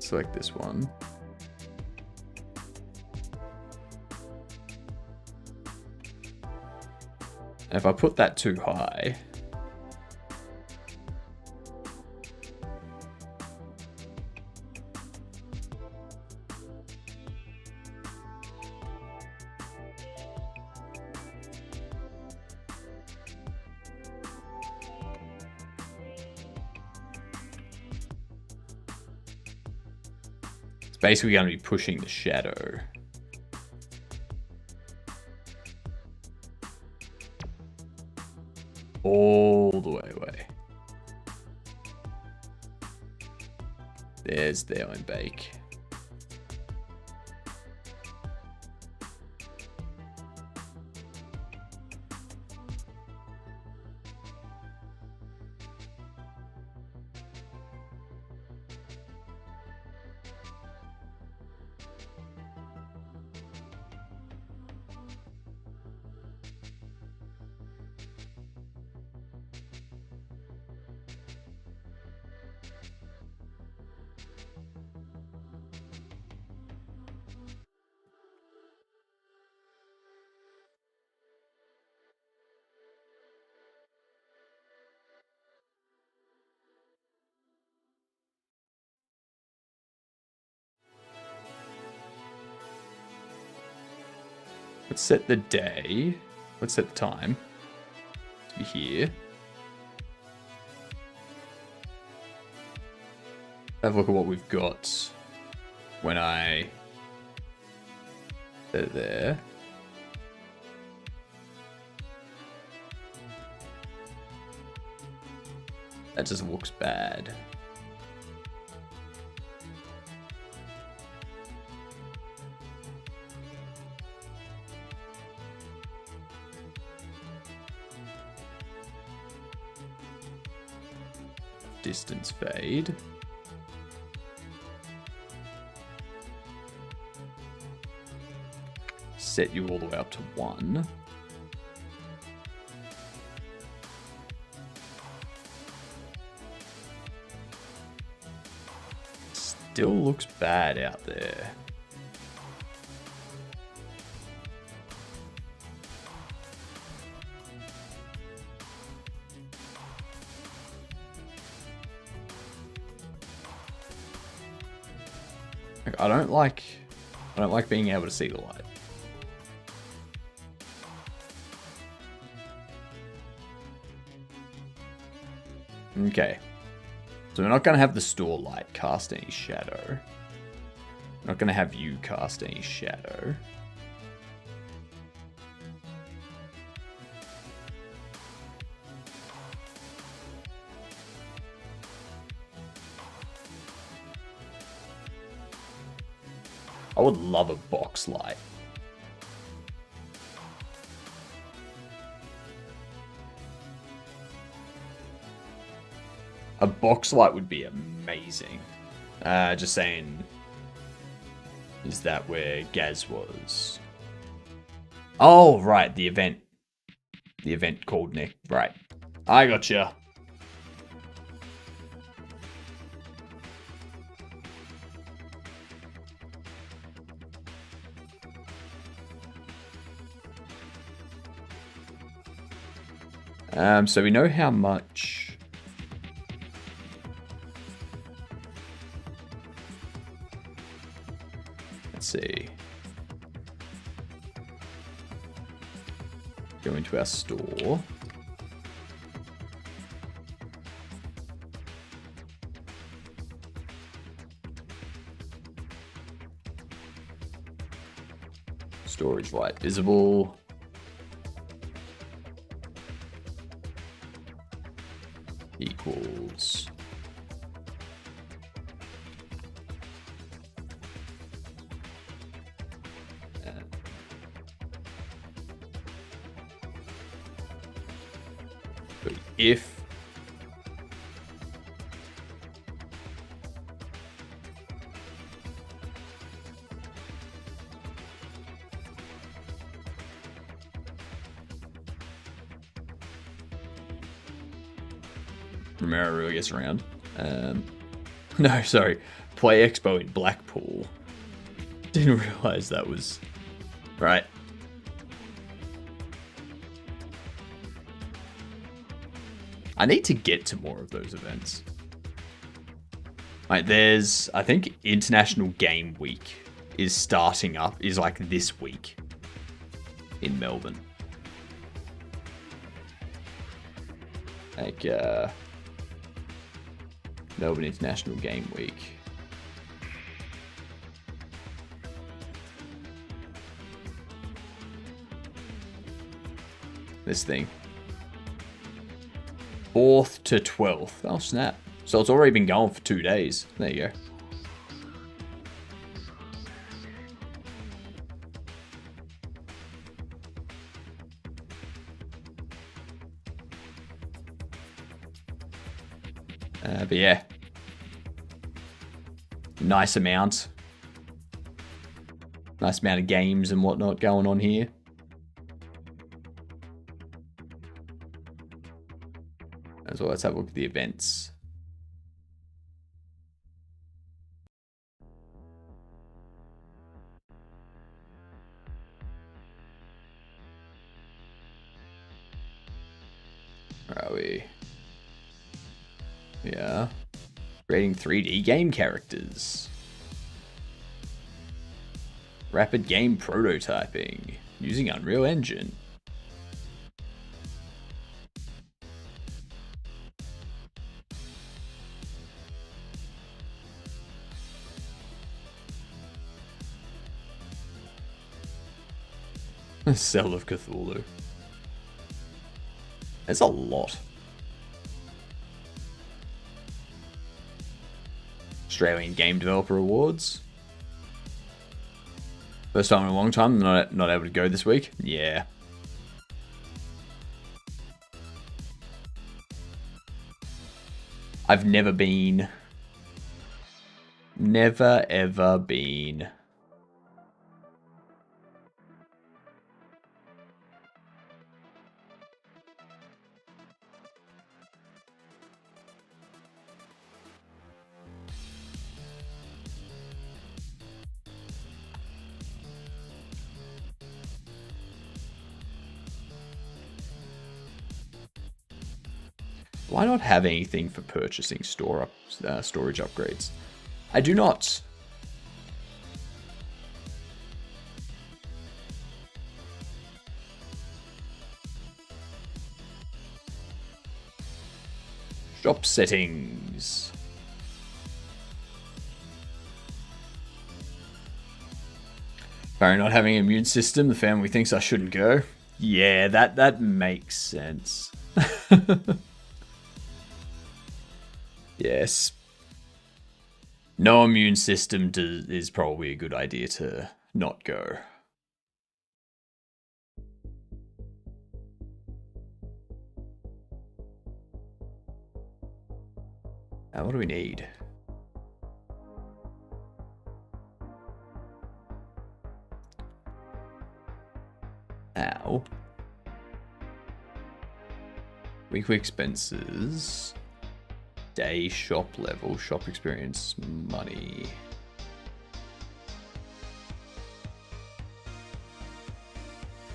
Speaker 2: Select this one. And if I put that too high, It's basically going to be pushing the shadow. All the way away. There's their own bake. Let's set the day. Let's set the time to be here. Have a look at what we've got when I set it there. That just looks bad. Distance fade. Set you all the way up to 1. Still looks bad out there. I don't like being able to see the light. Okay. So we're not going to have the store light cast any shadow. We're not going to have you cast any shadow. I would love a box light. A box light would be amazing. Just saying, is that where Gaz was? Oh, right, the event. The event called Nick. Right. I gotcha. So we know how much. Let's see. Go into our store. Storage light visible. Equals. But if Romero really gets around. No, sorry. Play Expo in Blackpool. Didn't realize that was... Right. I need to get to more of those events. Like, there's... I think International Game Week is starting up, is like this week in Melbourne. Like, Melbourne International Game Week. This thing. 4th to 12th. Oh, snap. So it's already been going for 2 days. There you go. But yeah. Nice amount. Nice amount of games and whatnot going on here. As well, let's have a look at the events. Where are we? Yeah. Creating 3D game characters. Rapid game prototyping. Using Unreal Engine. Cell of Cthulhu. There's a lot. Australian Game Developer Awards. First time in a long time, not able to go this week. Yeah. I've never been. Never ever been. Why not have anything for purchasing storage upgrades? I do not. Shop settings. Apparently not having an immune system, the family thinks I shouldn't go. Yeah, that makes sense. Yes. No immune system is probably a good idea to not go. Now, what do we need? Ow. Weekly expenses. Day shop level, shop experience, money.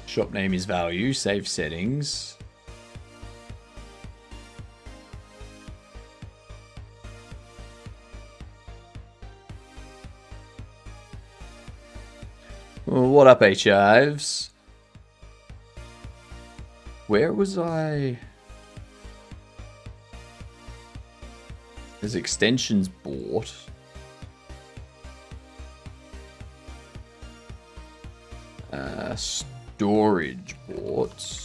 Speaker 2: Shop name is value, save settings. Well, what up, H-Ives? Where was I? There's extensions bought. Storage bought.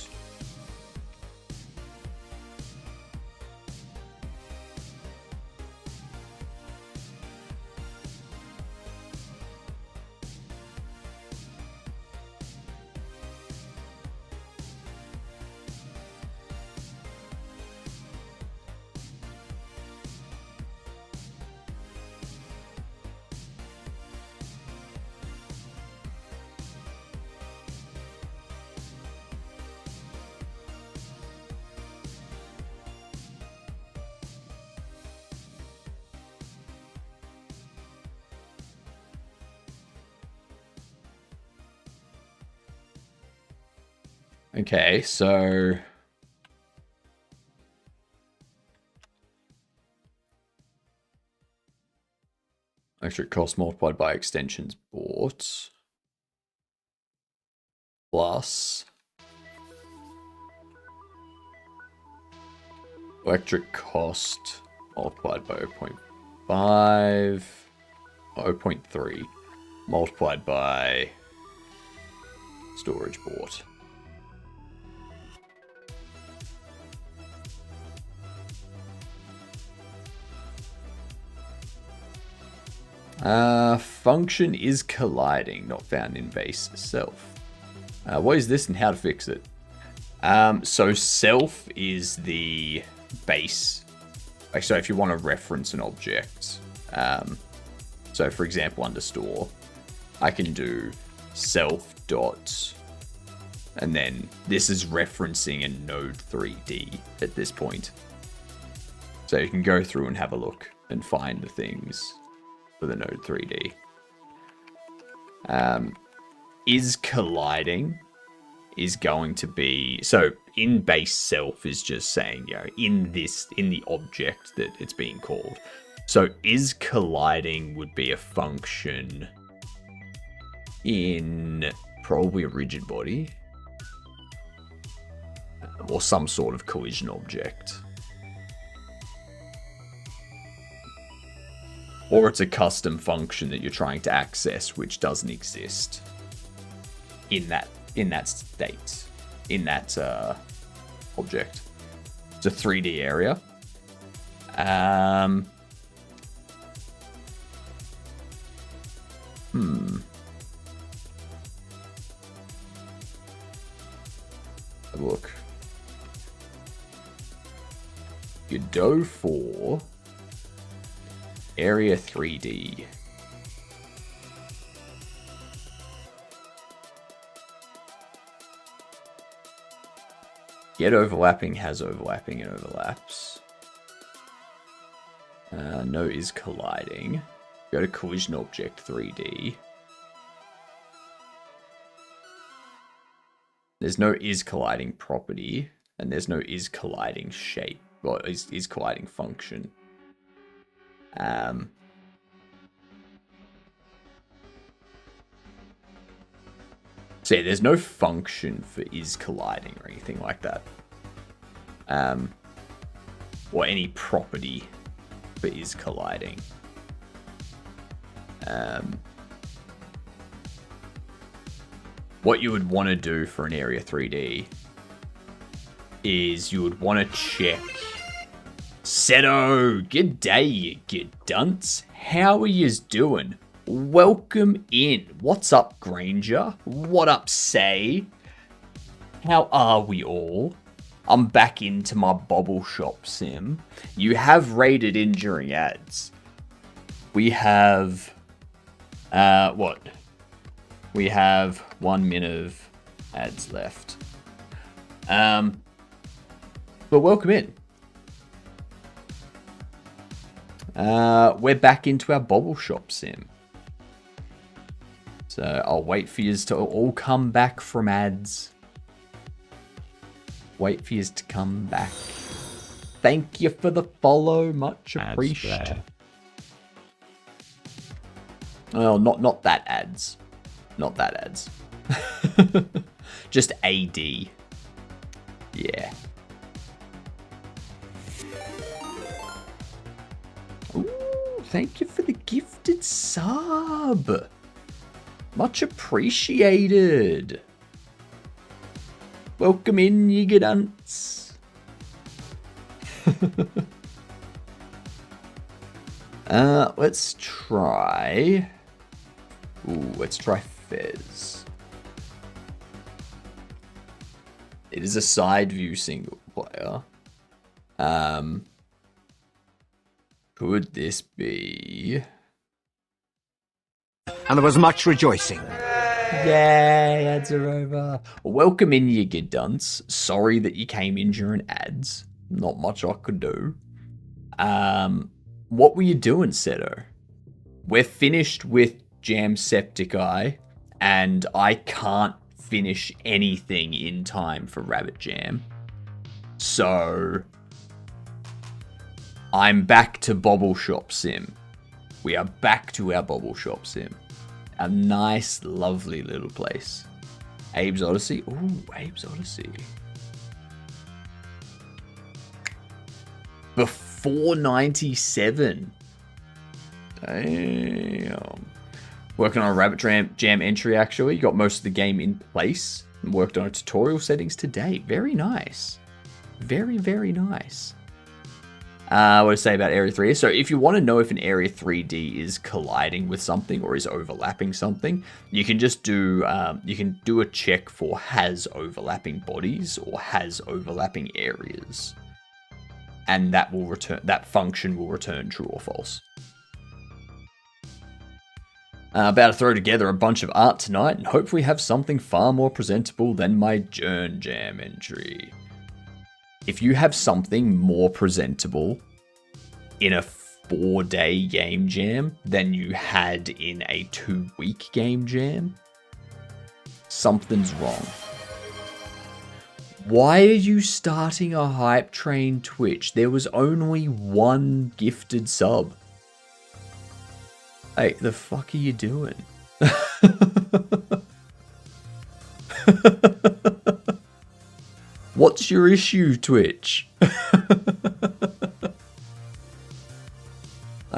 Speaker 2: Okay, so extra cost multiplied by extensions bought plus electric cost multiplied by 0.5, 0.3 multiplied by storage bought. Function is colliding, not found in base self. What is this and how to fix it? So self is the base. So if you want to reference an object, so for example under store, I can do self dot, and then this is referencing a node 3D at this point. So you can go through and have a look and find the things for the node 3D. Is colliding is going to be, so in base self is just saying, you know, in the object that it's being called. So is colliding would be a function in probably a rigid body or some sort of collision object. Or it's a custom function that you're trying to access which doesn't exist in that state, in that object. It's a 3D area. Look. You go for area 3D. Get overlapping, has overlapping, and overlaps. No is colliding. Go to collision object 3D. There's no is colliding property, and there's no is colliding shape, or is colliding function. So yeah, there's no function for is colliding or anything like that. Or any property for is colliding. What you would want to do for an area 3D is you would want to check Seto, good day, you good dunce. How are yous doing? Welcome in. What's up, Granger? What up, Say? How are we all? I'm back into my Bobble Shop Sim. You have rated in during ads. We have... what? We have 1 minute of ads left. But welcome in. We're back into our Bobble Shop Sim. So I'll wait for yous to all come back from ads. Wait for yous to come back. Thank you for the follow, much appreciated. Well, not that ads. Not that ads. Just AD. Yeah. Ooh, thank you for the gifted sub. Much appreciated. Welcome in, you good unts. Let's try... Ooh, let's try Fez. It is a side view single player. Could this be...
Speaker 3: And there was much rejoicing.
Speaker 2: Yay, ads are over. Welcome in, you good dunce. Sorry that you came in during ads. Not much I could do. What were you doing, Seto? We're finished with Jamsepticeye, and I can't finish anything in time for Rabbit Jam. So, I'm back to Bobble Shop Sim. We are back to our Bobble Shop Sim. A nice, lovely little place. Abe's Odyssey. Ooh, Abe's Odyssey. Before 97. Damn. Working on a Rabbit Jam entry, actually. Got most of the game in place. And worked on tutorial settings today. Very nice. Very, very nice. What to say about Area 3? So if you want to know if an Area 3D is colliding with something or is overlapping something, you can just do a check for has overlapping bodies or has overlapping areas, and that function will return true or false. About to throw together a bunch of art tonight and hopefully have something far more presentable than my Jern Jam entry. If you have something more presentable in a 4-day game jam than you had in a 2-week game jam, something's wrong. Why are you starting a hype train Twitch? There was only one gifted sub. Hey, the fuck are you doing? What's your issue, Twitch? I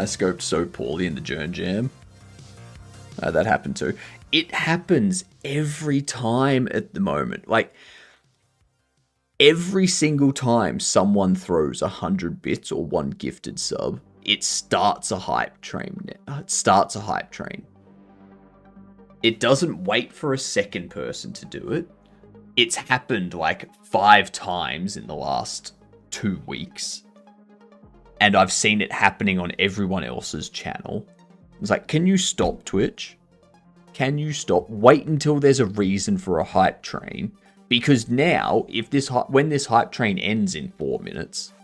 Speaker 2: scoped so poorly in the Jern Jam. That happened too. It happens every time at the moment. Like, every single time someone throws 100 bits or one gifted sub, it starts a hype train. It doesn't wait for a second person to do it. It's happened like 5 times in the last 2 weeks. And I've seen it happening on everyone else's channel. It's like, can you stop, Twitch? Can you stop? Wait until there's a reason for a hype train. Because now, when this hype train ends in 4 minutes,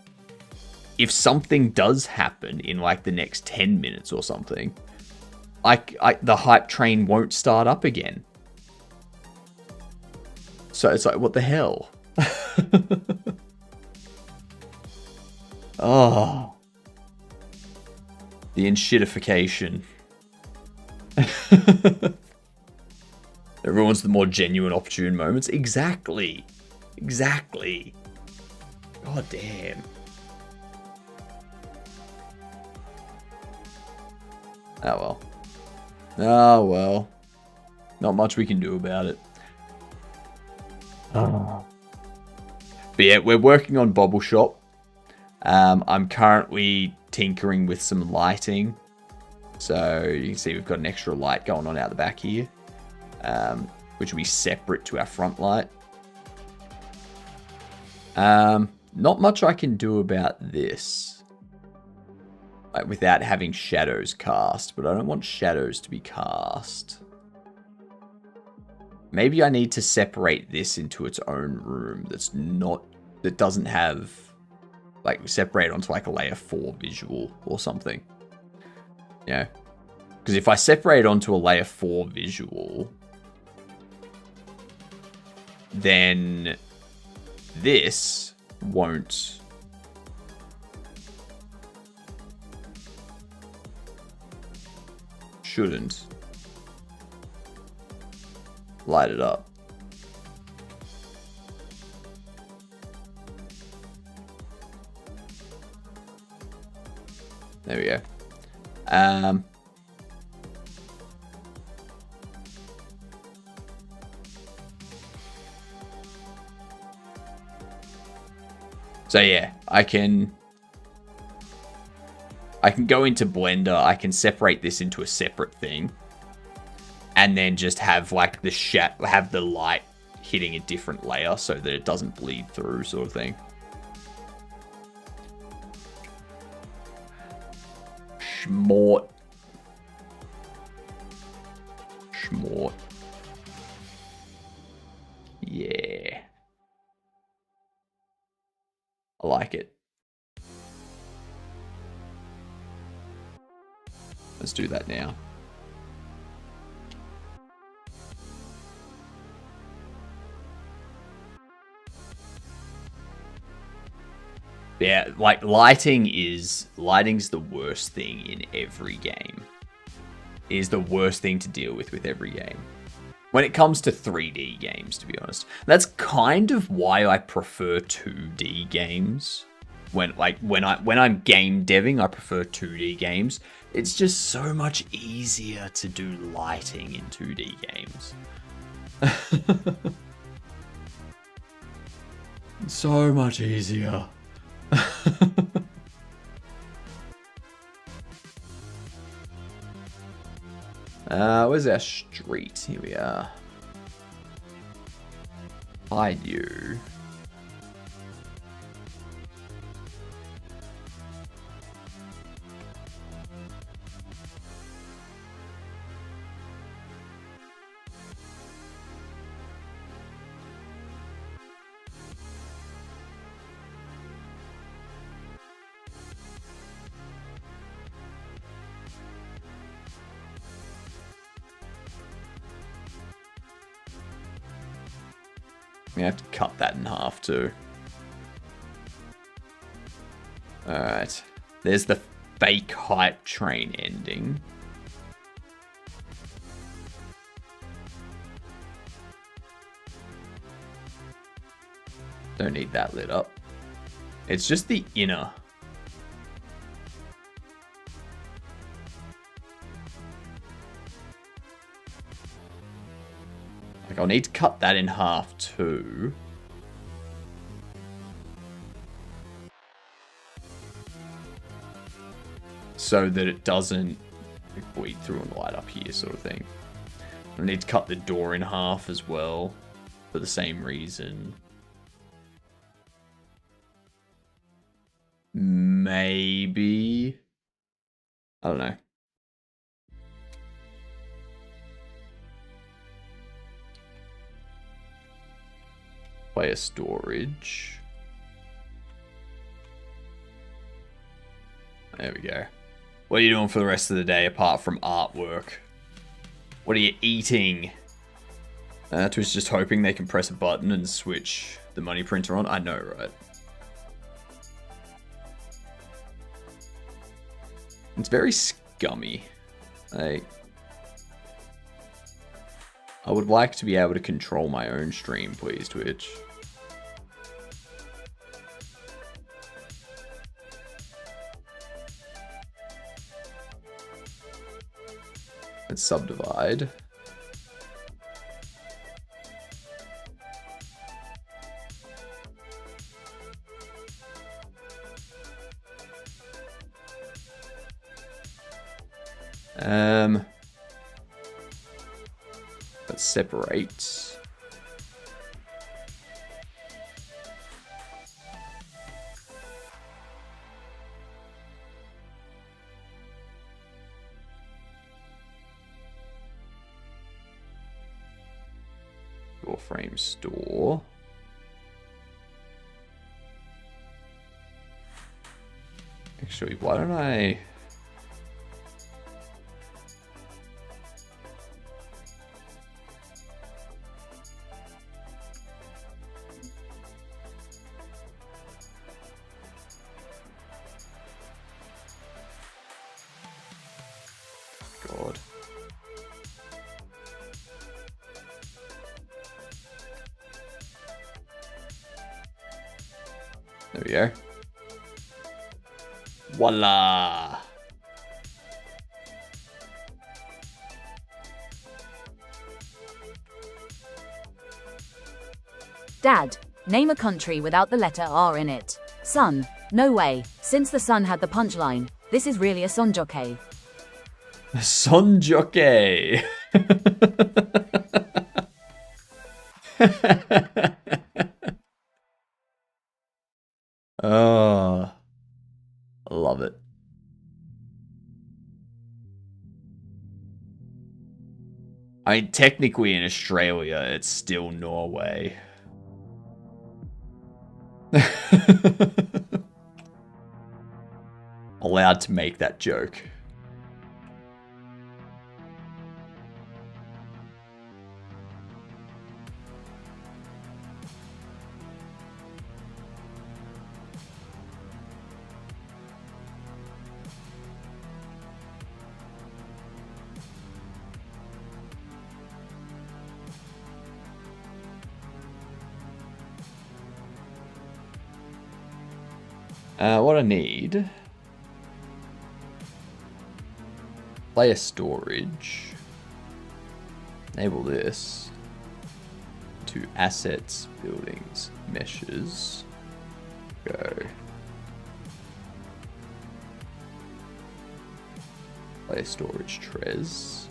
Speaker 2: if something does happen in like the next 10 minutes or something, the hype train won't start up again. So it's like, what the hell? Oh. The enshittification. Everyone's the more genuine, opportune moments. Exactly. Exactly. God damn. Oh well. Oh well. Not much we can do about it. Oh. But yeah, we're working on Bobble Shop. I'm currently tinkering with some lighting. So you can see we've got an extra light going on out the back here. Which will be separate to our front light. Not much I can do about this. Like, without having shadows cast. But I don't want shadows to be cast. Maybe I need to separate this into its own room that doesn't have, like, separate onto like a layer 4 visual or something. Yeah. Because if I separate onto a layer 4 visual, then this shouldn't light it up. There we go. So yeah, I can go into Blender, I can separate this into a separate thing, and then just have like have the light hitting a different layer so that it doesn't bleed through, sort of thing. Schmort. Yeah. I like it. Let's do that now. Yeah, like lighting's the worst thing in every game. It is the worst thing to deal with every game. When it comes to 3D games, to be honest. That's kind of why I prefer 2D games. When I'm game deving, I prefer 2D games. It's just so much easier to do lighting in 2D games. So much easier. Where's our street? Here we are. Hide you. We have to cut that in half too. Alright. There's the fake hype train ending. Don't need that lit up. It's just the inner. Like, I'll need to cut that in half too. So that it doesn't bleed through and light up here, sort of thing. I need to cut the door in half as well, for the same reason. Maybe. I don't know. Player storage. There we go. What are you doing for the rest of the day apart from artwork? What are you eating? Twitch just hoping they can press a button and switch the money printer on. I know, right? It's very scummy. Like, I would like to be able to control my own stream, please, Twitch. Let's subdivide. Let's separate. Door frame store. Actually, why don't I... God. There we go. Voila!
Speaker 5: Dad, name a country without the letter R in it. Son, no way. Since the son had the punchline, this is really a sonjoke.
Speaker 2: Sonjoke! Oh, I love it. I mean, technically in Australia, it's still Norway. Allowed to make that joke. What I need... Player storage. Enable this. To assets, buildings, meshes. Go. Player storage, Trez.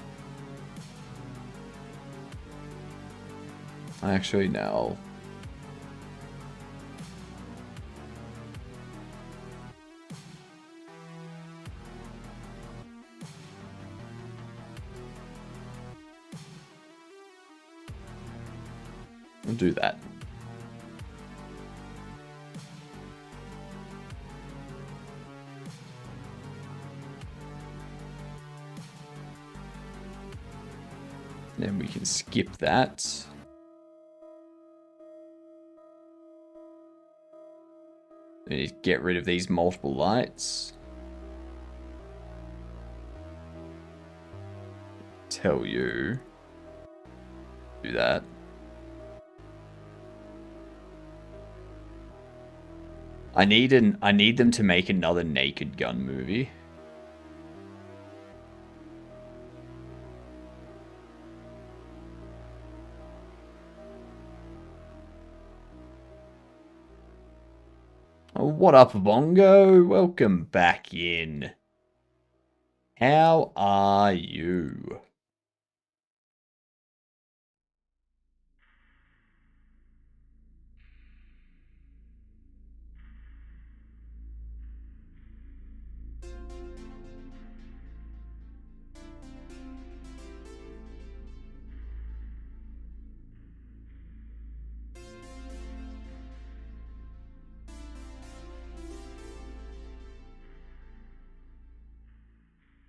Speaker 2: Actually, no. I'll do that. Then we can skip that. We need to get rid of these multiple lights. Tell you. Do that. I need them to make another Naked Gun movie. Oh, what up, Bongo? Welcome back in. How are you?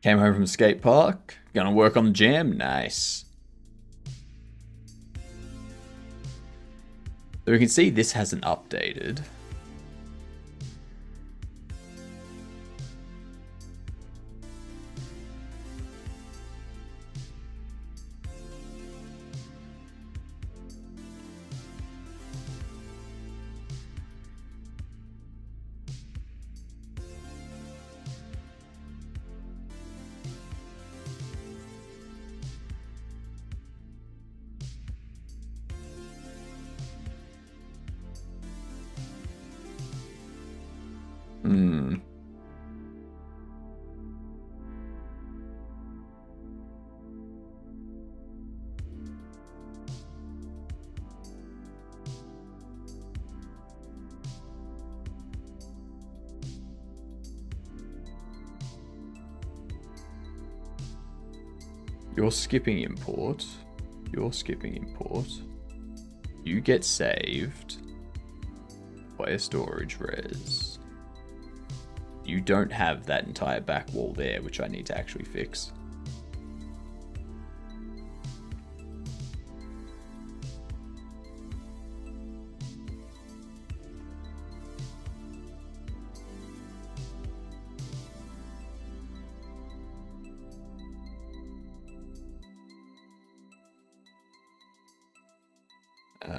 Speaker 2: Came home from the skate park. Gonna work on the jam. Nice. So we can see this hasn't updated. You're skipping import. You're skipping import. You get saved. Player storage res. You don't have that entire back wall there, which I need to actually fix.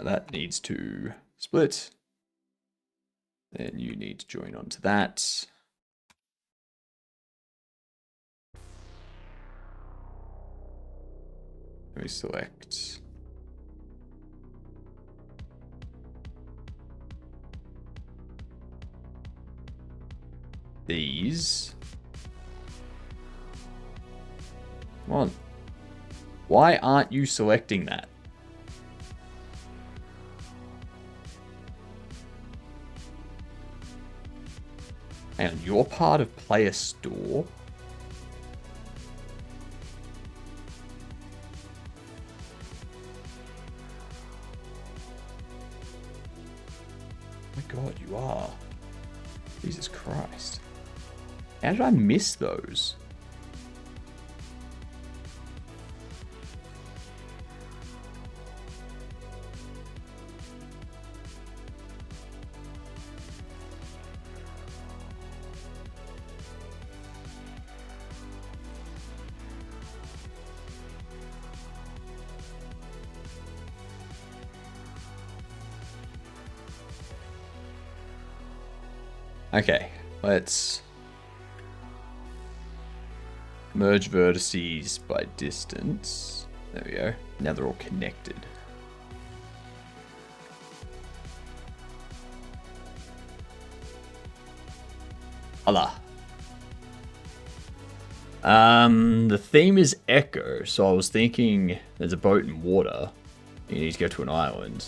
Speaker 2: That needs to split. Then you need to join onto that. Let me select these. Come on. Why aren't you selecting that? And you're part of player store? Oh my god, you are. Jesus Christ. How did I miss those? Okay, let's merge vertices by distance. There we go. Now they're all connected. Allah. The theme is echo, so I was thinking there's a boat in water. You need to go to an island.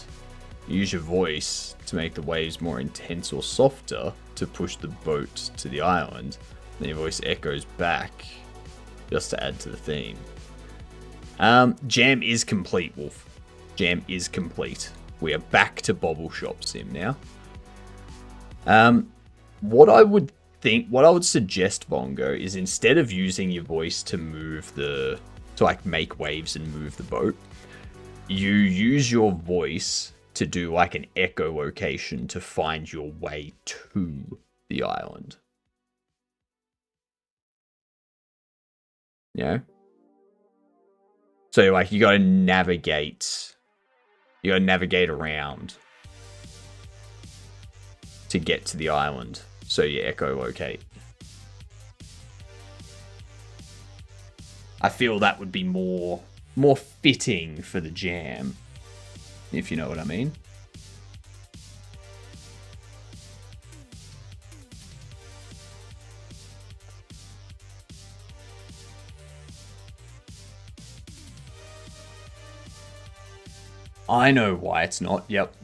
Speaker 2: Use your voice to make the waves more intense or softer to push the boat to the island. Then your voice echoes back just to add to the theme. Jam is complete, Wolf. Jam is complete. We are back to Bobble Shop Sim now. What I would suggest, Bongo, is instead of using your voice to like make waves and move the boat, you use your voice to do like an echolocation to find your way to the island. Yeah. So like you gotta navigate around to get to the island. So you echolocate. I feel that would be more fitting for the jam, if you know what I mean. I know why it's not. Yep.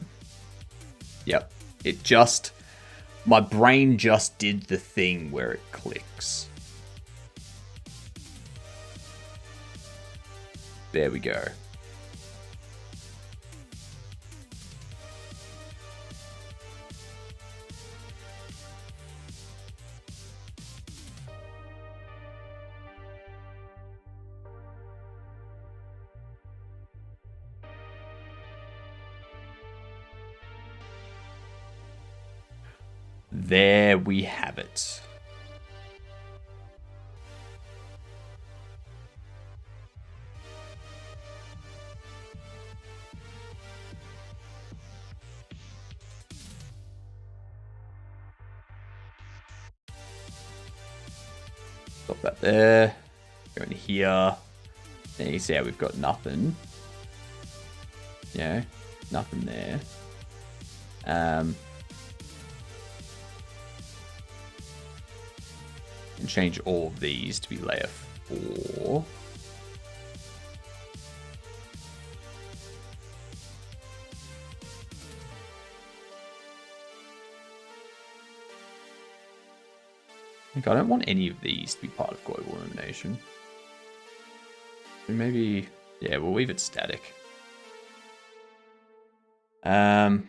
Speaker 2: My brain just did the thing where it clicks. There we go. There we have it. Stop that there. Go in here. Then you see how we've got nothing. Yeah, nothing there. And change all of these to be layer 4. I don't want any of these to be part of global illumination. Maybe, yeah, we'll leave it static. Let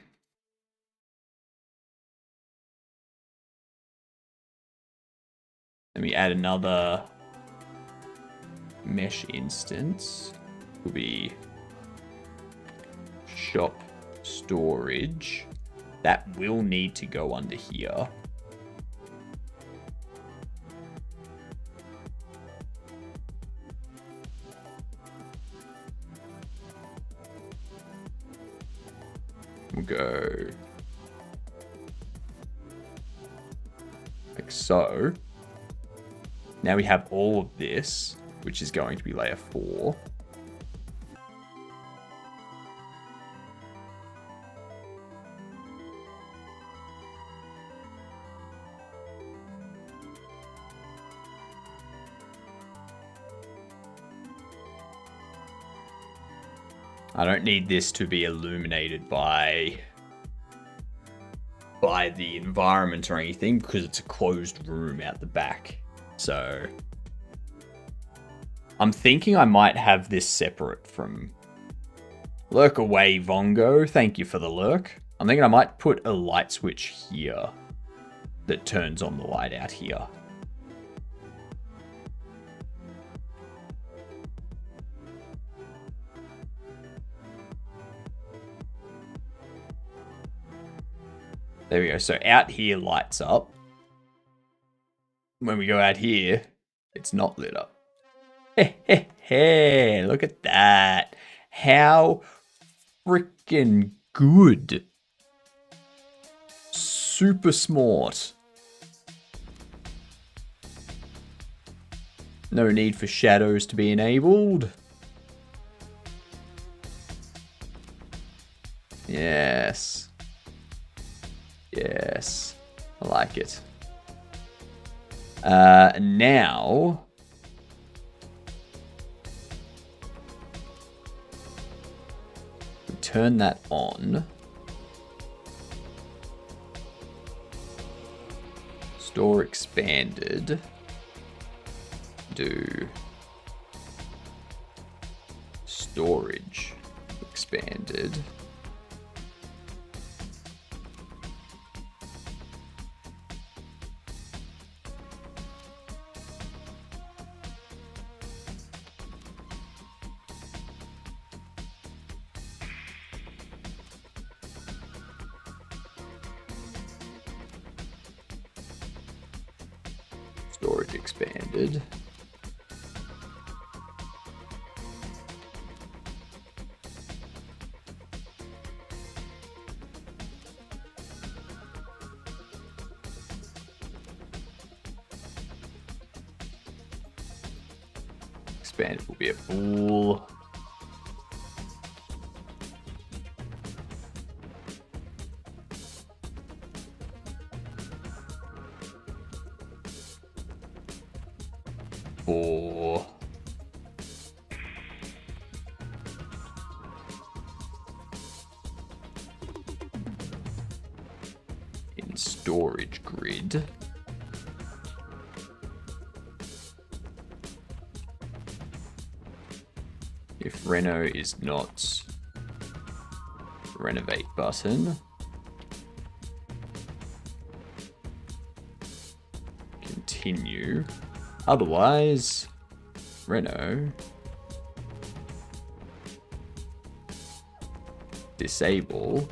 Speaker 2: me add another mesh instance. Will be shop storage. That will need to go under here. We'll go like so. Now we have all of this, which is going to be layer 4. I don't need this to be illuminated by the environment or anything because it's a closed room out the back. So I'm thinking I might have this separate from lurk away, Vongo. Thank you for the lurk. I'm thinking I might put a light switch here that turns on the light out here. There we go. So out here lights up. When we go out here, it's not lit up. Hey, look at that. How freaking good. Super smart. No need for shadows to be enabled. Yes. Yes, I like it. Now, turn that on. Store expanded. Do storage expanded. Storage expanded. Expanded will be a bool. For in storage grid. If Reno is not renovate button, continue. Otherwise, Reno disable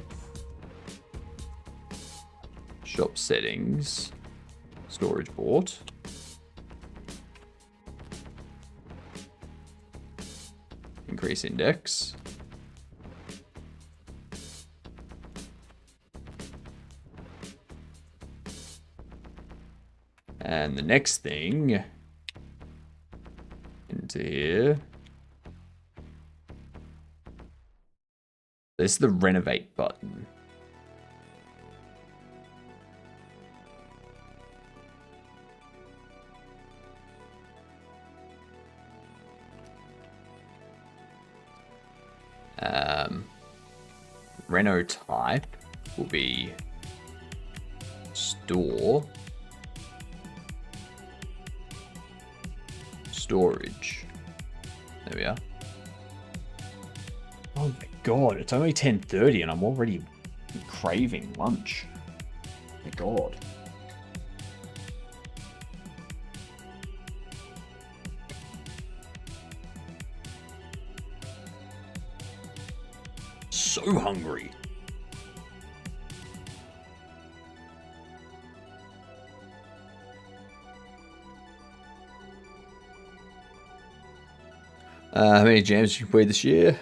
Speaker 2: shop settings, storage bought. Increase index. And the next thing into here. This is the renovate button. Reno type will be store storage. There we are. Oh my god, it's only 10:30 and I'm already craving lunch. Oh my god. So hungry. How many jams did you play this year?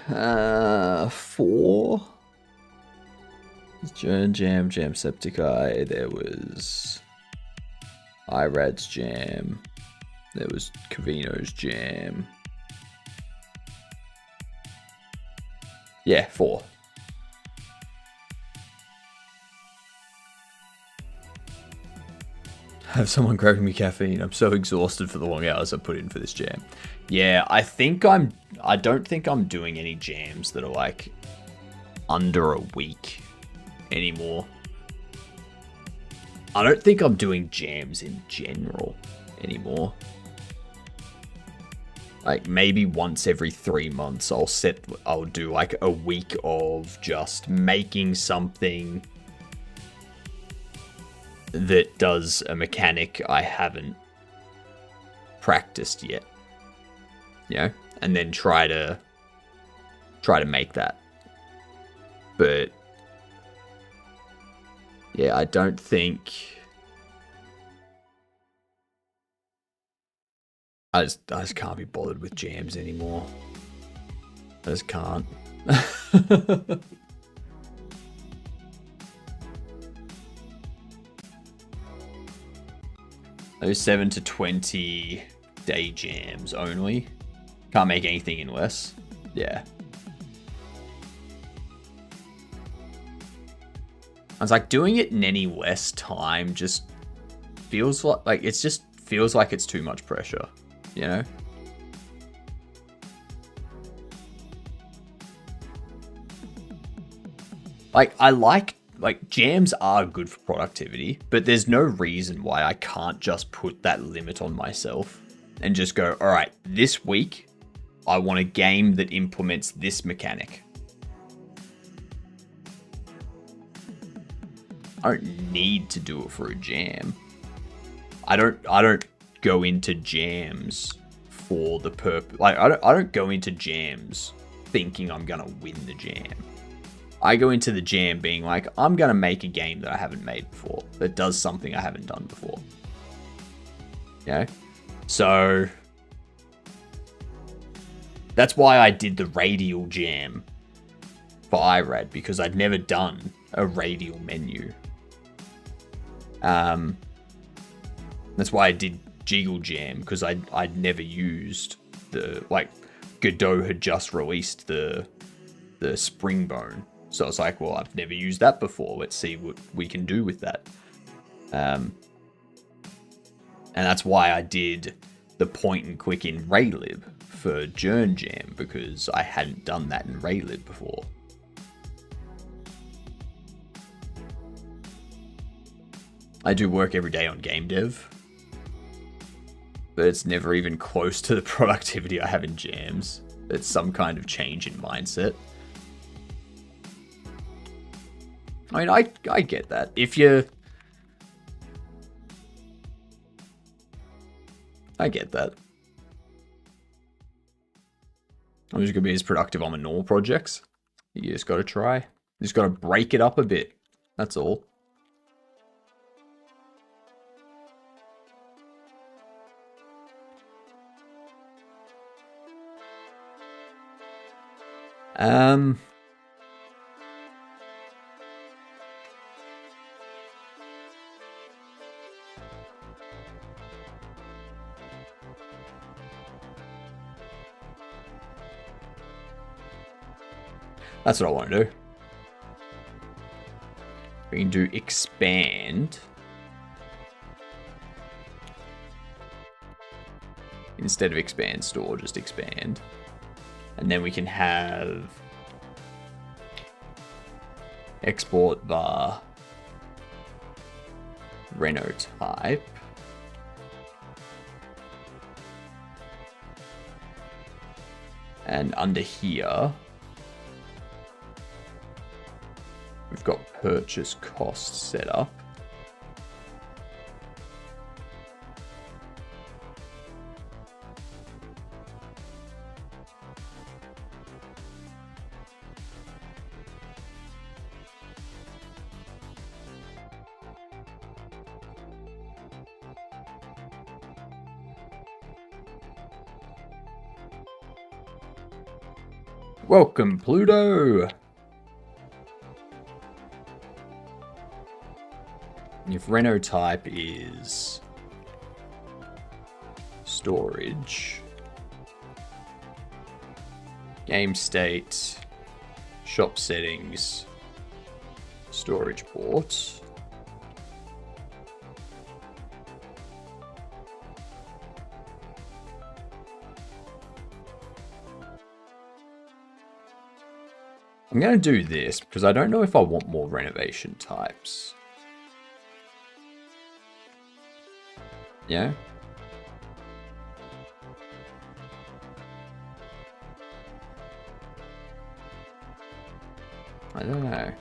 Speaker 2: 4. Jamsepticeye. There was Irad's jam. There was Cavino's jam. Yeah, 4. Have someone grabbing me caffeine. I'm so exhausted for the long hours I put in for this jam. Yeah, I don't think I'm doing any jams that are like under a week anymore. I don't think I'm doing jams in general anymore. Like maybe once every 3 months I'll do like a week of just making something that does a mechanic I haven't practiced yet. You know? And then try to make that. But yeah, I don't think I just can't be bothered with jams anymore. I just can't. 7 to 20 day jams only. Can't make anything in less. Yeah. I was like, doing it in any less time just feels like it just feels like it's too much pressure, you know? Like, jams are good for productivity, but there's no reason why I can't just put that limit on myself and just go, all right, this week, I want a game that implements this mechanic. I don't need to do it for a jam. I don't go into jams for the purpose. Like, I don't go into jams thinking I'm gonna win the jam. I go into the jam being like, I'm gonna make a game that I haven't made before, that does something I haven't done before. Yeah. So that's why I did the radial jam for IRAD, because I'd never done a radial menu. That's why I did Jiggle Jam, because I'd never used the, like, Godot had just released the Springbone. So I was like, well, I've never used that before. Let's see what we can do with that. And that's why I did the point and click in Raylib for Journ Jam, because I hadn't done that in Raylib before. I do work every day on GameDev, but it's never even close to the productivity I have in jams. It's some kind of change in mindset. I mean, I get that. I get that. I'm just going to be as productive on my normal projects. You just got to try. You just got to break it up a bit. That's all. That's what I want to do. We can do expand. Instead of expand store, just expand. And then we can have export var HypnotiK. And under here, we've got purchase cost set up. Welcome, Pluto! If Reno type is storage, game state, shop settings, storage port, I'm going to do this because I don't know if I want more renovation types. Yeah? I don't know.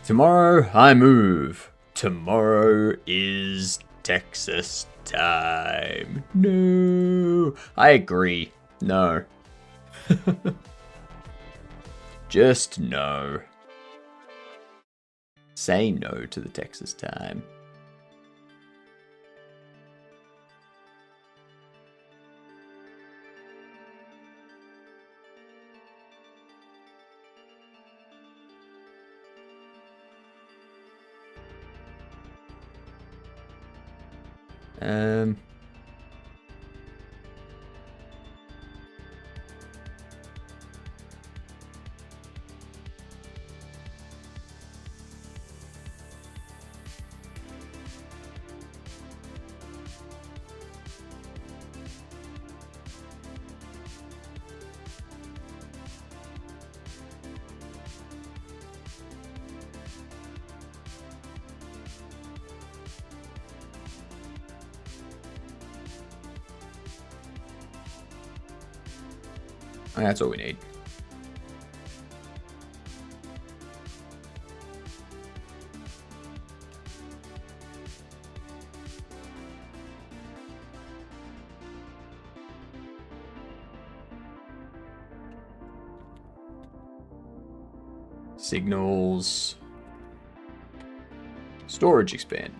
Speaker 2: Tomorrow I move. Tomorrow is Texas time. No. I agree. No. Just no. Say no to the Texas time. And that's all we need. Signals. Storage expand.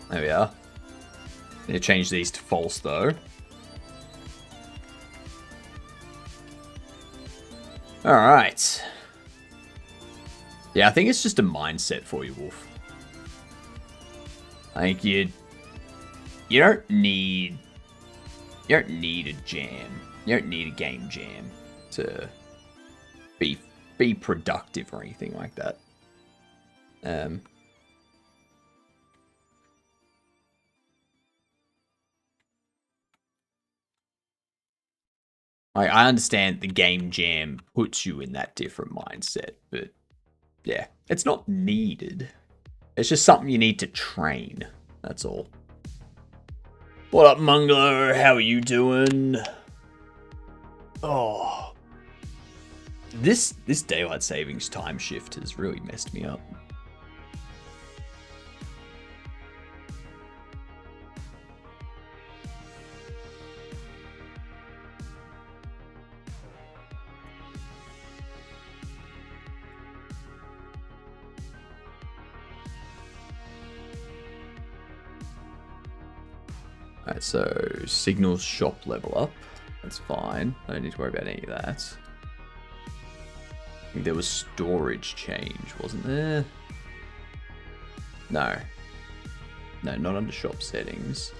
Speaker 2: There we are. Need to change these to false though. Alright. Yeah, I think it's just a mindset for you, Wolf. I think you don't need a jam. You don't need a game jam to be productive or anything like that. I understand the game jam puts you in that different mindset, but yeah, it's not needed. It's just something you need to train. That's all. What up, Mungler? How are you doing? Oh. This daylight savings time shift has really messed me up. Alright, so signals shop level up. That's fine. I don't need to worry about any of that. I think there was storage change, wasn't there? No. No, not under shop settings.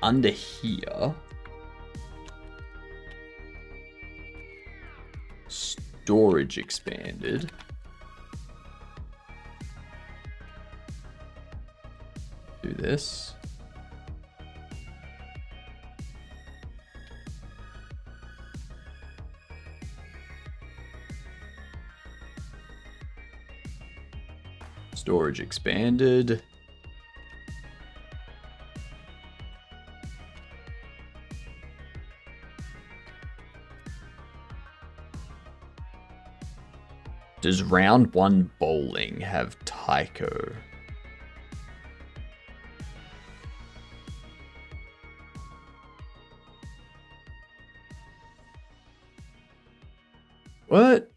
Speaker 2: Under here. Storage expanded. Do this. Storage expanded. Does round 1 bowling have Tycho? What?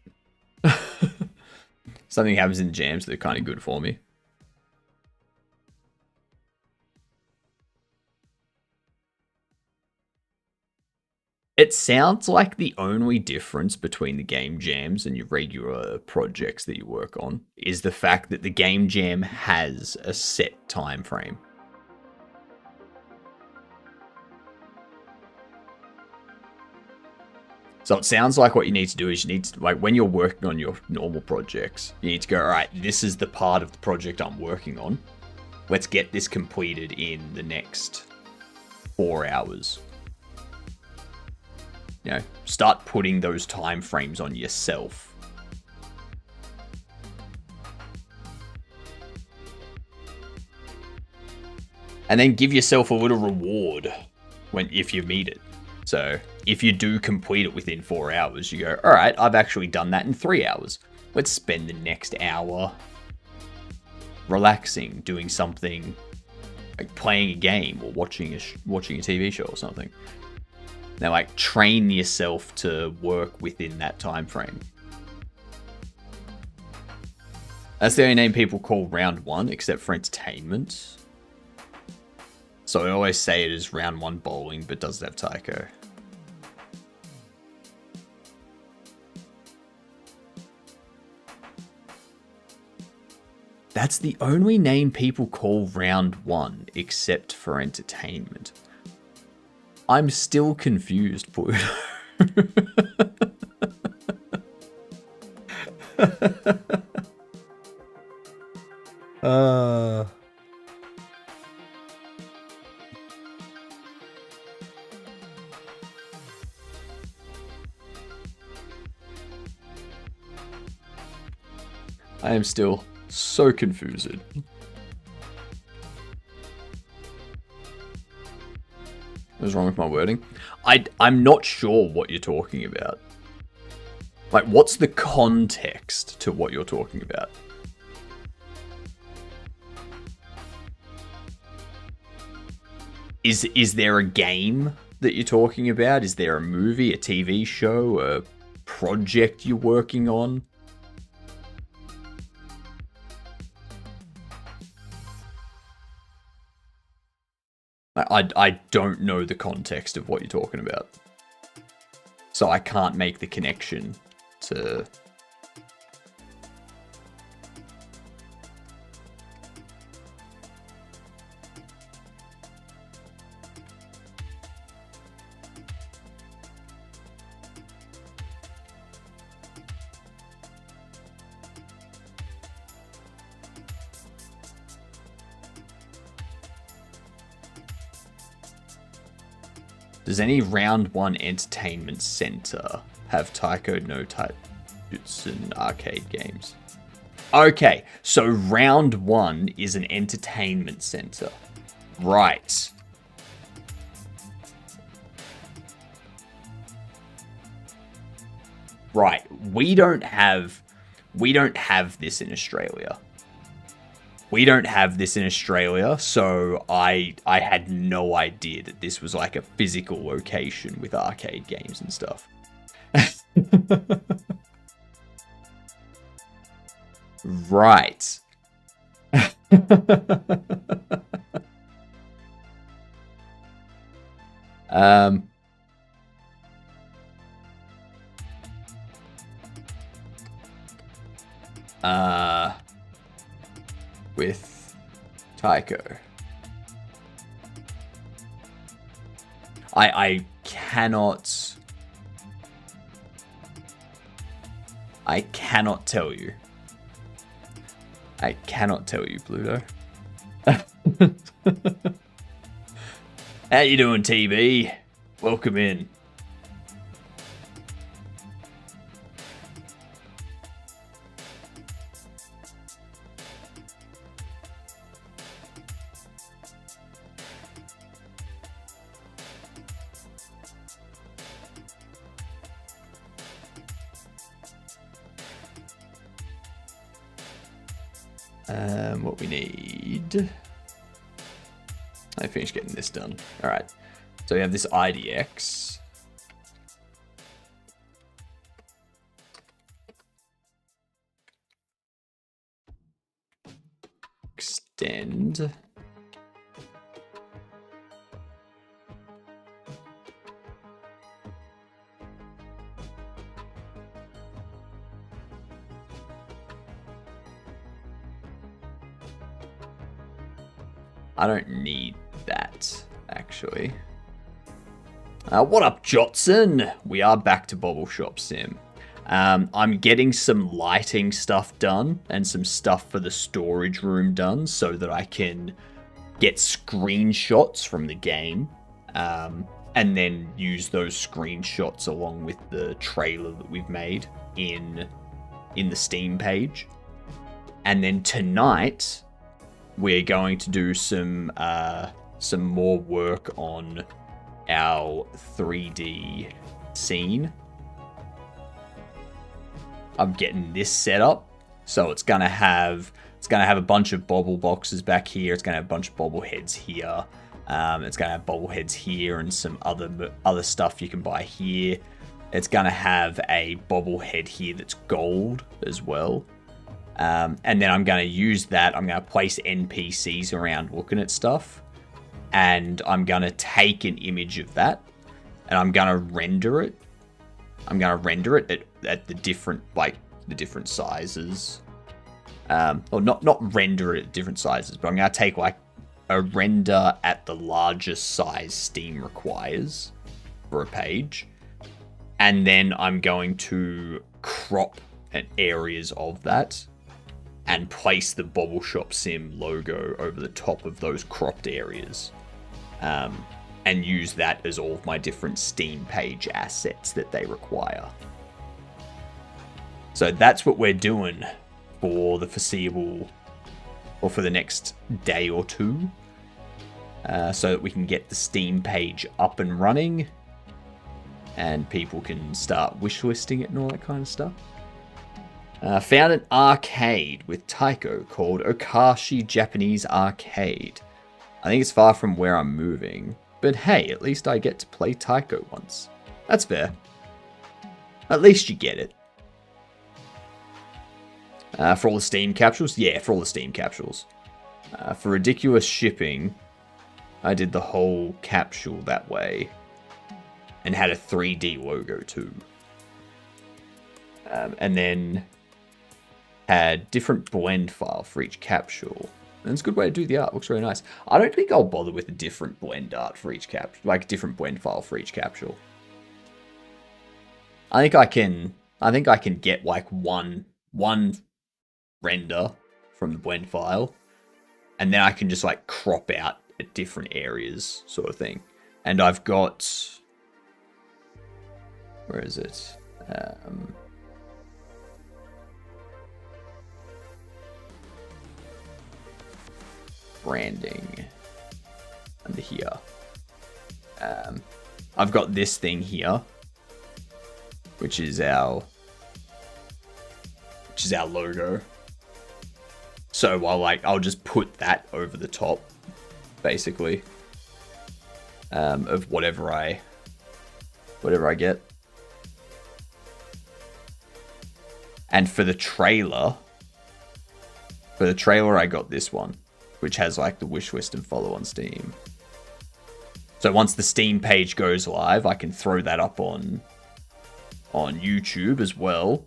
Speaker 2: Something happens in jams that are kind of good for me. It sounds like the only difference between the game jams and your regular projects that you work on is the fact that the game jam has a set time frame. So it sounds like what you need to do is you need to, like, when you're working on your normal projects, you need to go, all right, this is the part of the project I'm working on. Let's get this completed in the next 4 hours. You know, start putting those time frames on yourself. And then give yourself a little reward if you meet it. So if you do complete it within 4 hours, you go, all right, I've actually done that in 3 hours. Let's spend the next hour relaxing, doing something like playing a game or watching a TV show or something. Now, like, train yourself to work within that time frame. That's the only name people call round 1, except for entertainment. So I always say it is round 1 bowling, but does have Tycho. That's the only name people call round 1, except for entertainment. I'm still confused, Pluto. I am still so confused. What's wrong with my wording? I'm not sure what you're talking about. Like, what's the context to what you're talking about? Is there a game that you're talking about? Is there a movie, a TV show, a project you're working on? I don't know the context of what you're talking about. So I can't make the connection to... Does any Round 1 entertainment center have Taiko no Taijutsu arcade games? Okay, so Round 1 is an entertainment center. Right. Right. We don't have this in Australia. We don't have this in Australia, so I had no idea that this was like a physical location with arcade games and stuff. Right. With Taiko. I cannot tell you. I cannot tell you, Pluto. How you doing, TB? Welcome in. What we need... I finished getting this done. Alright. So we have this IDX. Extend. I don't need that, actually. What up, Jotson? We are back to Bobble Shop Sim. I'm getting some lighting stuff done and some stuff for the storage room done so that I can get screenshots from the game and then use those screenshots along with the trailer that we've made in the Steam page. And then tonight, we're going to do some more work on our 3D scene. I'm getting this set up, so it's gonna have a bunch of bobble boxes back here. It's gonna have a bunch of bobble heads here. It's gonna have bobble heads here and some other stuff you can buy here. It's gonna have a bobble head here that's gold as well. And then I'm going to use that. I'm going to place NPCs around looking at stuff. And I'm going to take an image of that. And I'm going to render it. I'm going to render it at the different sizes. Or not render it at different sizes. But I'm going to take like a render at the largest size Steam requires for a page. And then I'm going to crop areas of that. And place the Bobble Shop Sim logo over the top of those cropped areas. And use that as all of my different Steam page assets that they require. So that's what we're doing for the foreseeable, or for the next day or two, so that we can get the Steam page up and running, and people can start wishlisting it and all that kind of stuff. Found an arcade with Taiko called Okashi Japanese Arcade. I think it's far from where I'm moving, but hey, at least I get to play Taiko once. That's fair. At least you get it. For all the Steam capsules? Yeah, for all the Steam capsules. For ridiculous shipping, I did the whole capsule that way. And had a 3D logo too. And then had different blend file for each capsule. And it's a good way to do the art. Looks really nice. I don't think I'll bother with a different blend art for each capsule. Like, different blend file for each capsule. I think I can get like one render from the blend file, and then I can just like crop out at different areas, sort of thing. And I've got, where is it? Branding under here. I've got this thing here, which is our logo. So I'll just put that over the top, basically, of whatever I get. And for the trailer, I got this one, which has like the wish list and follow on Steam. So once the Steam page goes live, I can throw that up on YouTube as well.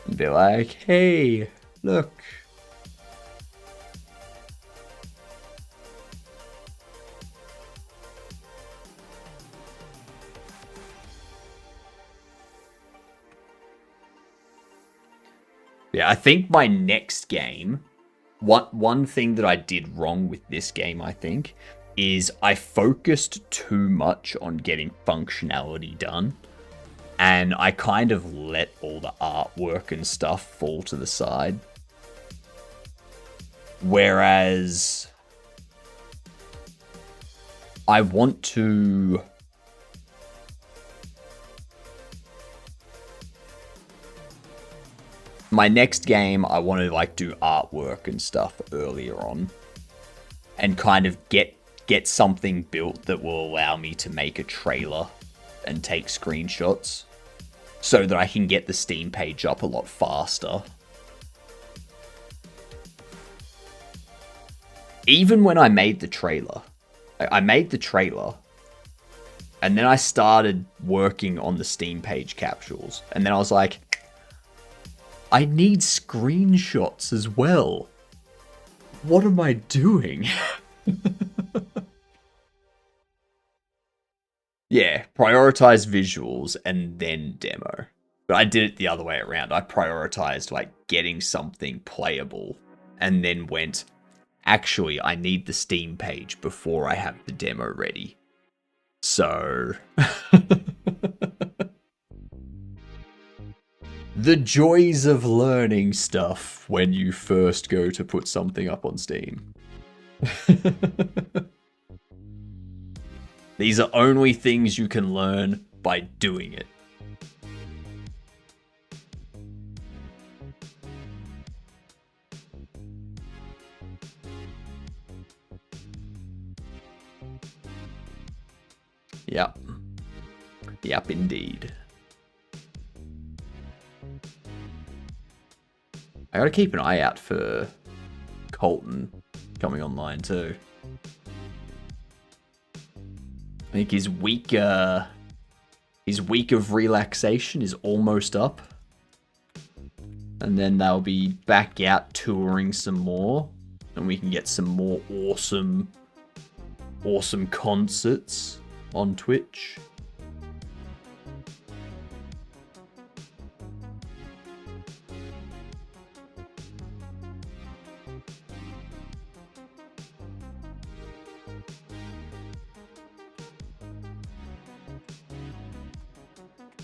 Speaker 2: And be like, hey, look. Yeah, I think my next game, one thing that I did wrong with this game, I think, is I focused too much on getting functionality done. And I kind of let all the artwork and stuff fall to the side. Whereas I want to... My next game, I want to like do artwork and stuff earlier on. And kind of get something built that will allow me to make a trailer and take screenshots, so that I can get the Steam page up a lot faster. Even when I made the trailer, and then I started working on the Steam page capsules, and then I was like, I need screenshots as well. What am I doing? Yeah, prioritize visuals and then demo. But I did it the other way around. I prioritized like getting something playable and then went, actually, I need the Steam page before I have the demo ready. So... The joys of learning stuff when you first go to put something up on Steam. These are only things you can learn by doing it. Yep. Yep, indeed. I gotta keep an eye out for Colton coming online too. I think his week of relaxation is almost up. And then they'll be back out touring some more. And we can get some more awesome concerts on Twitch.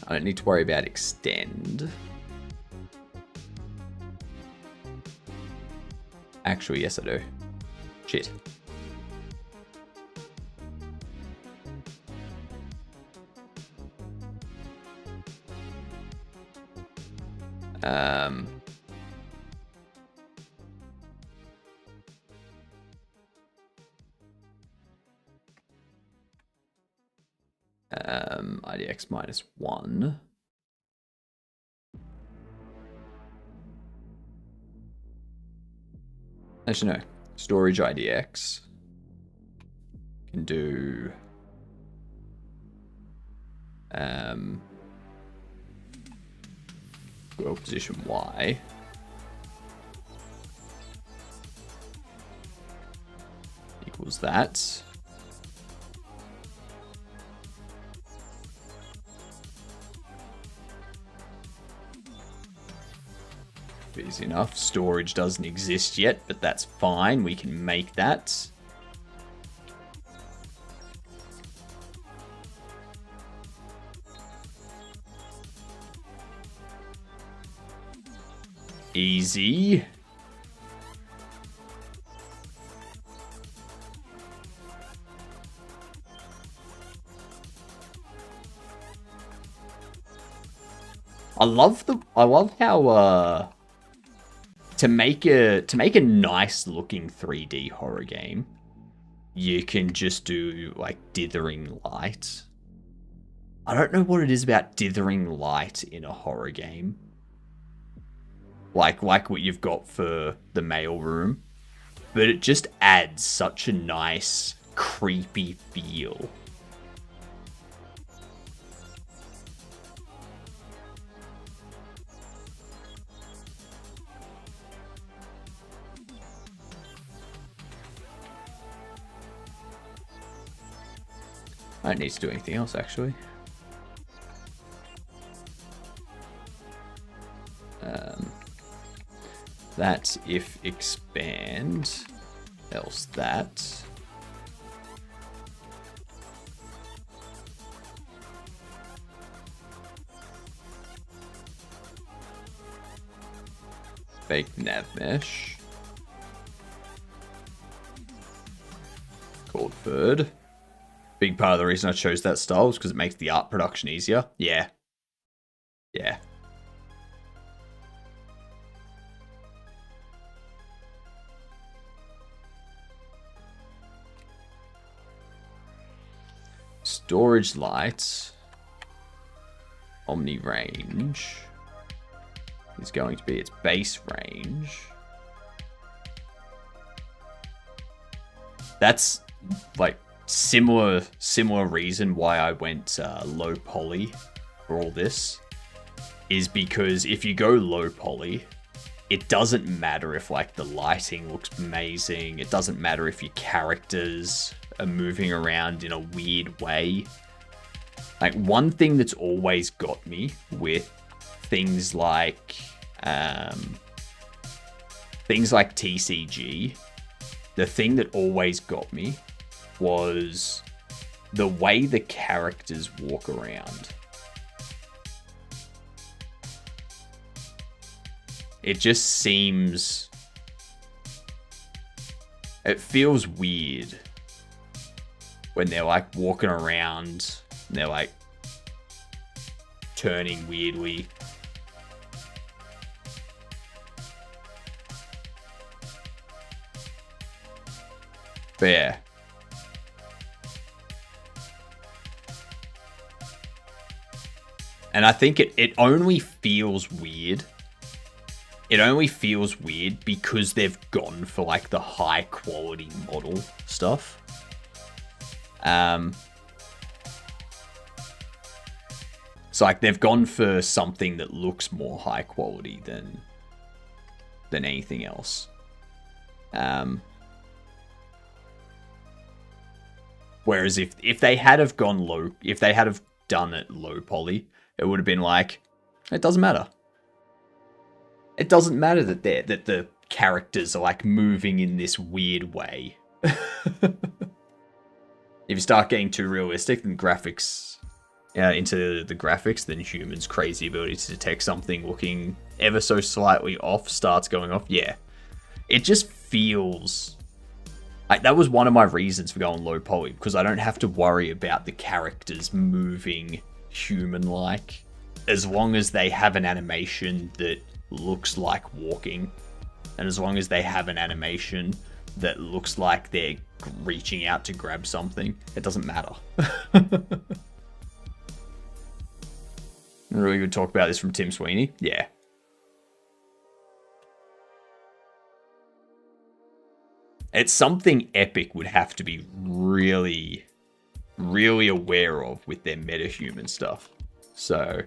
Speaker 2: I don't need to worry about extend. Actually, yes I do. Shit. IDX -1. Actually, no. Storage IDX. Can do... Well, position Y. Equals that. Easy enough. Storage doesn't exist yet, but that's fine. We can make that. Easy. I love how to make a nice looking 3D horror game, you can just do like dithering light. I don't know what it is about dithering light in a horror game. Like what you've got for the mailroom, but it just adds such a nice creepy feel. I don't need to do anything else, actually. That if expand, else that. Fake nav mesh. Called third. Big part of the reason I chose that style was because it makes the art production easier. Yeah. Yeah. Storage lights. Omni range is going to be its base range. That's like similar reason why I went low poly for all this, is because if you go low poly, it doesn't matter if like the lighting looks amazing. It doesn't matter if your characters are moving around in a weird way. Like one thing that's always got me with things like TCG, the thing that always got me was the way the characters walk around. It just seems... it feels weird when they're like walking around and they're like turning weirdly. But yeah. And I think it only feels weird. It only feels weird because they've gone for like the high quality model stuff. So like they've gone for something that looks more high quality than anything else. Whereas if they had have gone low, if they had have done it low poly, it would have been like, it doesn't matter. It doesn't matter that the characters are like moving in this weird way. If you start getting too realistic, then graphics, into the graphics, then humans' crazy ability to detect something looking ever so slightly off starts going off. Yeah, it just feels like that was one of my reasons for going low poly, because I don't have to worry about the characters moving human-like, as long as they have an animation that looks like walking, and as long as they have an animation that looks like they're reaching out to grab something, it doesn't matter. Really good talk about this from Tim Sweeney. Yeah. It's something Epic would have to be really, really aware of with their metahuman stuff. So,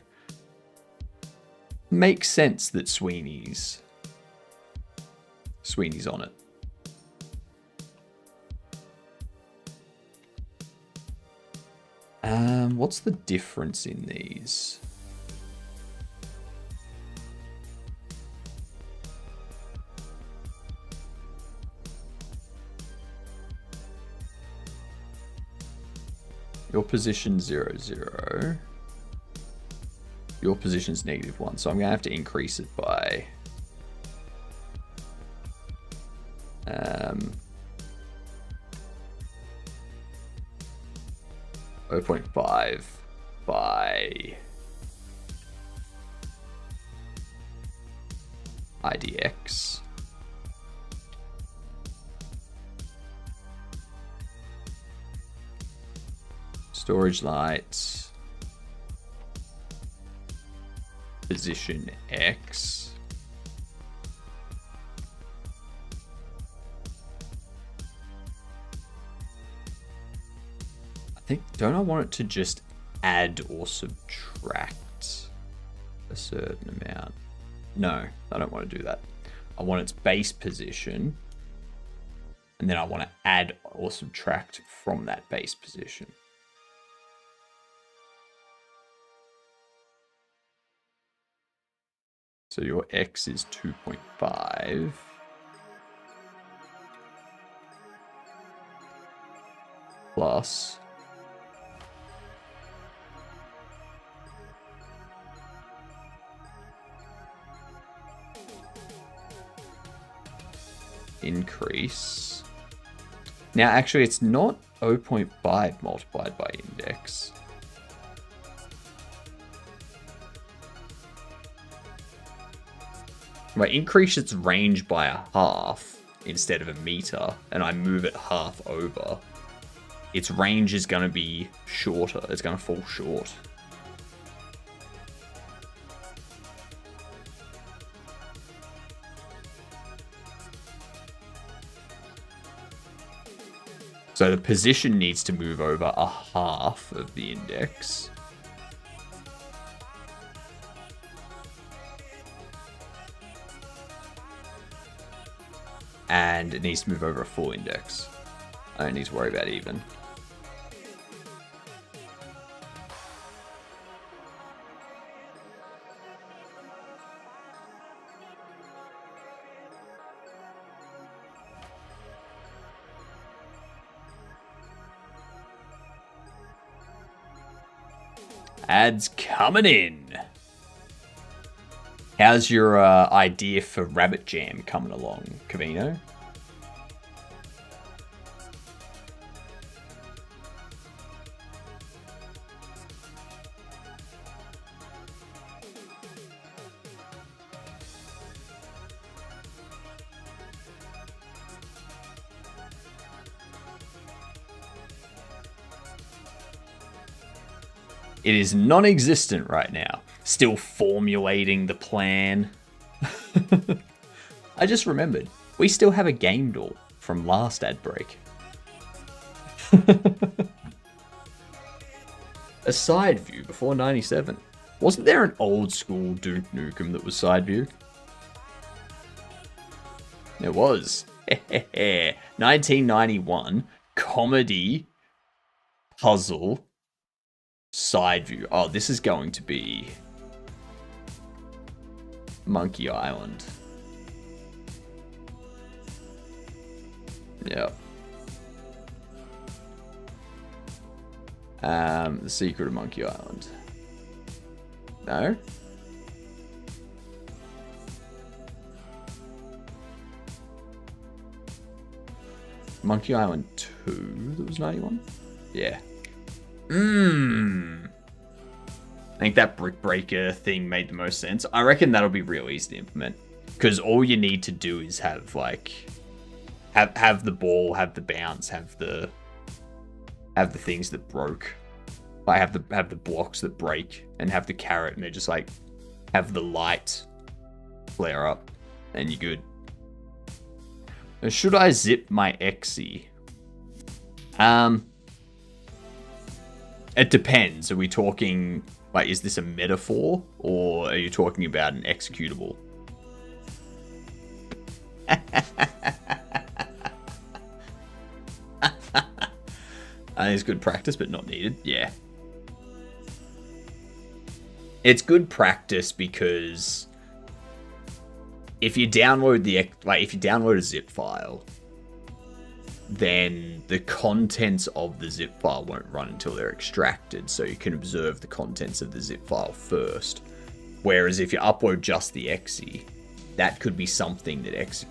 Speaker 2: makes sense that Sweeney's on it. What's the difference in these? Your position 0, 0. Your position's -1, so I'm gonna have to increase it by 0.5 by IDX. Storage light, position X, don't I want it to just add or subtract a certain amount? No, I don't want to do that. I want its base position, and then I want to add or subtract from that base position. So your X is 2.5. Plus increase. Now, actually, it's not 0.5 multiplied by index. If I increase its range by a half instead of a meter, and I move it half over, its range is going to be shorter. It's going to fall short. So the position needs to move over a half of the index. And it needs to move over a full index. I don't need to worry about even. Ads coming in. How's your idea for Rabbit Jam coming along, Cavino? It is non-existent right now. Still formulating the plan. I just remembered, we still have a game doll from last ad break. A side view before 97. Wasn't there an old school Duke Nukem that was side view? There was. 1991 comedy puzzle side view. Oh, this is going to be Monkey Island. Yep. The Secret of Monkey Island. No? Monkey Island 2 that was 91? Yeah. I think that Brick Breaker thing made the most sense. I reckon that'll be real easy to implement. Because all you need to do is have, like... Have the ball, have the bounce, have the things that broke. Like, have the blocks that break, and have the carrot, and they're just, like... Have the light flare up, and you're good. Should I zip my Xe? It depends. Are we talking, like, is this a metaphor, or are you talking about an executable? I think it's good practice, but not needed. Yeah. It's good practice because if you download if you download a zip file, then the contents of the zip file won't run until they're extracted, so you can observe the contents of the zip file first. Whereas if you upload just the exe, that could be something that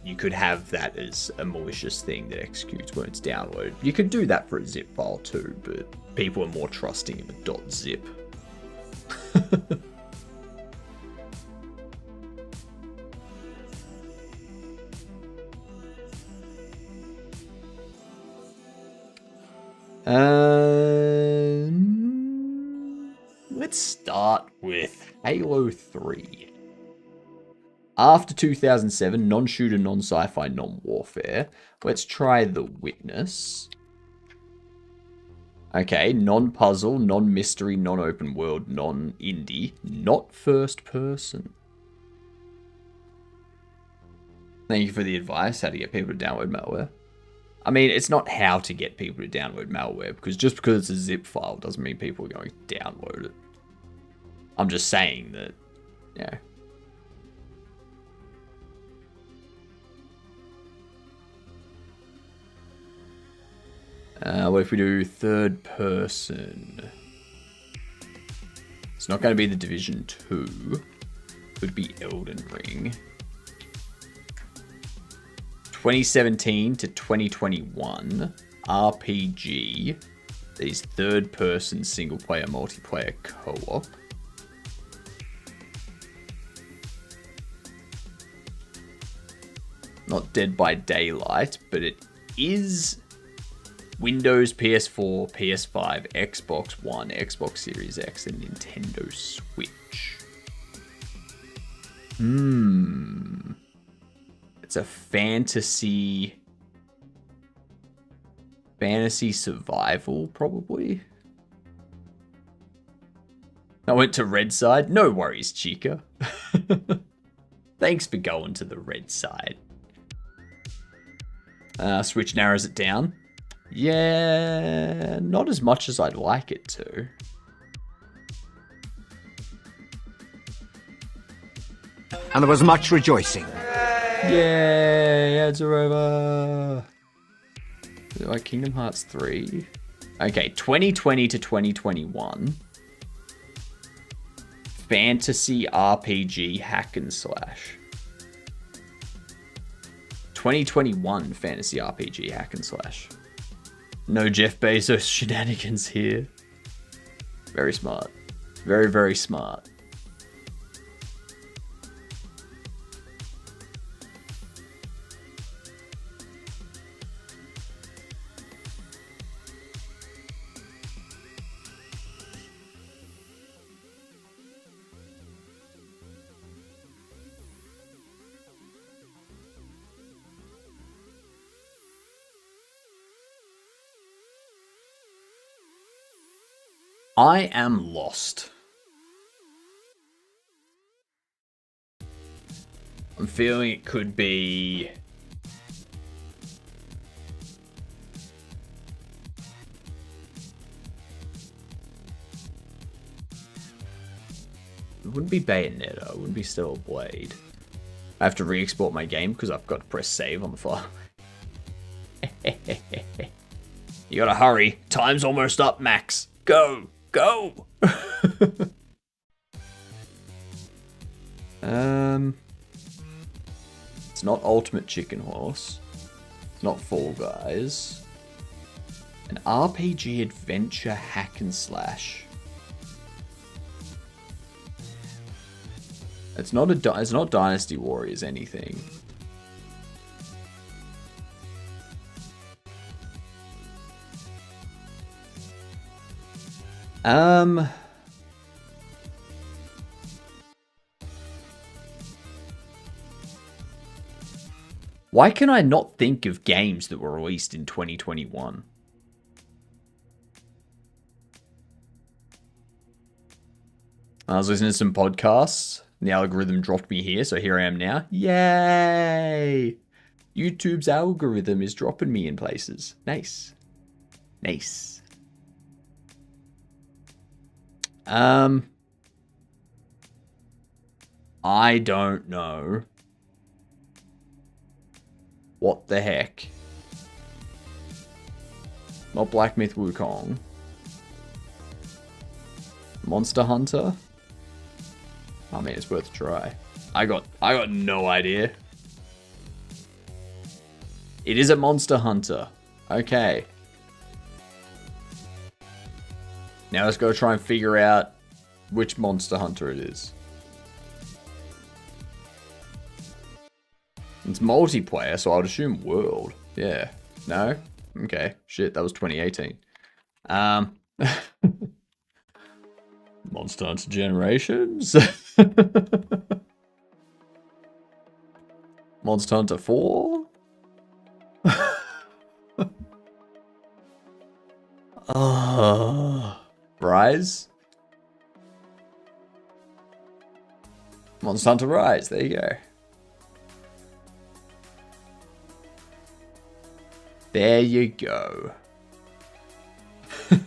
Speaker 2: you could have that as a malicious thing that executes when it's downloaded. You could do that for a zip file too, but people are more trusting of a .zip. Let's start with Halo 3. After 2007, non-shooter, non-sci-fi, non-warfare. Let's try The Witness. Okay, non-puzzle, non-mystery, non-open world, non-indie, not first person. Thank you for the advice, how to get people to download malware. I mean, it's not how to get people to download malware, because just because it's a zip file doesn't mean people are going to download it. I'm just saying that, yeah. What if we do third person? It's not going to be The Division 2. Could be Elden Ring. 2017 to 2021 RPG. These third person single player multiplayer co-op. Not Dead by Daylight, but it is Windows, PS4, PS5, Xbox One, Xbox Series X, and Nintendo Switch. It's a fantasy survival, probably. I went to red side. No worries, Chica. Thanks for going to the red side. Switch narrows it down. Yeah, not as much as I'd like it to.
Speaker 3: And there was much rejoicing.
Speaker 2: Yay, ads are over. Is it like Kingdom Hearts 3? Okay, 2020 to 2021. Fantasy RPG hack and slash. 2021 fantasy RPG hack and slash. No Jeff Bezos shenanigans here. Very smart. Very, very smart. I am lost. I'm feeling it could be... It wouldn't be Bayonetta, it wouldn't be Stellar Blade. I have to re-export my game because I've got to press save on the file. You gotta hurry. Time's almost up, Max. Go! Go! It's not Ultimate Chicken Horse. It's not Fall Guys. An RPG adventure hack and slash. It's not Dynasty Warriors anything. Why can I not think of games that were released in 2021? I was listening to some podcasts. The algorithm dropped me here, so here I am now. Yay! YouTube's algorithm is dropping me in places. Nice. Nice. I don't know. What the heck? Not Black Myth Wukong. Monster Hunter? I mean, it's worth a try. I got no idea. It is a Monster Hunter. Okay. Now let's go try and figure out which Monster Hunter it is. It's multiplayer, so I'd assume World. Yeah. No? Okay. Shit, that was 2018. Monster Hunter Generations? Monster Hunter 4? Rise? Monster Hunter Rise, there you go. There you go. I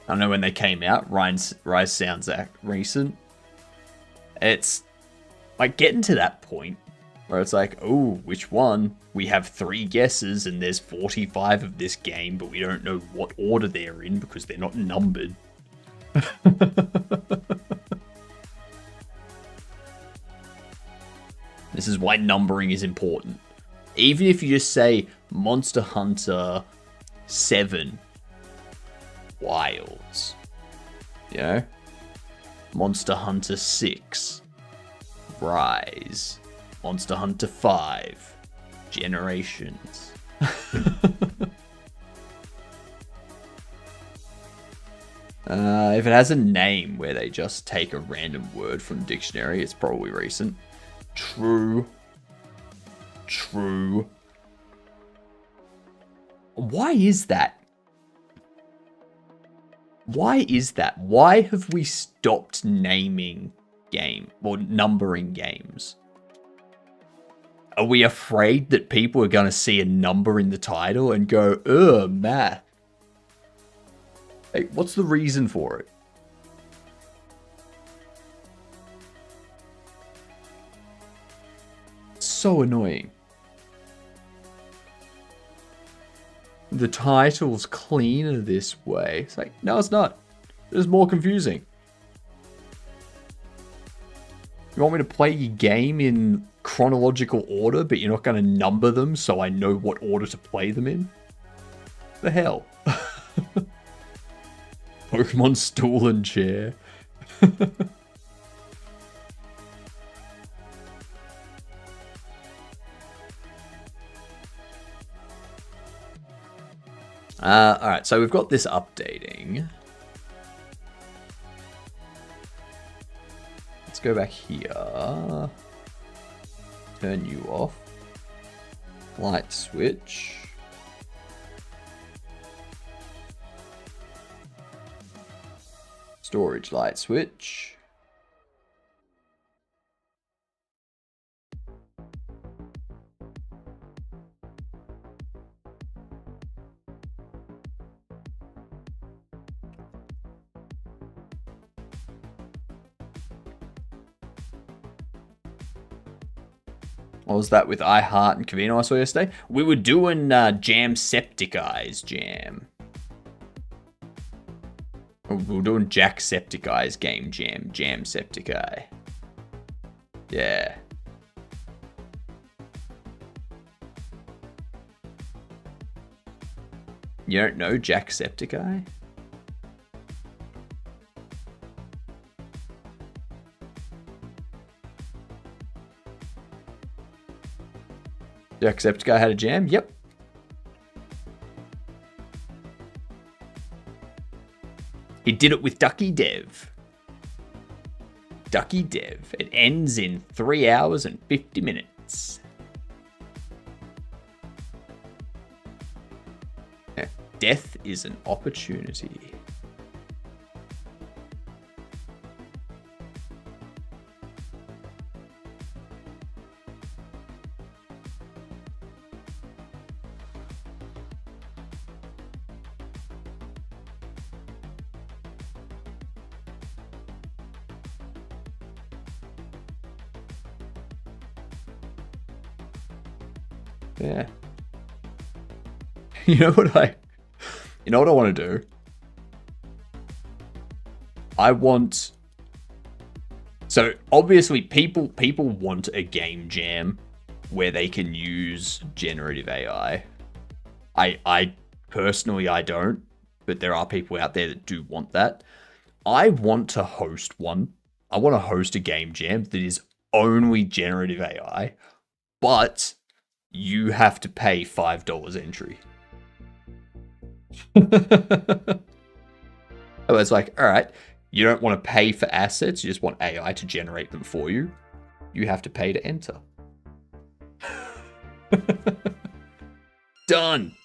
Speaker 2: don't know when they came out. Rise sounds recent. It's like getting to that point where it's like, oh, which one? We have 3 guesses and there's 45 of this game, but we don't know what order they're in because they're not numbered. This is why numbering is important. Even if you just say Monster Hunter 7 Wilds, you know? Monster Hunter 6 Rise, Monster Hunter 5 Generations. If it has a name where they just take a random word from the dictionary, it's probably recent. True. Why is that? Why is that? Why have we stopped naming numbering games? Are we afraid that people are going to see a number in the title and go, ugh, math? Like, what's the reason for it? So annoying. The title's cleaner this way. It's like, no, it's not. It's more confusing. You want me to play your game in chronological order, but you're not going to number them so I know what order to play them in? The hell? Pokemon Stool and Chair. Alright, so we've got this updating. Let's go back here. Turn you off. Light switch. Storage light switch. What was that with iHeart and Cavino I saw yesterday? We were doing Jamsepticeye's jam. We were doing Jacksepticeye's game jam. Jamsepticeye. Yeah. You don't know Jamsepticeye? Jamsepticeye had a jam? Yep. He did it with GameDev. GameDev. It ends in 3 hours and 50 minutes. Death is an opportunity. Yeah. You know what I want to do? So obviously people want a game jam where they can use generative AI. I personally, I don't, but there are people out there that do want that. I want to host one. I want to host a game jam that is only generative AI, but you have to pay $5 entry. I was like, all right, you don't want to pay for assets, you just want AI to generate them for you. You have to pay to enter. Done.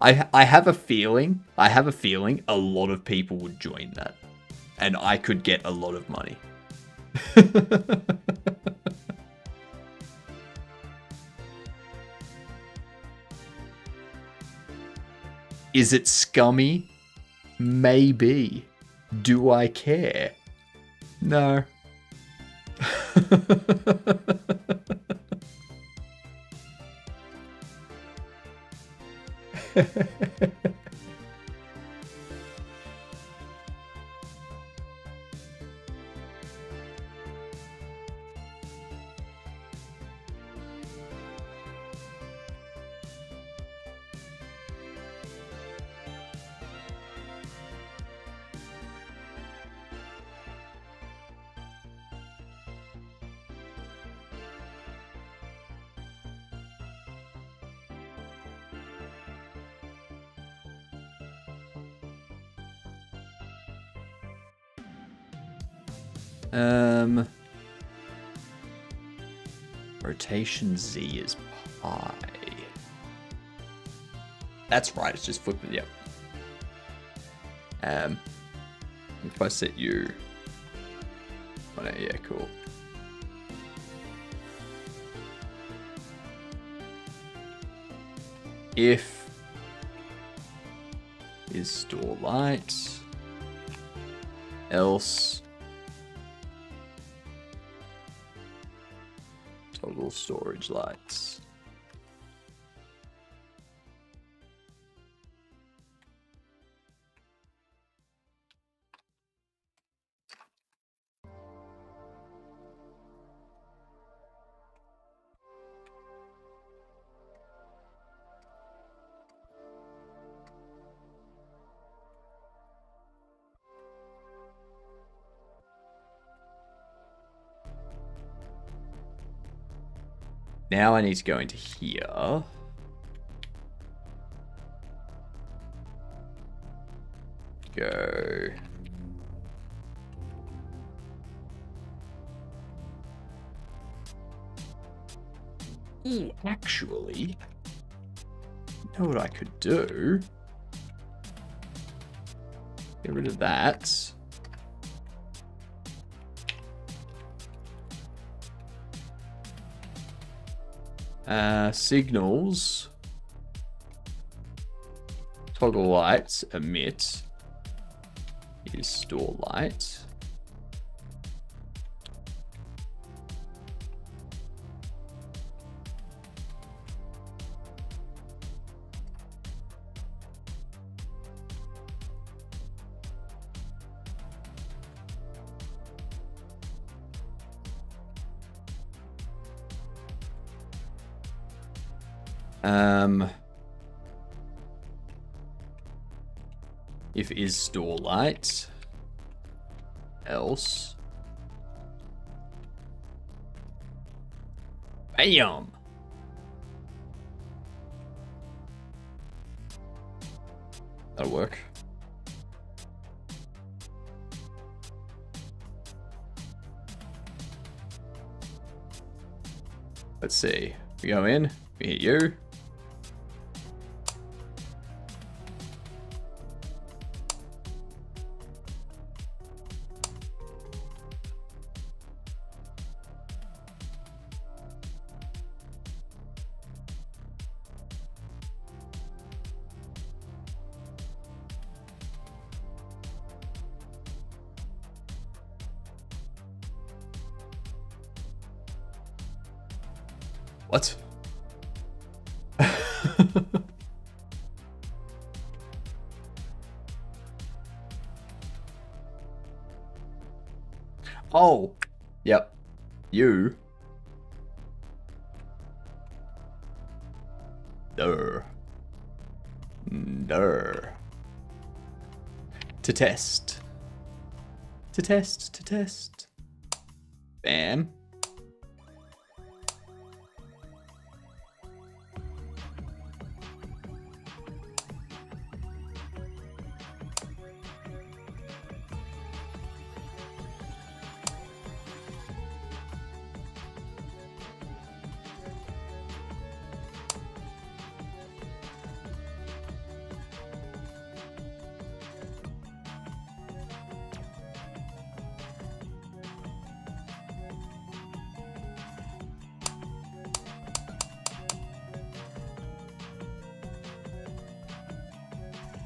Speaker 2: I have a feeling a lot of people would join that, and I could get a lot of money. Is it scummy? Maybe. Do I care? No. Rotation Z is pi. That's right, it's just flipping, yep. If I set you... Oh no, yeah, cool. If is store light, else total storage lights. Now I need to go into here. Go. Ooh, actually, you know what I could do? Get rid of that. Signals, toggle lights, emit is store light. If is store light, else. Bam! That'll work. Let's see. We go in, we hit you. What? Oh, yep. You. Durr. Durr. To test. To test, to test. Bam.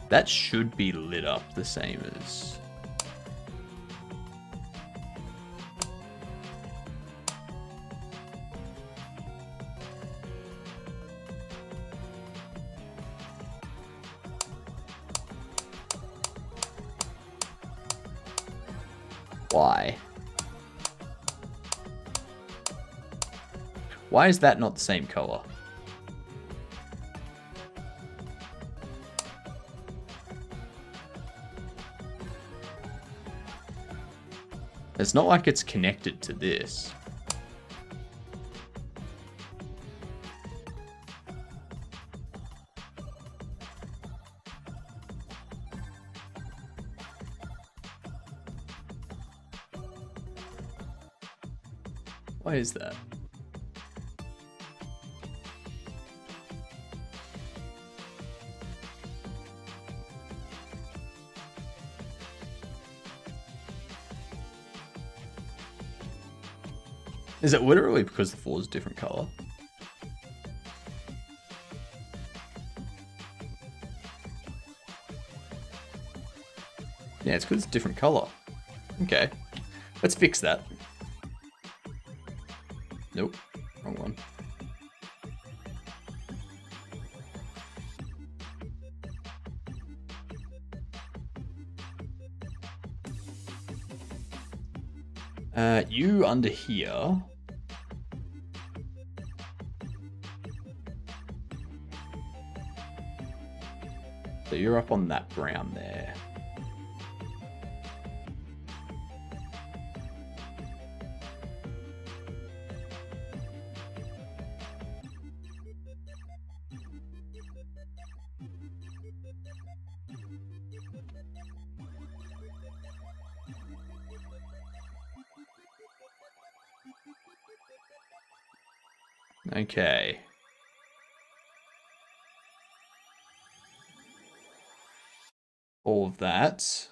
Speaker 2: That should be lit up the same as... Why? Why is that not the same color? It's not like it's connected to this. Why is that? Is it literally because the floor is a different color? Yeah, it's because it's a different color. Okay. Let's fix that. Nope. Wrong one. You under here. So you're up on that brown there. Okay. All of that.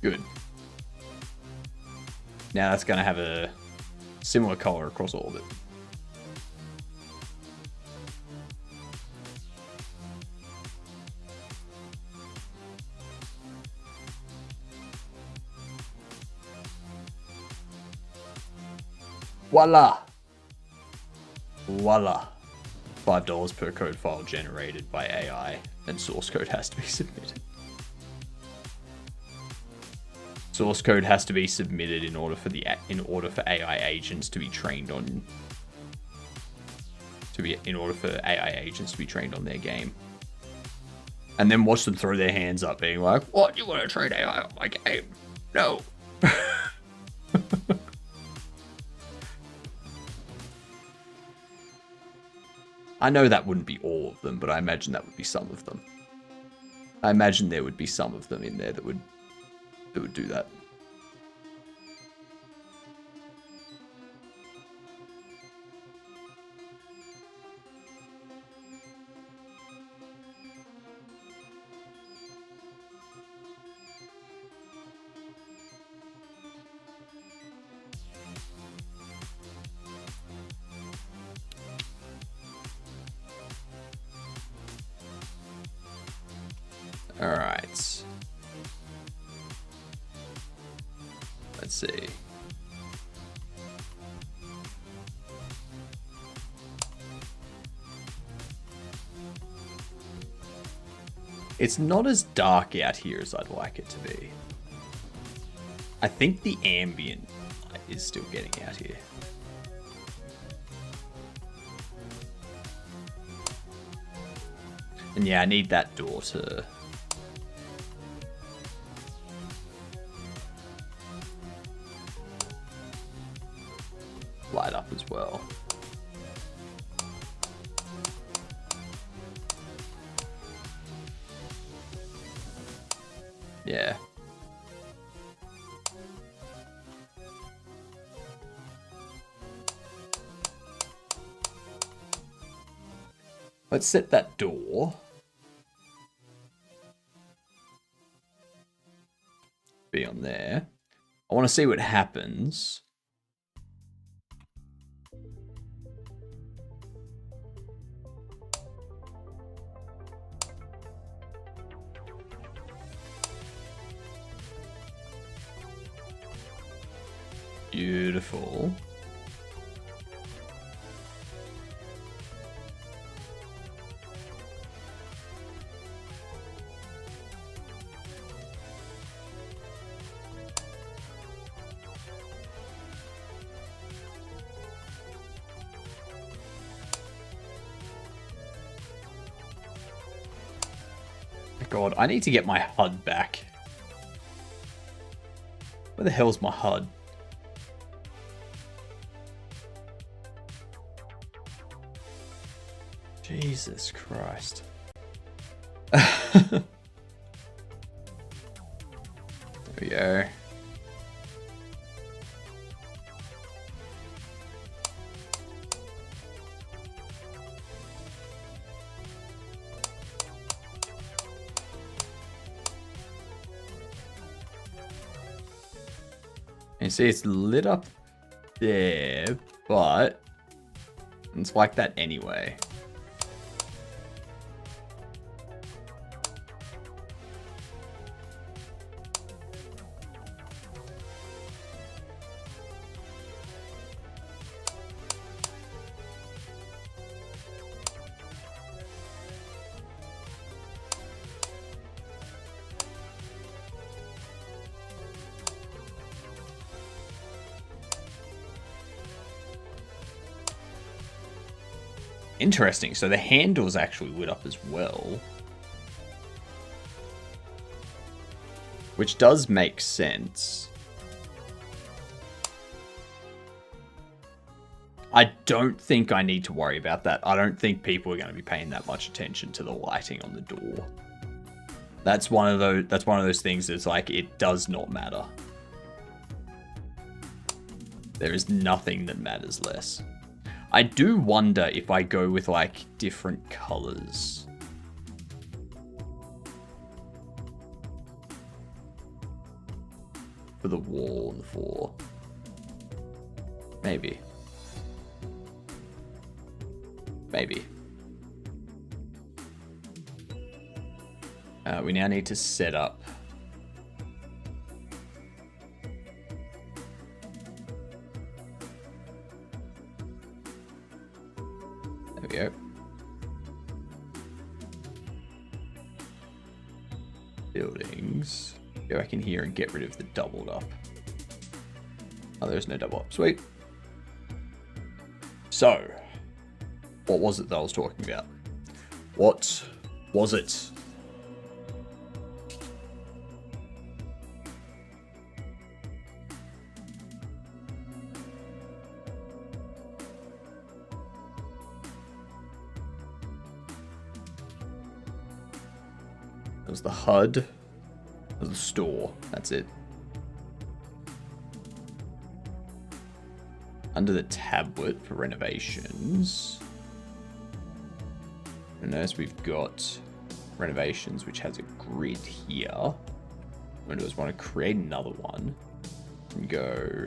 Speaker 2: Good. Now that's going to have a similar color across all of it. Voila! Voila. $5 per code file generated by AI, and source code has to be submitted. Source code has to be submitted in order for AI agents to be trained on their game. And then watch them throw their hands up being like, "What, you want to train AI on my game? No." I know that wouldn't be all of them, but I imagine that would be some of them. I imagine there would be some of them in there that would do that. All right. Let's see. It's not as dark out here as I'd like it to be. I think the ambient light is still getting out here. And yeah, I need that door to... light up as well. Yeah. Let's set that door. Be on there. I want to see what happens. Beautiful. God, I need to get my HUD back. Where the hell's my HUD? Jesus Christ. There we go. You see, it's lit up there, but it's like that anyway. Interesting, so the handle's actually lit up as well. Which does make sense. I don't think I need to worry about that. I don't think people are going to be paying that much attention to the lighting on the door. That's one of those things that's like, it does not matter. There is nothing that matters less. I do wonder if I go with like different colors. For the wall and the floor. Maybe. Maybe. We now need to set up. go. Buildings. Go back in here and get rid of the doubled up. Oh, there's no double up. Sweet. So, what was it that I was talking about? What was it? It was the HUD of the store. That's it. Under the tablet for renovations, I notice we've got renovations, which has a grid here. What I do is want to create another one and go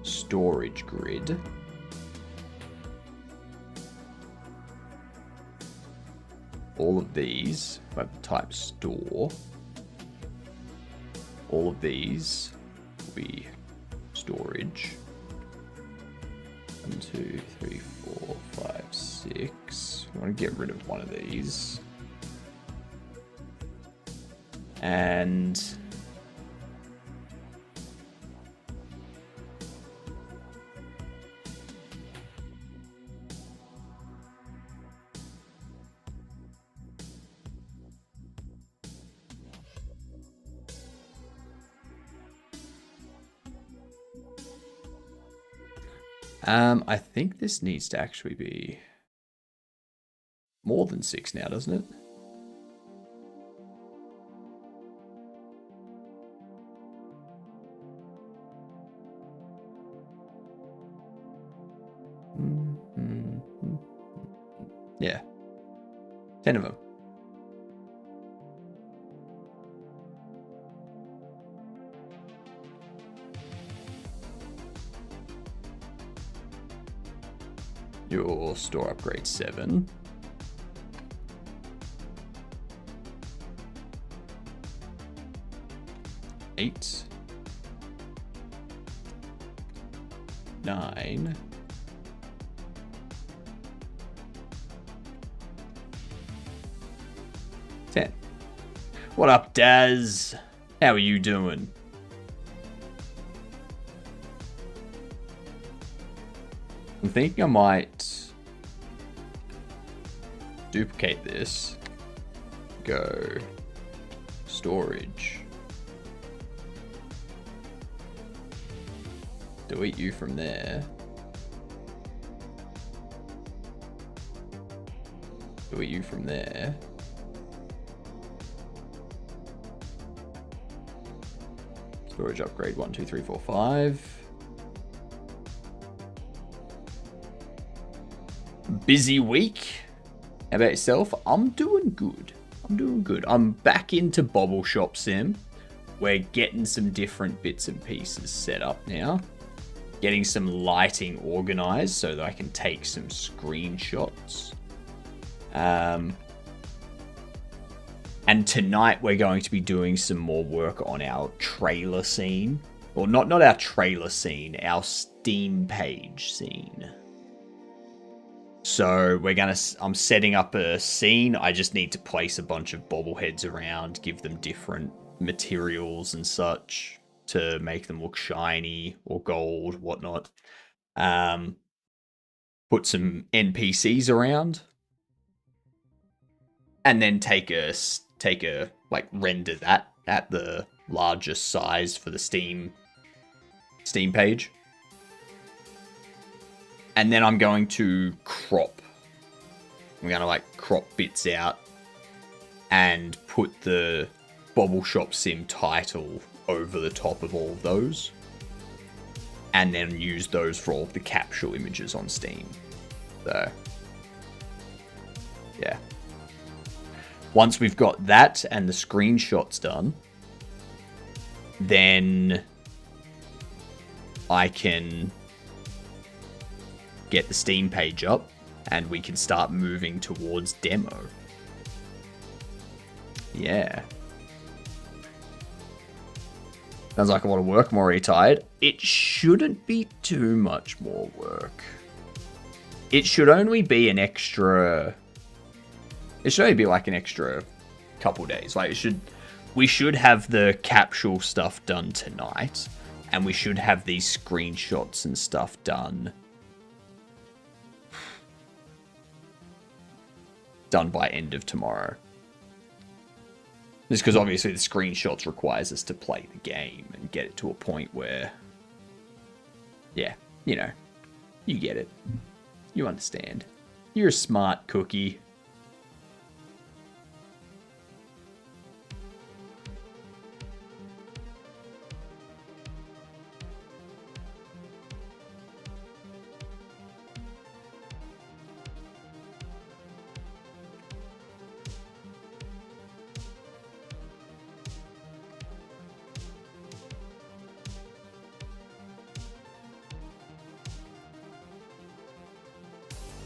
Speaker 2: storage grid. All of these, if I type store, all of these will be storage. 1, 2, 3, 4, 5, 6. I want to get rid of one of these. And I think this needs to actually be more than 6 now, doesn't it? Yeah. 10 of them. Your store upgrade 7. Eight. 9. 10. What up, Daz? How are you doing? I'm thinking I might duplicate this. Go storage. Delete you from there. Delete you from there. Storage upgrade 1, 2, 3, 4, 5. Busy week. How about yourself? I'm doing good. I'm back into Bobble Shop Sim. We're getting some different bits and pieces set up now. Getting some lighting organized so that I can take some screenshots. And tonight we're going to be doing some more work on our trailer scene. Well, not our trailer scene, our Steam page scene. So I'm setting up a scene. I just need to place a bunch of bobbleheads around, give them different materials and such to make them look shiny or gold, whatnot. Put some NPCs around, and then take a render that at the largest size for the Steam page. And then I'm going to crop. I'm going to crop bits out and put the Bobble Shop Sim title over the top of all of those. And then use those for all of the capsule images on Steam. So, yeah. Once we've got that and the screenshots done, then I can get the Steam page up and we can start moving towards demo. Yeah. Sounds like a lot of work, I'm already tired. It shouldn't be too much more work. It should only be an extra... It should only be like an extra couple days. Like, we should have the capsule stuff done tonight. And we should have these screenshots and stuff done. Done by end of tomorrow. Just because obviously the screenshots requires us to play the game and get it to a point where, yeah, you know, you get it. You understand. You're a smart cookie.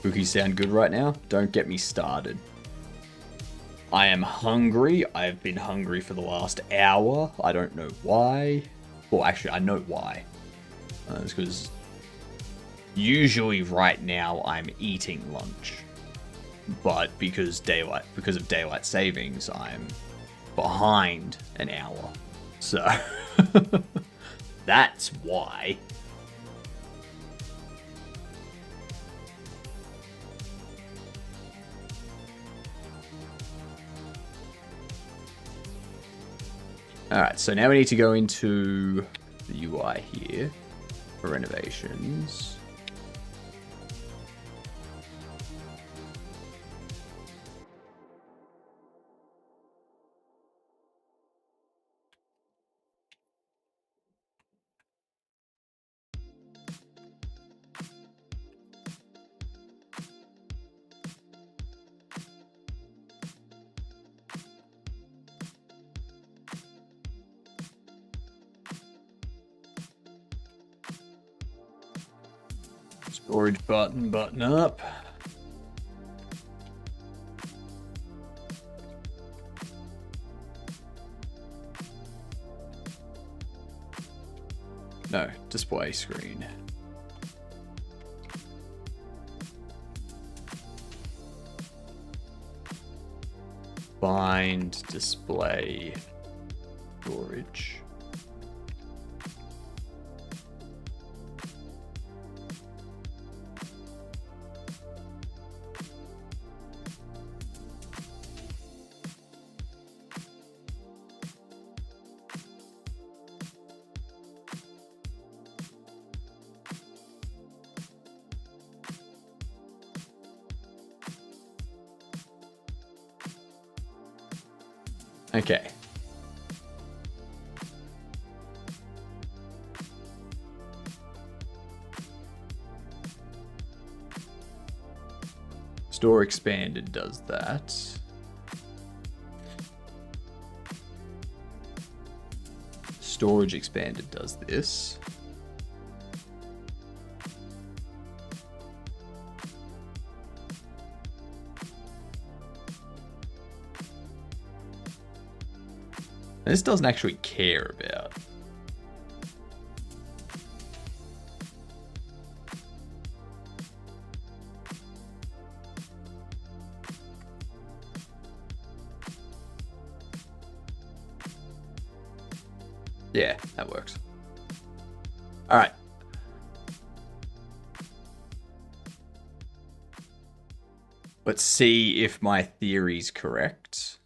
Speaker 2: Cookies sound good right now? Don't get me started. I am hungry. I've been hungry for the last hour. I don't know why. Well, actually, I know why. It's because usually right now I'm eating lunch. But because of daylight savings, I'm behind an hour. So that's why. Alright, so now we need to go into the UI here for renovations. Storage button up. No, display screen. Find display storage. Okay. Store expanded does that. Storage expanded does this. This doesn't actually care about. Yeah, that works. All right. Let's see if my theory's correct.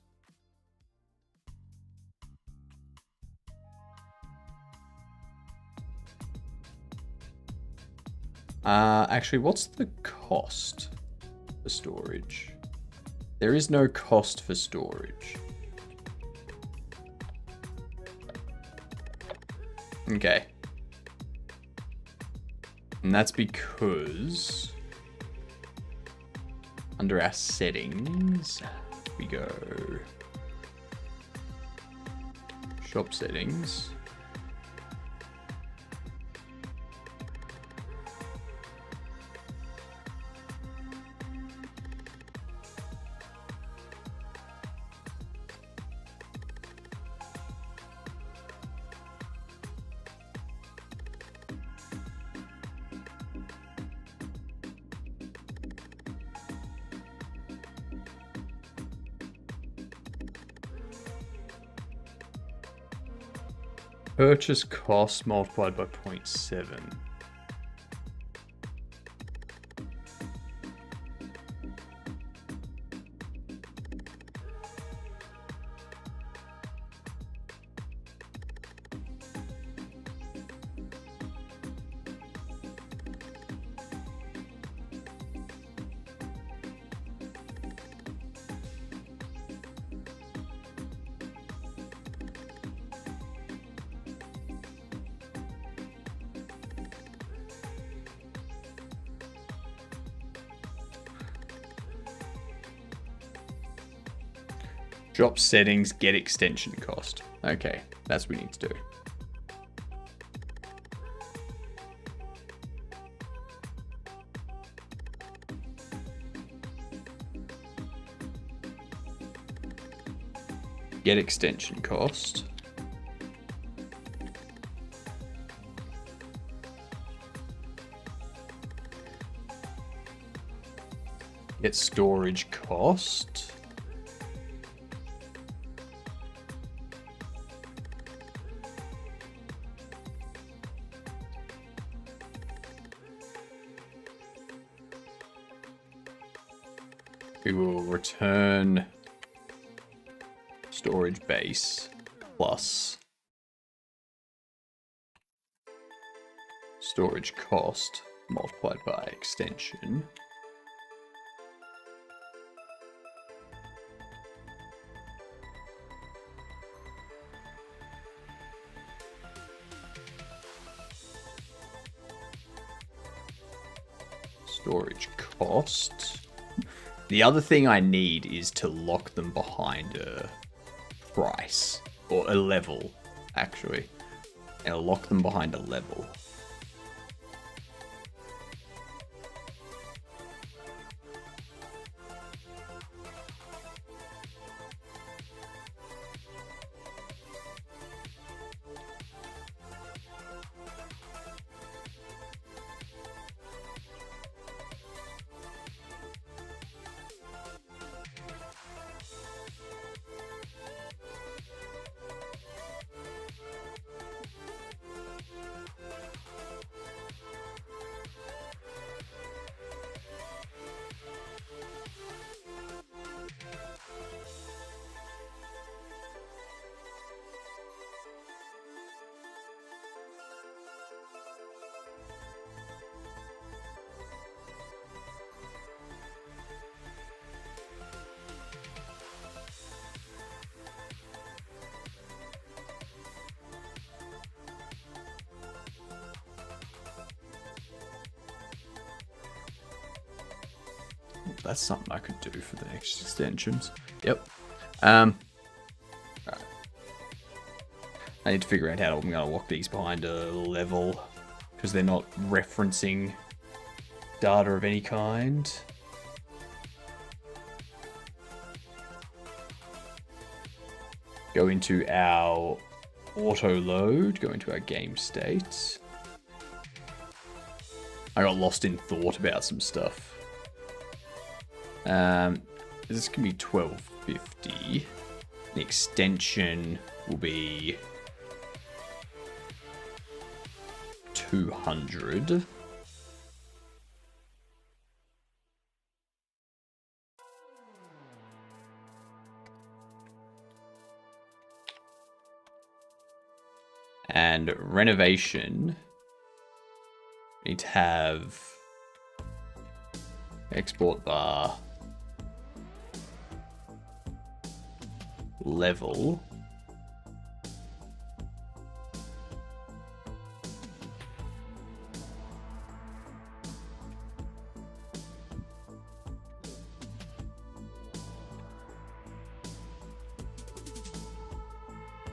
Speaker 2: Actually, what's the cost for storage? There is no cost for storage. Okay. And that's because under our settings, we go shop settings. Purchase cost multiplied by 0.7. Drop settings, get extension cost. Okay, that's what we need to do. Get extension cost. Get storage cost. We will return storage base plus storage cost multiplied by extension. Storage cost. The other thing I need is to lock them behind a price, or a level, actually. And I'll lock them behind a level. That's something I could do for the next extensions. Yep. Right. I need to figure out how I'm going to lock these behind a level, because they're not referencing data of any kind. Go into our auto load, go into our game state. I got lost in thought about some stuff. This can be 1250. The extension will be 200. And renovation, we need to have export bar level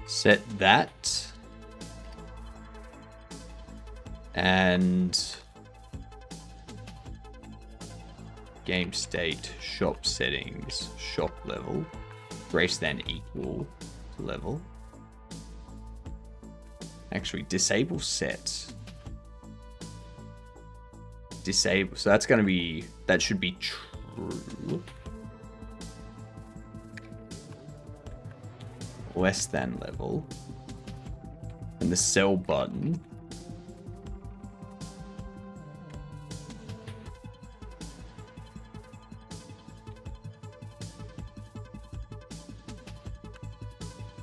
Speaker 2: set that, and game state shop settings shop level greater than equal to level. Actually, disable set. Disable. So that's going to be, that should be true. Less than level. And the sell button.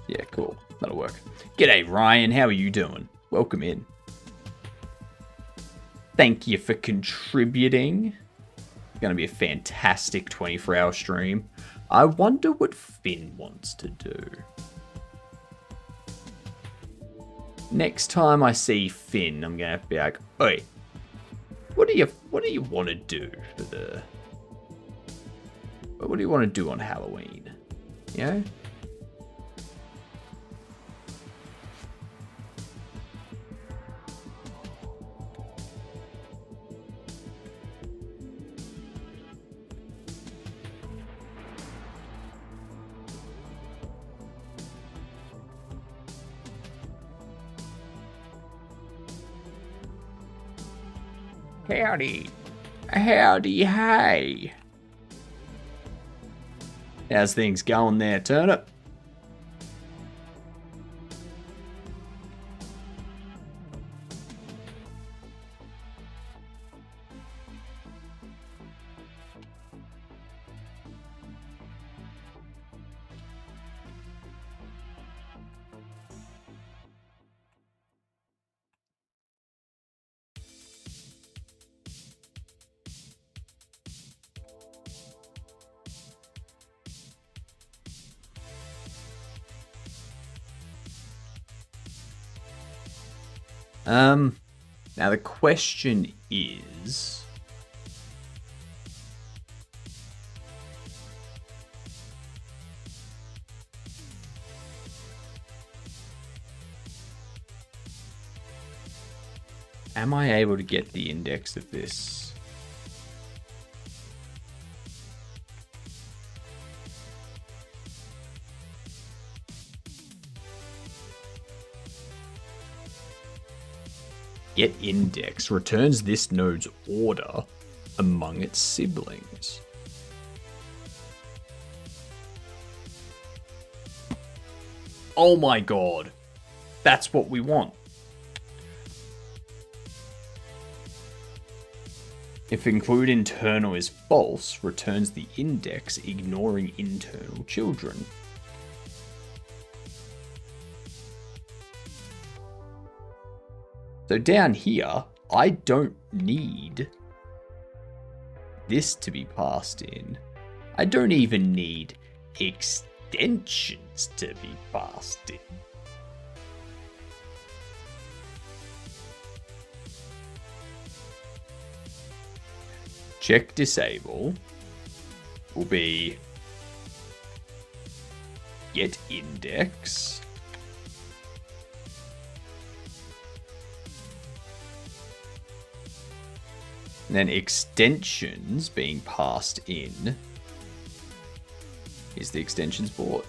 Speaker 2: Yeah, cool. That'll work. G'day, Ryan. How are you doing? Welcome in. Thank you for contributing. It's going to be a fantastic 24-hour stream. I wonder what Finn wants to do. Next time I see Finn, I'm going to be like, "Oi, what do you want to do for the... What do you want to do on Halloween? You know?" Howdy. Howdy, hey. How's things going there, Turnip? Now the question is... Am I able to get the index of this? Get index returns this node's order among its siblings. Oh my god. That's what we want. If include internal is false, returns the index ignoring internal children. So down here, I don't need this to be passed in. I don't even need extensions to be passed in. Check disable will be get index. And then extensions being passed in is the extensions board.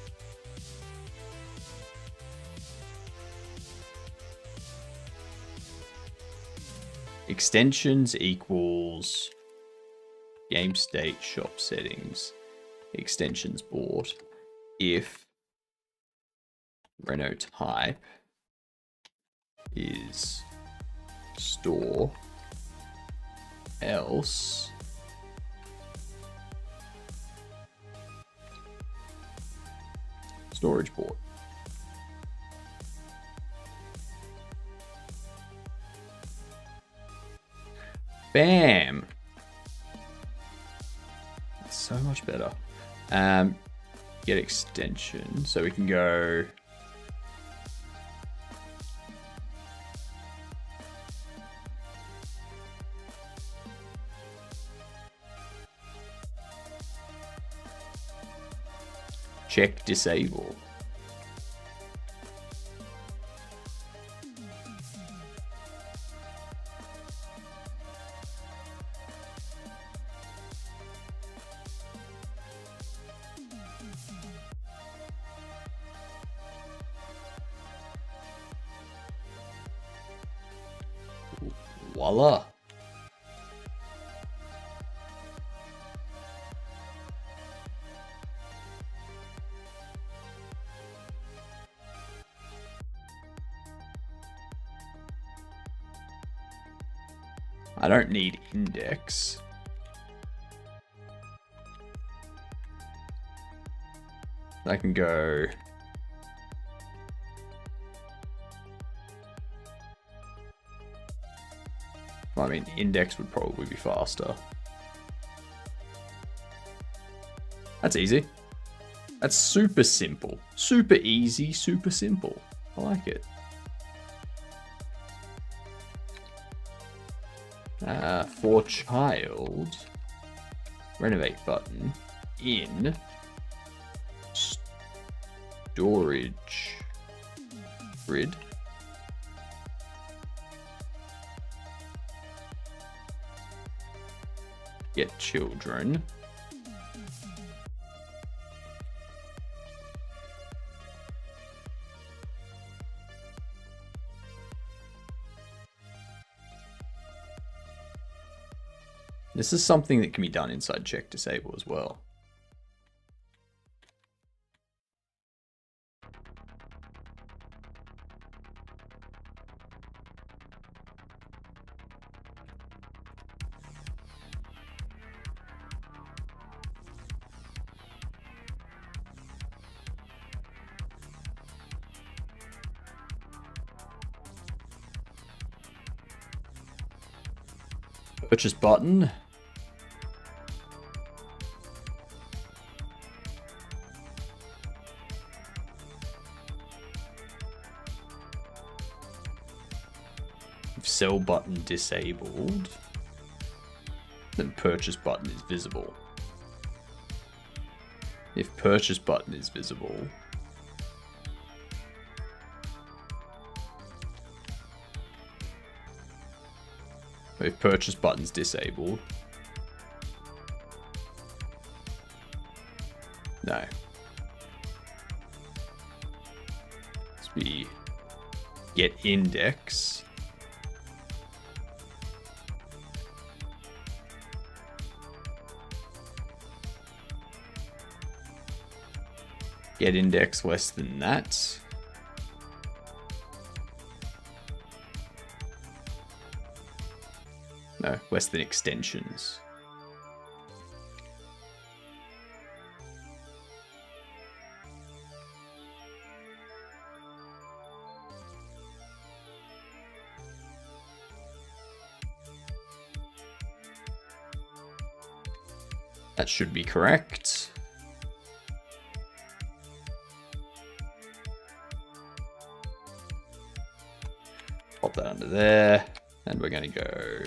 Speaker 2: Extensions equals game state shop settings extensions board if Renault type is store else storage port. Bam. That's so much better. Get extension. So we can go check disable. Voila. I don't need index. I can go... I mean, index would probably be faster. That's easy. That's super simple. Super easy, super simple. I like it. For child, renovate button in storage grid. Get children. This is something that can be done inside check disable as well. Purchase button. Sell button disabled, then purchase button is visible. If purchase button is visible, if purchase button's disabled, no. Let's be get index. Get index less than that. No, less than extensions. That should be correct. Pop that under there, and we're going to go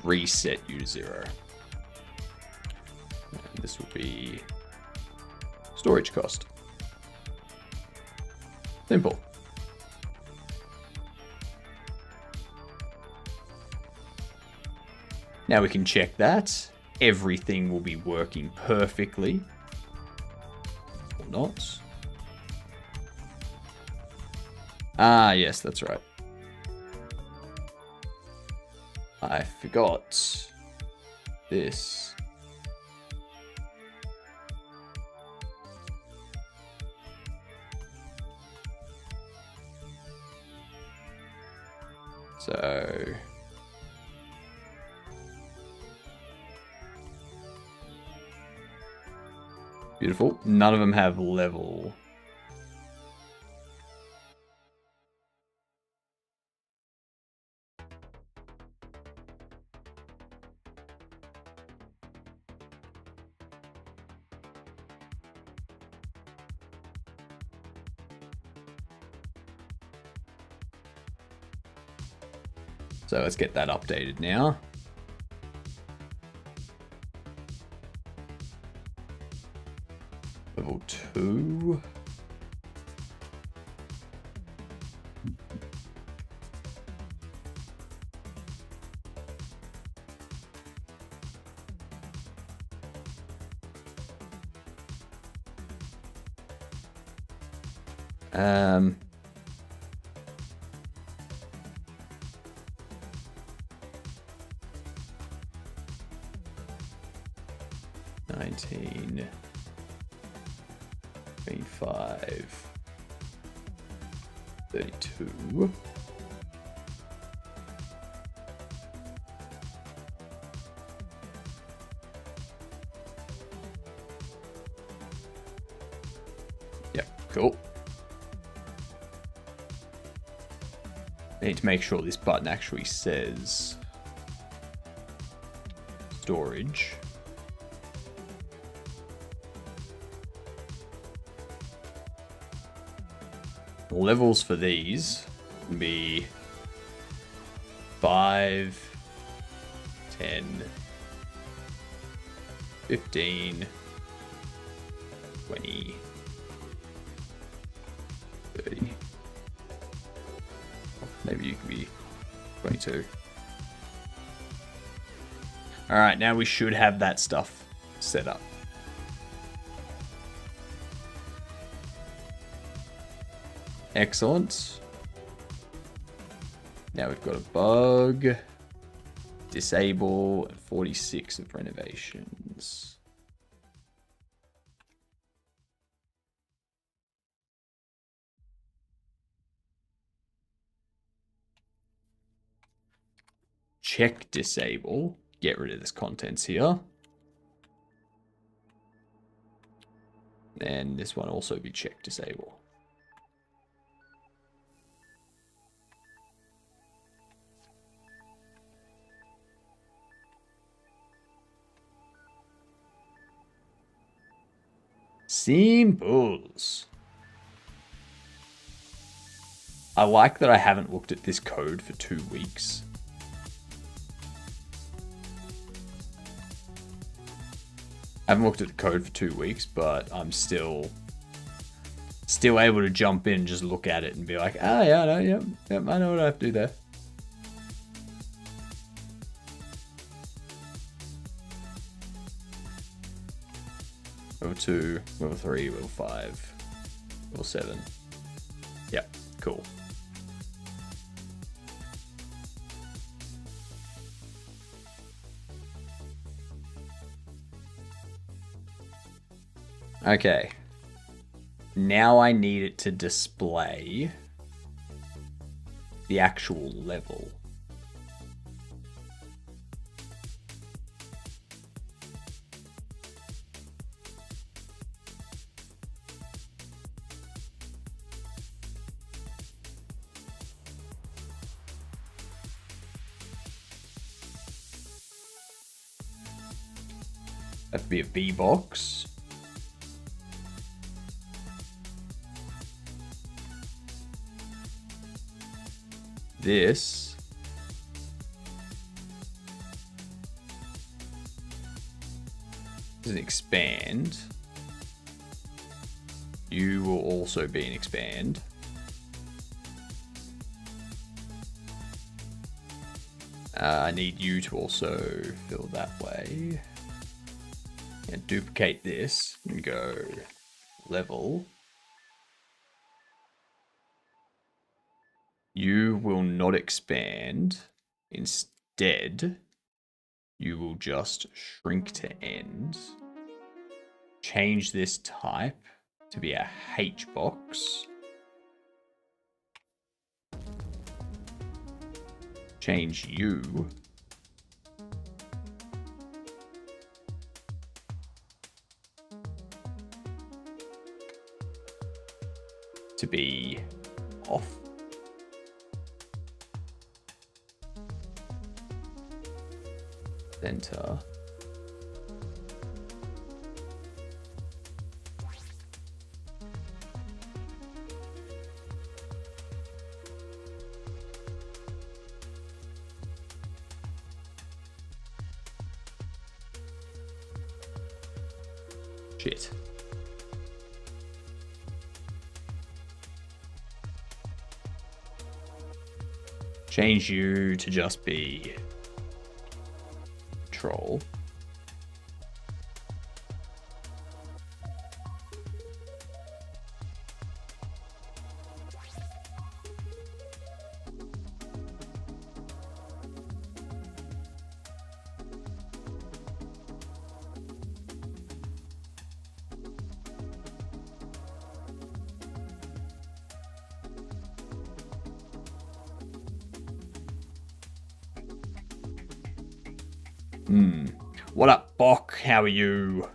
Speaker 2: reset U to 0. And this will be storage cost. Simple. Now we can check that. Everything will be working perfectly. Or not. Ah, yes, that's right. I forgot this. So... beautiful. None of them have level. So let's get that updated now. Level 2. Um... 19, 25, 32. Cool. I need to make sure this button actually says storage. The levels for these can be 5, 10, 15, 20, 30. Maybe you can be 22. Alright, now we should have that stuff set up. Excellent. Now we've got a bug, disable, and 46 of renovations. Check disable. Get rid of this contents here. And this one also be check disable. Symbols. I like that I haven't looked at this code for 2 weeks. I haven't looked at the code for 2 weeks, but I'm still able to jump in and just look at it and be like, ah, yeah, no, yep, I know what I have to do there. Level 2, level 3, level 5, level 7. Yep, cool. Okay. Now I need it to display the actual level. That'd be a B box. This is an expand. You will also be an expand. I need you to also fill that way. And duplicate this and go level. You will not expand. Instead, you will just shrink to end. Change this type to be a H box. Change you to be off. Enter. Shit. Change you to just be troll. What up, Bok? How are you?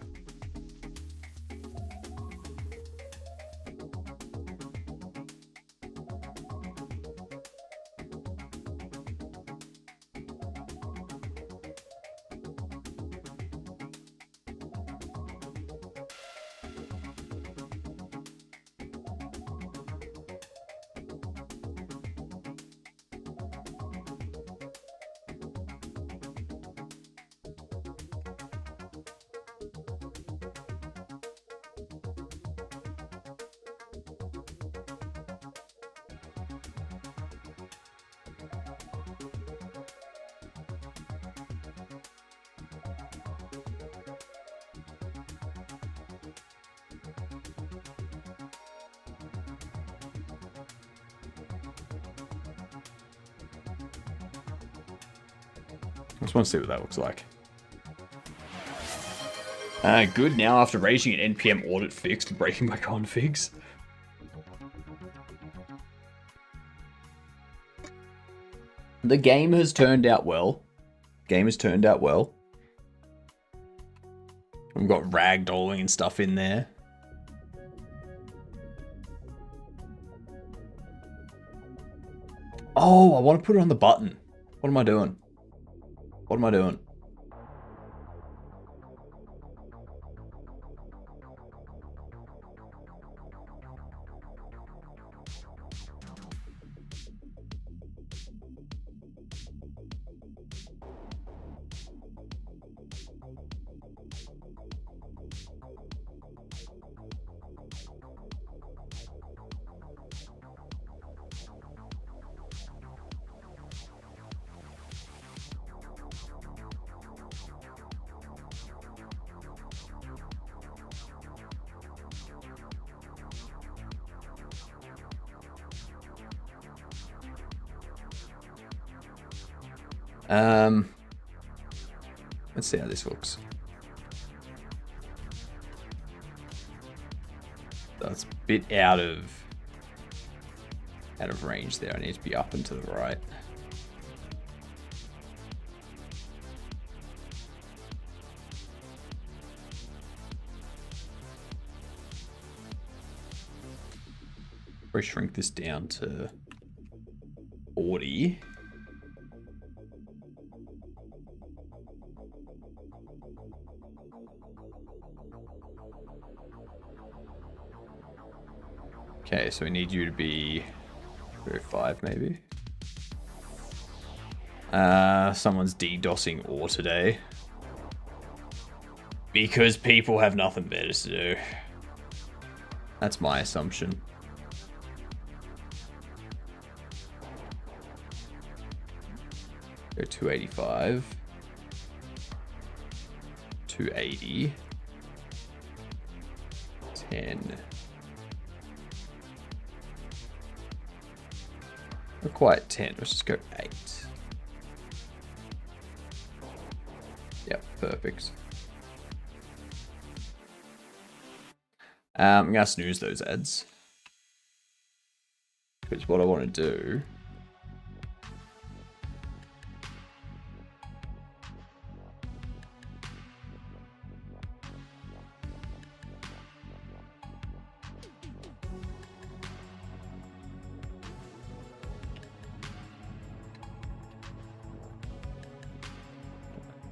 Speaker 2: just want to see what that looks like. Good. Now, after raising an NPM audit fix for breaking my configs. The game has turned out well. We've got ragdolling and stuff in there. Oh, I want to put it on the button. What am I doing? Let's see how this looks. That's a bit out of range there. I need to be up and to the right. Probably shrink this down to 40. Okay, so we need you to be 5 maybe. Someone's DDoSing ore today. Because people have nothing better to do. That's my assumption. Go 285. 280. 10. Not quite 10, let's just go 8. Yep, perfect. I'm gonna snooze those ads. Because what I want to do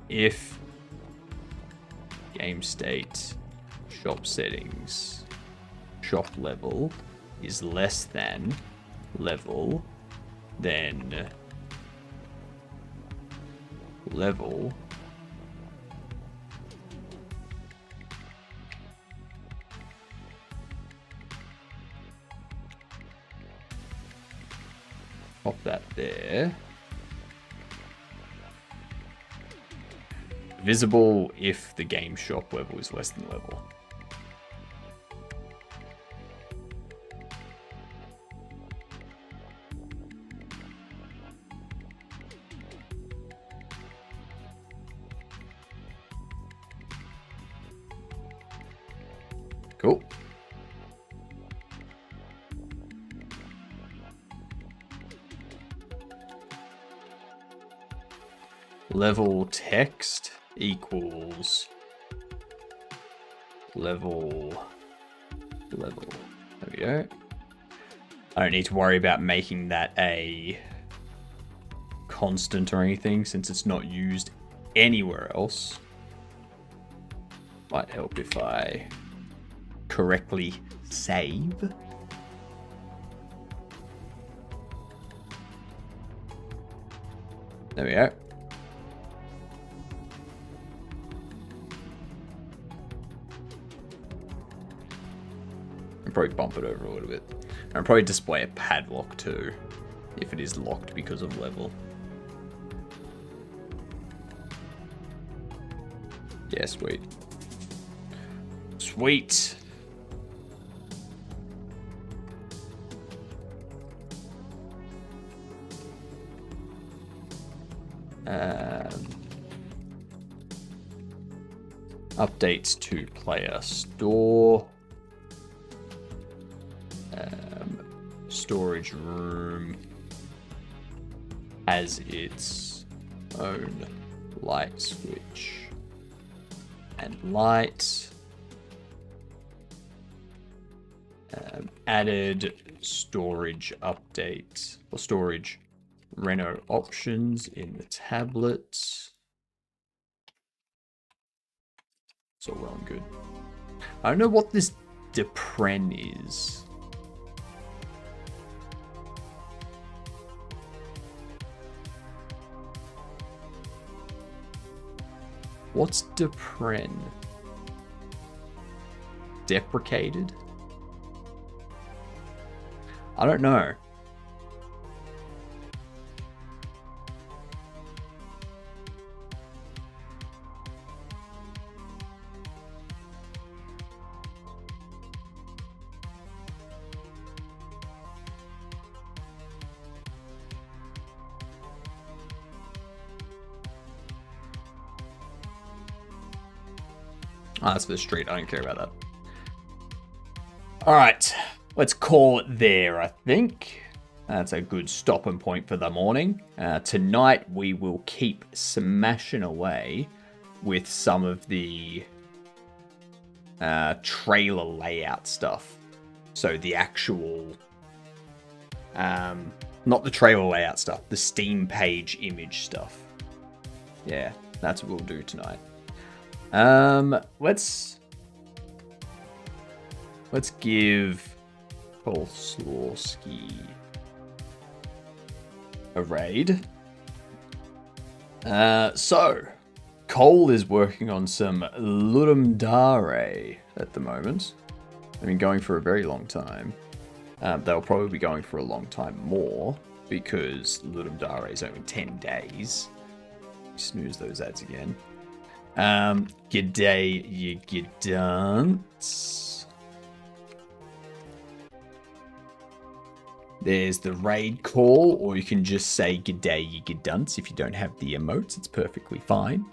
Speaker 2: if game state shop settings shop level is less than level, then level pop that there. Visible if the game shop level is less than level. Cool. Level text equals level. There we go. I don't need to worry about making that a constant or anything since it's not used anywhere else. Might help if I correctly save. There we go. Probably bump it over a little bit. And probably display a padlock too, if it is locked because of level. Yeah, sweet. Sweet. Updates to player store. Storage room has its own light switch and light. Added storage update or storage reno options in the tablet. It's all well and good. I don't know what this Depren is. What's Depren? Deprecated? I don't know. Oh, that's for the street. I don't care about that. All right. Let's call it there, I think. That's a good stopping point for the morning. Tonight, we will keep smashing away with some of the trailer layout stuff. So the actual... not the trailer layout stuff. The Steam page image stuff. Yeah, that's what we'll do tonight. Let's give Polslawski a raid. So Cole is working on some Ludum Dare at the moment. I've been going for a very long time. They'll probably be going for a long time more because Ludum Dare is only 10 days. Snooze those ads again. G'day, you gidunts. There's the raid call, or you can just say g'day, you gidunts if you don't have the emotes. It's perfectly fine.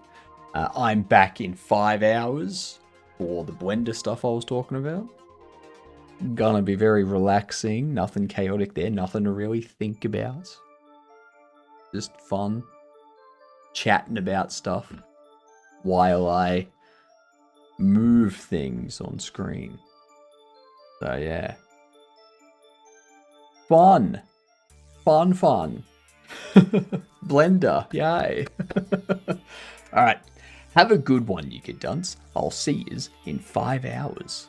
Speaker 2: I'm back in 5 hours for the Blender stuff I was talking about. Gonna be very relaxing, nothing chaotic there, nothing to really think about. Just fun. Chatting about stuff while I move things on screen. So yeah. Fun. Fun. Blender. Yay. Alright. Have a good one, you good dunce. I'll see yous in 5 hours.